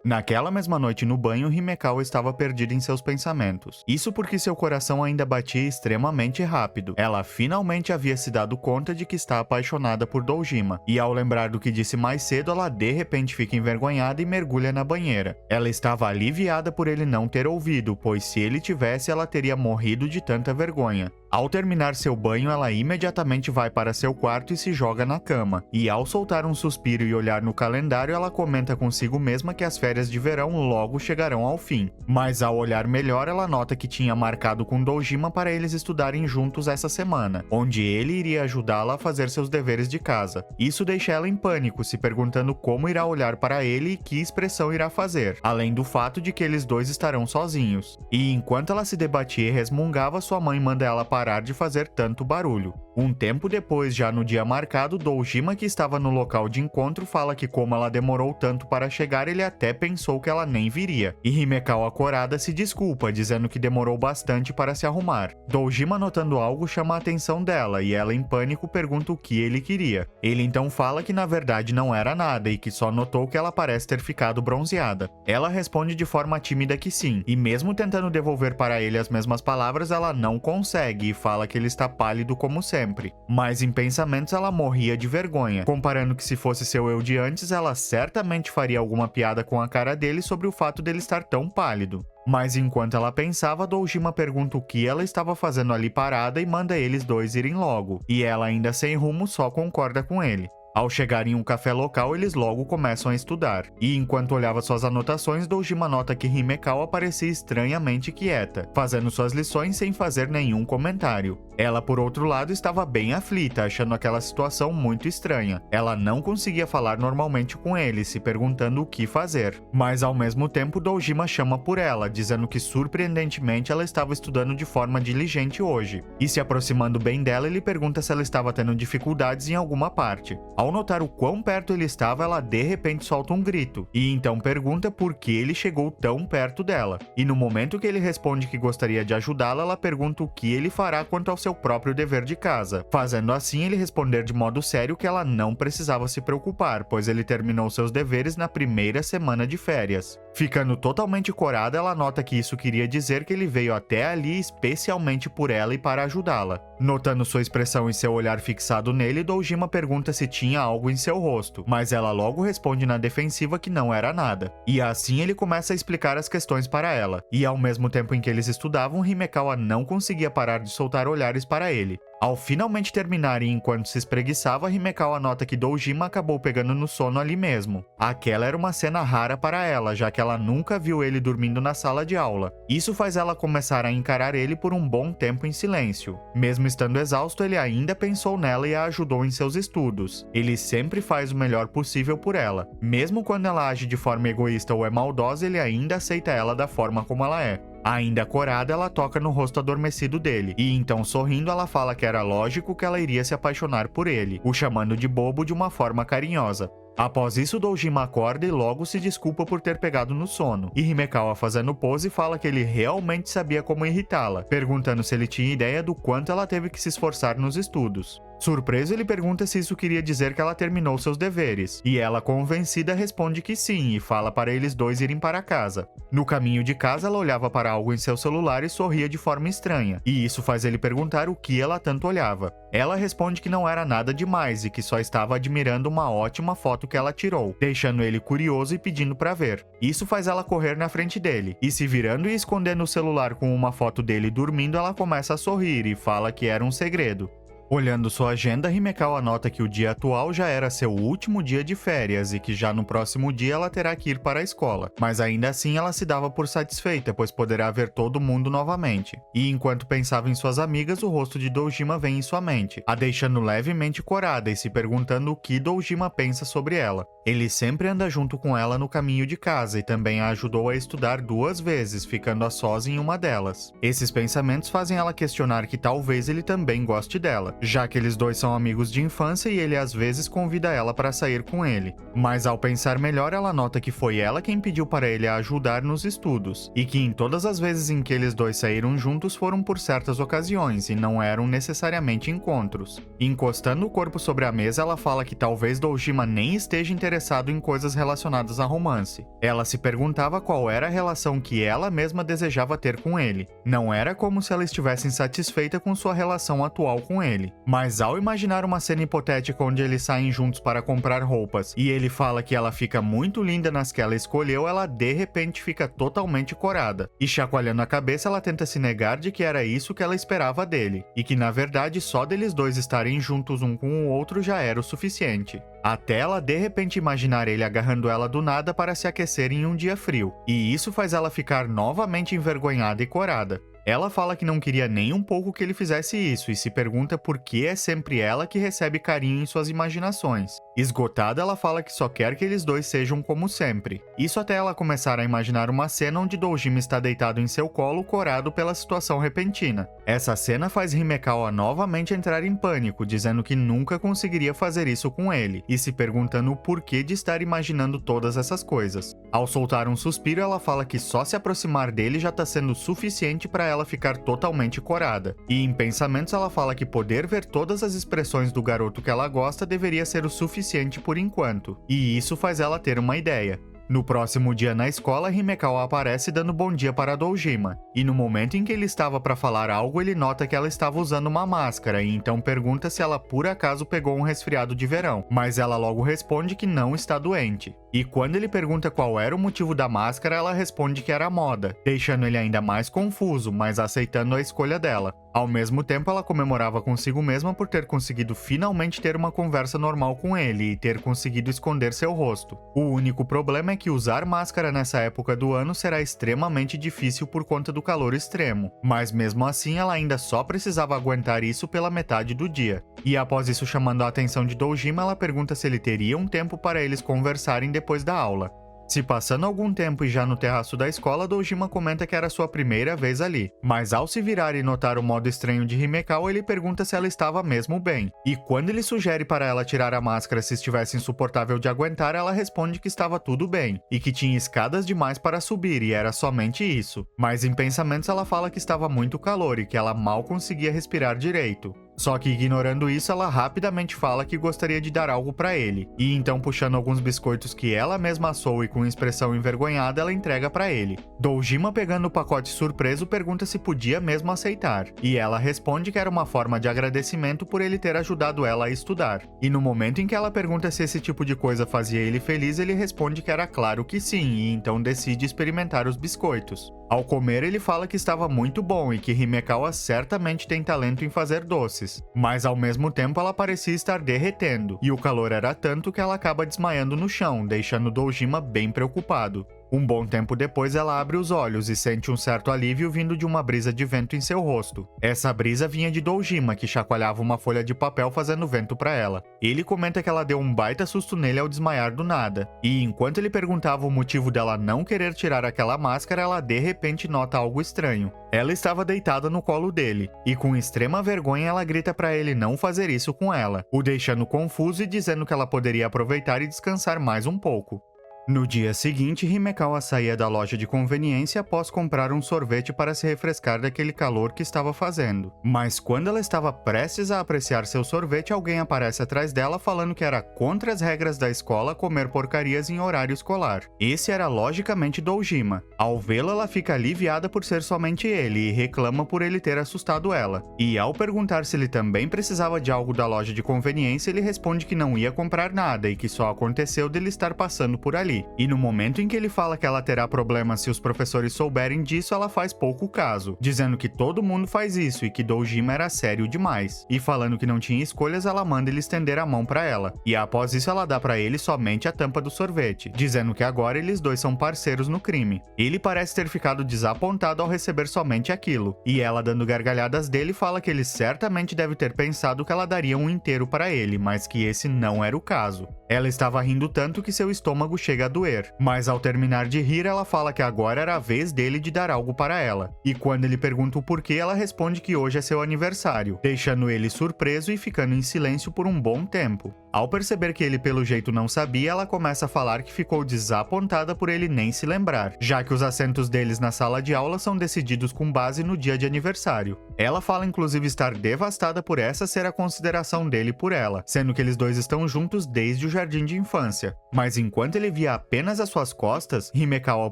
Naquela mesma noite no banho, Himekawa estava perdida em seus pensamentos. Isso porque seu coração ainda batia extremamente rápido. Ela finalmente havia se dado conta de que está apaixonada por Dojima, e ao lembrar do que disse mais cedo, ela de repente fica envergonhada e mergulha na banheira. Ela estava aliviada por ele não ter ouvido, pois se ele tivesse, ela teria morrido de tanta vergonha. Ao terminar seu banho, ela imediatamente vai para seu quarto e se joga na cama. E ao soltar um suspiro e olhar no calendário, ela comenta consigo mesma que as férias de verão logo chegarão ao fim. Mas ao olhar melhor, ela nota que tinha marcado com Dojima para eles estudarem juntos essa semana, onde ele iria ajudá-la a fazer seus deveres de casa. Isso deixa ela em pânico, se perguntando como irá olhar para ele e que expressão irá fazer, além do fato de que eles dois estarão sozinhos. E enquanto ela se debatia e resmungava, sua mãe manda ela parar de fazer tanto barulho. Um tempo depois, já no dia marcado, Dojima, que estava no local de encontro, fala que como ela demorou tanto para chegar, ele até pensou que ela nem viria. E Himekawa, corada, se desculpa, dizendo que demorou bastante para se arrumar. Dojima, notando algo, chama a atenção dela, e ela, em pânico, pergunta o que ele queria. Ele então fala que na verdade não era nada, e que só notou que ela parece ter ficado bronzeada. Ela responde de forma tímida que sim, e mesmo tentando devolver para ele as mesmas palavras, ela não consegue, e fala que ele está pálido como sempre. Mas em pensamentos ela morria de vergonha, comparando que se fosse seu eu de antes, ela certamente faria alguma piada com a cara dele sobre o fato dele estar tão pálido. Mas enquanto ela pensava, Dojima pergunta o que ela estava fazendo ali parada e manda eles dois irem logo, e ela, ainda sem rumo, só concorda com ele. Ao chegar em um café local, eles logo começam a estudar. E enquanto olhava suas anotações, Dojima nota que Himekawa parecia estranhamente quieta, fazendo suas lições sem fazer nenhum comentário. Ela, por outro lado, estava bem aflita, achando aquela situação muito estranha. Ela não conseguia falar normalmente com ele, se perguntando o que fazer. Mas ao mesmo tempo, Dojima chama por ela, dizendo que surpreendentemente ela estava estudando de forma diligente hoje. E se aproximando bem dela, ele pergunta se ela estava tendo dificuldades em alguma parte. Ao notar o quão perto ele estava, ela de repente solta um grito, e então pergunta por que ele chegou tão perto dela. E no momento que ele responde que gostaria de ajudá-la, ela pergunta o que ele fará quanto ao seu próprio dever de casa, fazendo assim ele responder de modo sério que ela não precisava se preocupar, pois ele terminou seus deveres na primeira semana de férias. Ficando totalmente corada, ela nota que isso queria dizer que ele veio até ali especialmente por ela e para ajudá-la. Notando sua expressão e seu olhar fixado nele, Dojima pergunta se tinha algo em seu rosto, mas ela logo responde na defensiva que não era nada. E assim ele começa a explicar as questões para ela. E ao mesmo tempo em que eles estudavam, Himekawa não conseguia parar de soltar olhares para ele. Ao finalmente terminar e enquanto se espreguiçava, Himekawa nota que Dojima acabou pegando no sono ali mesmo. Aquela era uma cena rara para ela, já que ela nunca viu ele dormindo na sala de aula. Isso faz ela começar a encarar ele por um bom tempo em silêncio. Mesmo estando exausto, ele ainda pensou nela e a ajudou em seus estudos. Ele sempre faz o melhor possível por ela. Mesmo quando ela age de forma egoísta ou é maldosa, ele ainda aceita ela da forma como ela é. Ainda corada, ela toca no rosto adormecido dele, e então sorrindo ela fala que era lógico que ela iria se apaixonar por ele, o chamando de bobo de uma forma carinhosa. Após isso, Dojima acorda e logo se desculpa por ter pegado no sono, e Himekawa, fazendo pose, fala que ele realmente sabia como irritá-la, perguntando se ele tinha ideia do quanto ela teve que se esforçar nos estudos. Surpreso, ele pergunta se isso queria dizer que ela terminou seus deveres, e ela, convencida, responde que sim e fala para eles dois irem para casa. No caminho de casa, ela olhava para algo em seu celular e sorria de forma estranha, e isso faz ele perguntar o que ela tanto olhava. Ela responde que não era nada demais e que só estava admirando uma ótima foto que ela tirou, deixando ele curioso e pedindo para ver. Isso faz ela correr na frente dele, e se virando e escondendo o celular com uma foto dele dormindo, ela começa a sorrir e fala que era um segredo. Olhando sua agenda, Himekawa anota que o dia atual já era seu último dia de férias e que já no próximo dia ela terá que ir para a escola. Mas ainda assim ela se dava por satisfeita, pois poderá ver todo mundo novamente. E enquanto pensava em suas amigas, o rosto de Dojima vem em sua mente, a deixando levemente corada e se perguntando o que Dojima pensa sobre ela. Ele sempre anda junto com ela no caminho de casa e também a ajudou a estudar 2 vezes, ficando a sós em uma delas. Esses pensamentos fazem ela questionar que talvez ele também goste dela, já que eles dois são amigos de infância e ele às vezes convida ela para sair com ele. Mas ao pensar melhor, ela nota que foi ela quem pediu para ele a ajudar nos estudos, e que em todas as vezes em que eles dois saíram juntos foram por certas ocasiões e não eram necessariamente encontros. Encostando o corpo sobre a mesa, ela fala que talvez Dojima nem esteja interessado em coisas relacionadas a romance. Ela se perguntava qual era a relação que ela mesma desejava ter com ele. Não era como se ela estivesse insatisfeita com sua relação atual com ele. Mas ao imaginar uma cena hipotética onde eles saem juntos para comprar roupas e ele fala que ela fica muito linda nas que ela escolheu, ela de repente fica totalmente corada. E chacoalhando a cabeça, ela tenta se negar de que era isso que ela esperava dele, e que na verdade só deles dois estarem juntos um com o outro já era o suficiente. Até ela de repente imaginar ele agarrando ela do nada para se aquecer em um dia frio, e isso faz ela ficar novamente envergonhada e corada. Ela fala que não queria nem um pouco que ele fizesse isso e se pergunta por que é sempre ela que recebe carinho em suas imaginações. Esgotada, ela fala que só quer que eles dois sejam como sempre. Isso até ela começar a imaginar uma cena onde Dojima está deitado em seu colo, corado pela situação repentina. Essa cena faz Himekawa novamente entrar em pânico, dizendo que nunca conseguiria fazer isso com ele, e se perguntando o porquê de estar imaginando todas essas coisas. Ao soltar um suspiro, ela fala que só se aproximar dele já está sendo suficiente para ela ficar totalmente corada. E em pensamentos ela fala que poder ver todas as expressões do garoto que ela gosta deveria ser o suficiente por enquanto. E isso faz ela ter uma ideia. No próximo dia na escola, Himekawa aparece dando bom dia para Dojima, e no momento em que ele estava para falar algo, ele nota que ela estava usando uma máscara e então pergunta se ela por acaso pegou um resfriado de verão, mas ela logo responde que não está doente. E quando ele pergunta qual era o motivo da máscara, ela responde que era moda, deixando ele ainda mais confuso, mas aceitando a escolha dela. Ao mesmo tempo, ela comemorava consigo mesma por ter conseguido finalmente ter uma conversa normal com ele e ter conseguido esconder seu rosto. O único problema é que usar máscara nessa época do ano será extremamente difícil por conta do calor extremo, mas mesmo assim ela ainda só precisava aguentar isso pela metade do dia. E após isso, chamando a atenção de Dojima, ela pergunta se ele teria um tempo para eles conversarem depois da aula. Se passando algum tempo e já no terraço da escola, Dojima comenta que era sua primeira vez ali, mas ao se virar e notar o modo estranho de Himekawa, ele pergunta se ela estava mesmo bem. E quando ele sugere para ela tirar a máscara se estivesse insuportável de aguentar, ela responde que estava tudo bem, e que tinha escadas demais para subir e era somente isso. Mas em pensamentos ela fala que estava muito calor e que ela mal conseguia respirar direito. Só que ignorando isso, ela rapidamente fala que gostaria de dar algo pra ele, e então puxando alguns biscoitos que ela mesma assou e com expressão envergonhada, ela entrega pra ele. Dojima, pegando o pacote surpreso, pergunta se podia mesmo aceitar, e ela responde que era uma forma de agradecimento por ele ter ajudado ela a estudar. E no momento em que ela pergunta se esse tipo de coisa fazia ele feliz, ele responde que era claro que sim, e então decide experimentar os biscoitos. Ao comer, ele fala que estava muito bom e que Himekawa certamente tem talento em fazer doces, mas ao mesmo tempo ela parecia estar derretendo, e o calor era tanto que ela acaba desmaiando no chão, deixando Dojima bem preocupado. Um bom tempo depois, ela abre os olhos e sente um certo alívio vindo de uma brisa de vento em seu rosto. Essa brisa vinha de Dojima, que chacoalhava uma folha de papel fazendo vento para ela. Ele comenta que ela deu um baita susto nele ao desmaiar do nada, e enquanto ele perguntava o motivo dela não querer tirar aquela máscara, ela de repente nota algo estranho. Ela estava deitada no colo dele, e com extrema vergonha ela grita para ele não fazer isso com ela, o deixando confuso e dizendo que ela poderia aproveitar e descansar mais um pouco. No dia seguinte, Himekawa saía da loja de conveniência após comprar um sorvete para se refrescar daquele calor que estava fazendo. Mas quando ela estava prestes a apreciar seu sorvete, alguém aparece atrás dela falando que era contra as regras da escola comer porcarias em horário escolar. Esse era logicamente Dojima. Ao vê-lo, ela fica aliviada por ser somente ele e reclama por ele ter assustado ela. E ao perguntar se ele também precisava de algo da loja de conveniência, ele responde que não ia comprar nada e que só aconteceu dele estar passando por ali. ali. E no momento em que ele fala que ela terá problemas se os professores souberem disso, ela faz pouco caso, dizendo que todo mundo faz isso e que Dojima era sério demais. E falando que não tinha escolhas, ela manda ele estender a mão pra ela. E após isso, ela dá pra ele somente a tampa do sorvete, dizendo que agora eles dois são parceiros no crime. Ele parece ter ficado desapontado ao receber somente aquilo, e ela, dando gargalhadas dele, fala que ele certamente deve ter pensado que ela daria um inteiro para ele, mas que esse não era o caso. Ela estava rindo tanto que seu estômago chega a doer, mas ao terminar de rir, ela fala que agora era a vez dele de dar algo para ela. E quando ele pergunta o porquê, ela responde que hoje é seu aniversário, deixando ele surpreso e ficando em silêncio por um bom tempo. Ao perceber que ele pelo jeito não sabia, ela começa a falar que ficou desapontada por ele nem se lembrar, já que os assentos deles na sala de aula são decididos com base no dia de aniversário. Ela fala inclusive estar devastada por essa ser a consideração dele por ela, sendo que eles dois estão juntos desde o jardim de infância. Mas enquanto ele via apenas as suas costas, Himekawa,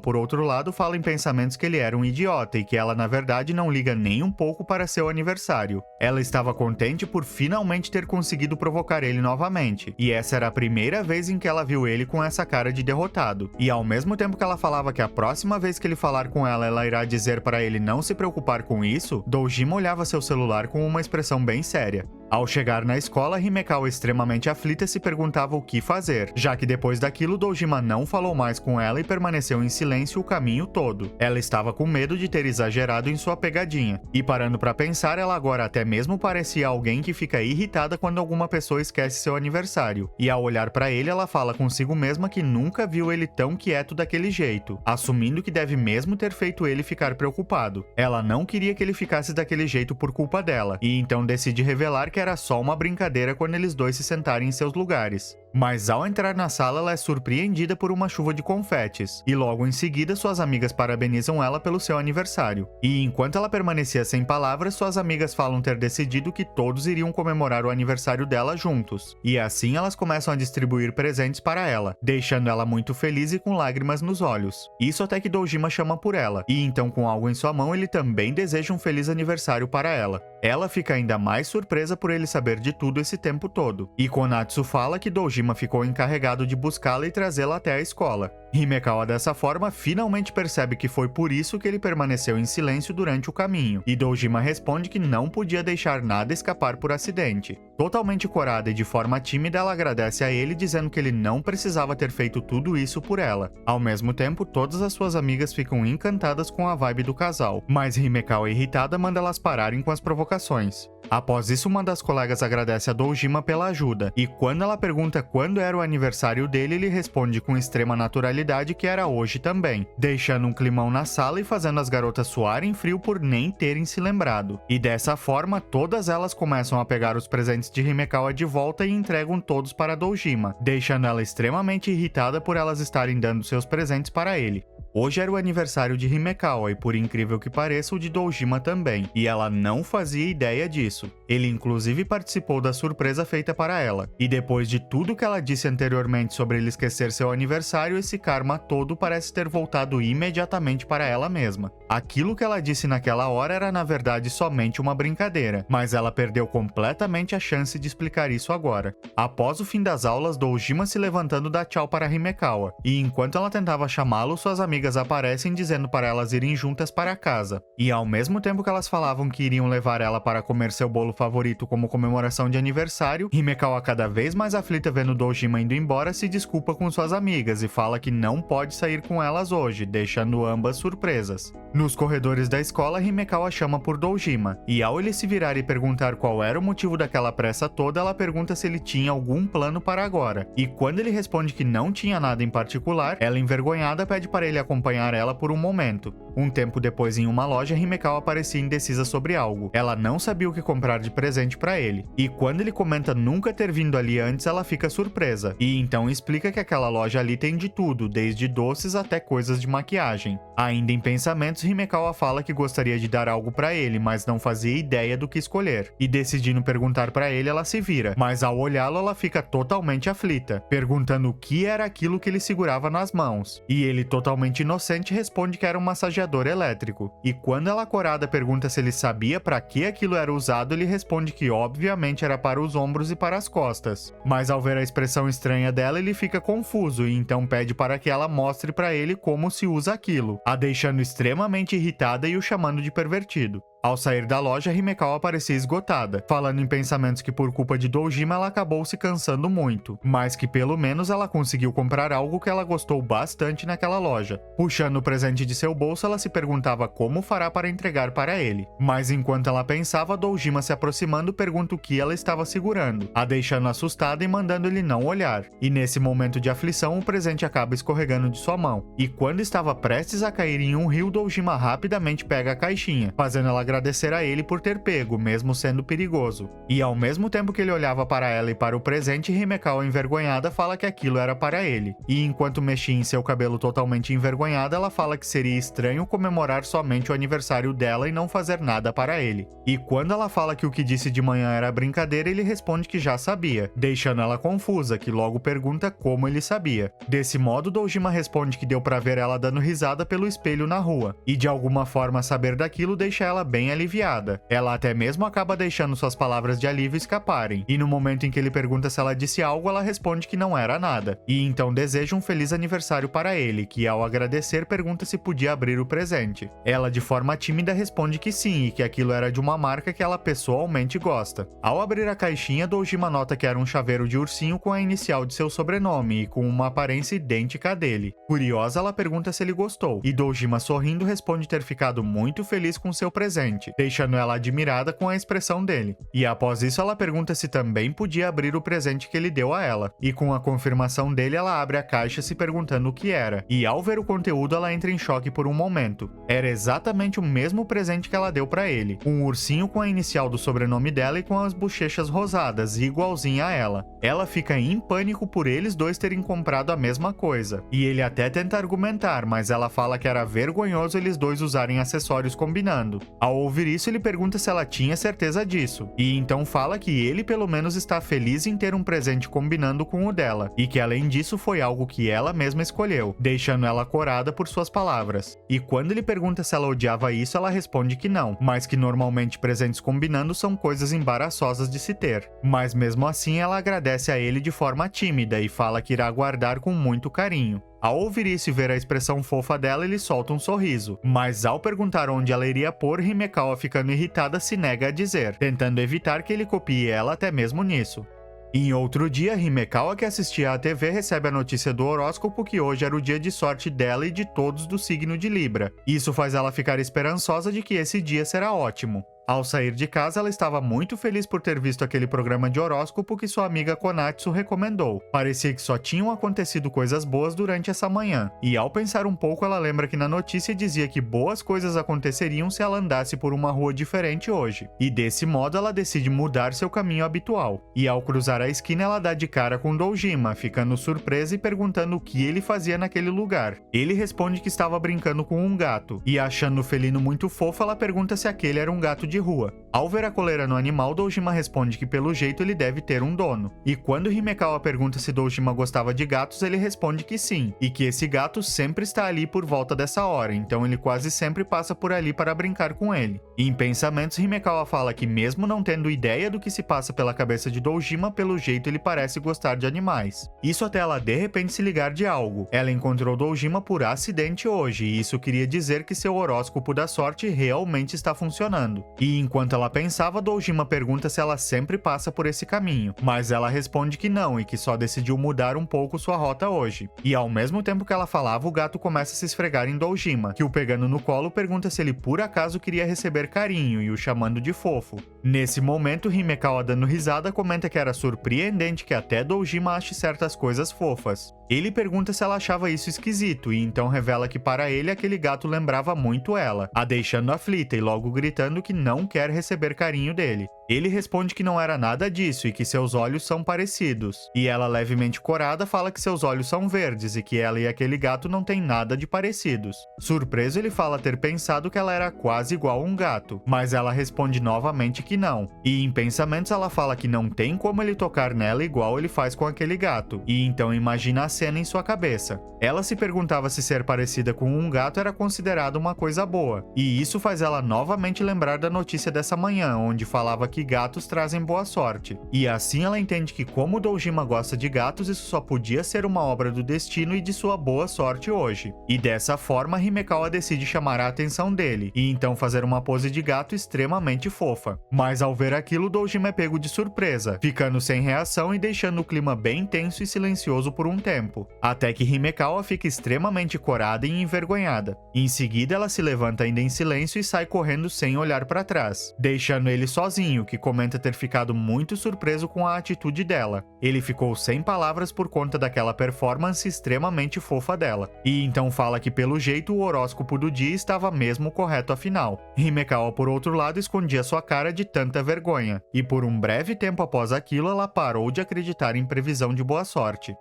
por outro lado, fala em pensamentos que ele era um idiota e que ela na verdade não liga nem um pouco para seu aniversário. Ela estava contente por finalmente ter conseguido provocar ele novamente, e essa era a primeira vez em que ela viu ele com essa cara de derrotado. E ao mesmo tempo que ela falava que a próxima vez que ele falar com ela irá dizer para ele não se preocupar com isso, Dojima olhava seu celular com uma expressão bem séria. Ao chegar na escola, Himekawa, extremamente aflita, se perguntava o que fazer, já que depois daquilo Dojima não falou mais com ela e permaneceu em silêncio o caminho todo. Ela estava com medo de ter exagerado em sua pegadinha, e parando pra pensar, ela agora até mesmo parecia alguém que fica irritada quando alguma pessoa esquece seu aniversário. E ao olhar pra ele, ela fala consigo mesma que nunca viu ele tão quieto daquele jeito, assumindo que deve mesmo ter feito ele ficar preocupado. Ela não queria que ele ficasse daquele jeito por culpa dela, e então decide revelar que era só uma brincadeira quando eles dois se sentarem em seus lugares. Mas ao entrar na sala, ela é surpreendida por uma chuva de confetes, e logo em seguida suas amigas parabenizam ela pelo seu aniversário. E enquanto ela permanecia sem palavras, suas amigas falam ter decidido que todos iriam comemorar o aniversário dela juntos. E assim elas começam a distribuir presentes para ela, deixando ela muito feliz e com lágrimas nos olhos. Isso até que Dojima chama por ela, e então com algo em sua mão ele também deseja um feliz aniversário para ela. Ela fica ainda mais surpresa por ele saber de tudo esse tempo todo. E Konatsu fala que Dojima ficou encarregado de buscá-la e trazê-la até a escola. Himekawa dessa forma finalmente percebe que foi por isso que ele permaneceu em silêncio durante o caminho, e Dojima responde que não podia deixar nada escapar por acidente. Totalmente corada e de forma tímida, ela agradece a ele dizendo que ele não precisava ter feito tudo isso por ela. Ao mesmo tempo, todas as suas amigas ficam encantadas com a vibe do casal, mas Himekawa, irritada, manda elas pararem com as provocações. Após isso, uma das colegas agradece a Dojima pela ajuda, e quando ela pergunta quando era o aniversário dele, ele responde com extrema naturalidade que era hoje também, deixando um climão na sala e fazendo as garotas suarem frio por nem terem se lembrado. E dessa forma, todas elas começam a pegar os presentes de Himekawa de volta e entregam todos para Dojima, deixando ela extremamente irritada por elas estarem dando seus presentes para ele. Hoje era o aniversário de Himekawa e, por incrível que pareça, o de Dojima também, e ela não fazia ideia disso. Ele inclusive participou da surpresa feita para ela, e depois de tudo que ela disse anteriormente sobre ele esquecer seu aniversário, esse karma todo parece ter voltado imediatamente para ela mesma. Aquilo que ela disse naquela hora era na verdade somente uma brincadeira, mas ela perdeu completamente a chance de explicar isso agora. Após o fim das aulas, Dojima se levantando dá tchau para Himekawa, e enquanto ela tentava chamá-lo, suas amigas aparecem dizendo para elas irem juntas para casa. E ao mesmo tempo que elas falavam que iriam levar ela para comer seu bolo favorito como comemoração de aniversário, Himekawa, cada vez mais aflita vendo Dojima indo embora, se desculpa com suas amigas e fala que não pode sair com elas hoje, deixando ambas surpresas. Nos corredores da escola, Himekawa chama por Dojima, e ao ele se virar e perguntar qual era o motivo daquela pressa toda, ela pergunta se ele tinha algum plano para agora. E quando ele responde que não tinha nada em particular, ela, envergonhada, pede para ele acompanhar ela por um momento. Um tempo depois, em uma loja, Himekawa parecia indecisa sobre algo. Ela não sabia o que comprar de presente para ele. E quando ele comenta nunca ter vindo ali antes, ela fica surpresa. E então explica que aquela loja ali tem de tudo, desde doces até coisas de maquiagem. Ainda em pensamentos, Himekawa fala que gostaria de dar algo para ele, mas não fazia ideia do que escolher. E decidindo perguntar para ele, ela se vira. Mas ao olhá-lo, ela fica totalmente aflita, perguntando o que era aquilo que ele segurava nas mãos. E ele, totalmente totalmente inocente, responde que era um massageador elétrico. E quando ela corada pergunta se ele sabia para que aquilo era usado, ele responde que obviamente era para os ombros e para as costas. Mas ao ver a expressão estranha dela, ele fica confuso e então pede para que ela mostre para ele como se usa aquilo, a deixando extremamente irritada e o chamando de pervertido. Ao sair da loja, Himekawa parecia esgotada, falando em pensamentos que por culpa de Dojima ela acabou se cansando muito, mas que pelo menos ela conseguiu comprar algo que ela gostou bastante naquela loja. Puxando o presente de seu bolso, ela se perguntava como fará para entregar para ele. Mas enquanto ela pensava, Dojima se aproximando pergunta o que ela estava segurando, a deixando assustada e mandando ele não olhar. E nesse momento de aflição, o presente acaba escorregando de sua mão. E quando estava prestes a cair em um rio, Dojima rapidamente pega a caixinha, fazendo ela agradecer a ele por ter pego, mesmo sendo perigoso. E ao mesmo tempo que ele olhava para ela e para o presente, Himekawa envergonhada fala que aquilo era para ele. E enquanto mexia em seu cabelo totalmente envergonhada, ela fala que seria estranho comemorar somente o aniversário dela e não fazer nada para ele. E quando ela fala que o que disse de manhã era brincadeira, ele responde que já sabia, deixando ela confusa, que logo pergunta como ele sabia. Desse modo, Dojima responde que deu para ver ela dando risada pelo espelho na rua, e de alguma forma saber daquilo deixa ela bem aliviada. Ela até mesmo acaba deixando suas palavras de alívio escaparem, e no momento em que ele pergunta se ela disse algo, ela responde que não era nada, e então deseja um feliz aniversário para ele, que ao agradecer pergunta se podia abrir o presente. Ela de forma tímida responde que sim, e que aquilo era de uma marca que ela pessoalmente gosta. Ao abrir a caixinha, Dojima nota que era um chaveiro de ursinho com a inicial de seu sobrenome e com uma aparência idêntica à dele. Curiosa, ela pergunta se ele gostou, e Dojima sorrindo responde ter ficado muito feliz com seu presente, deixando ela admirada com a expressão dele. E após isso, ela pergunta se também podia abrir o presente que ele deu a ela. E com a confirmação dele, ela abre a caixa se perguntando o que era. E ao ver o conteúdo, ela entra em choque por um momento. Era exatamente o mesmo presente que ela deu para ele. Um ursinho com a inicial do sobrenome dela e com as bochechas rosadas, igualzinha a ela. Ela fica em pânico por eles dois terem comprado a mesma coisa. E ele até tenta argumentar, mas ela fala que era vergonhoso eles dois usarem acessórios combinando. Ao ouvir isso, ele pergunta se ela tinha certeza disso, e então fala que ele pelo menos está feliz em ter um presente combinando com o dela, e que além disso foi algo que ela mesma escolheu, deixando ela corada por suas palavras. E quando ele pergunta se ela odiava isso, ela responde que não, mas que normalmente presentes combinando são coisas embaraçosas de se ter. Mas mesmo assim, ela agradece a ele de forma tímida e fala que irá guardar com muito carinho. Ao ouvir isso e ver a expressão fofa dela, ele solta um sorriso, mas ao perguntar onde ela iria pôr, Himekawa, ficando irritada, se nega a dizer, tentando evitar que ele copie ela até mesmo nisso. Em outro dia, Himekawa, que assistia à TV, recebe a notícia do horóscopo que hoje era o dia de sorte dela e de todos do signo de Libra. Isso faz ela ficar esperançosa de que esse dia será ótimo. Ao sair de casa, ela estava muito feliz por ter visto aquele programa de horóscopo que sua amiga Konatsu recomendou. Parecia que só tinham acontecido coisas boas durante essa manhã. E ao pensar um pouco, ela lembra que na notícia dizia que boas coisas aconteceriam se ela andasse por uma rua diferente hoje. E desse modo, ela decide mudar seu caminho habitual. E ao cruzar a esquina, ela dá de cara com Dojima, ficando surpresa e perguntando o que ele fazia naquele lugar. Ele responde que estava brincando com um gato. E achando o felino muito fofo, ela pergunta se aquele era um gato de rua. Ao ver a coleira no animal, Dojima responde que pelo jeito ele deve ter um dono. E quando Himekawa pergunta se Dojima gostava de gatos, ele responde que sim, e que esse gato sempre está ali por volta dessa hora, então ele quase sempre passa por ali para brincar com ele. E em pensamentos, Himekawa fala que mesmo não tendo ideia do que se passa pela cabeça de Dojima, pelo jeito ele parece gostar de animais. Isso até ela de repente se ligar de algo. Ela encontrou Dojima por acidente hoje, e isso queria dizer que seu horóscopo da sorte realmente está funcionando. E enquanto ela pensava, Dojima pergunta se ela sempre passa por esse caminho, mas ela responde que não e que só decidiu mudar um pouco sua rota hoje. E ao mesmo tempo que ela falava, o gato começa a se esfregar em Dojima, que o pegando no colo pergunta se ele por acaso queria receber carinho e o chamando de fofo. Nesse momento, Himekawa, dando risada, comenta que era surpreendente que até Dojima ache certas coisas fofas. Ele pergunta se ela achava isso esquisito e então revela que para ele aquele gato lembrava muito ela, a deixando aflita e logo gritando que não quer receber carinho dele. Ele responde que não era nada disso e que seus olhos são parecidos. E ela, levemente corada, fala que seus olhos são verdes e que ela e aquele gato não têm nada de parecidos. Surpreso, ele fala ter pensado que ela era quase igual a um gato, mas ela responde novamente que não. E em pensamentos ela fala que não tem como ele tocar nela igual ele faz com aquele gato, e então imagina a cena em sua cabeça. Ela se perguntava se ser parecida com um gato era considerado uma coisa boa, e isso faz ela novamente lembrar da notícia dessa manhã, onde falava que gatos trazem boa sorte. E assim ela entende que como Dojima gosta de gatos, isso só podia ser uma obra do destino e de sua boa sorte hoje. E dessa forma, Himekawa decide chamar a atenção dele, e então fazer uma pose de gato extremamente fofa. Mas ao ver aquilo, Dojima é pego de surpresa, ficando sem reação e deixando o clima bem tenso e silencioso por um tempo, até que Himekawa fica extremamente corada e envergonhada. Em seguida, ela se levanta ainda em silêncio e sai correndo sem olhar para trás, deixando ele sozinho, que comenta ter ficado muito surpreso com a atitude dela. Ele ficou sem palavras por conta daquela performance extremamente fofa dela, e então fala que pelo jeito o horóscopo do dia estava mesmo correto afinal. Himekawa, por outro lado, escondia sua cara de tanta vergonha, e por um breve tempo após aquilo ela parou de acreditar em previsão de boa sorte.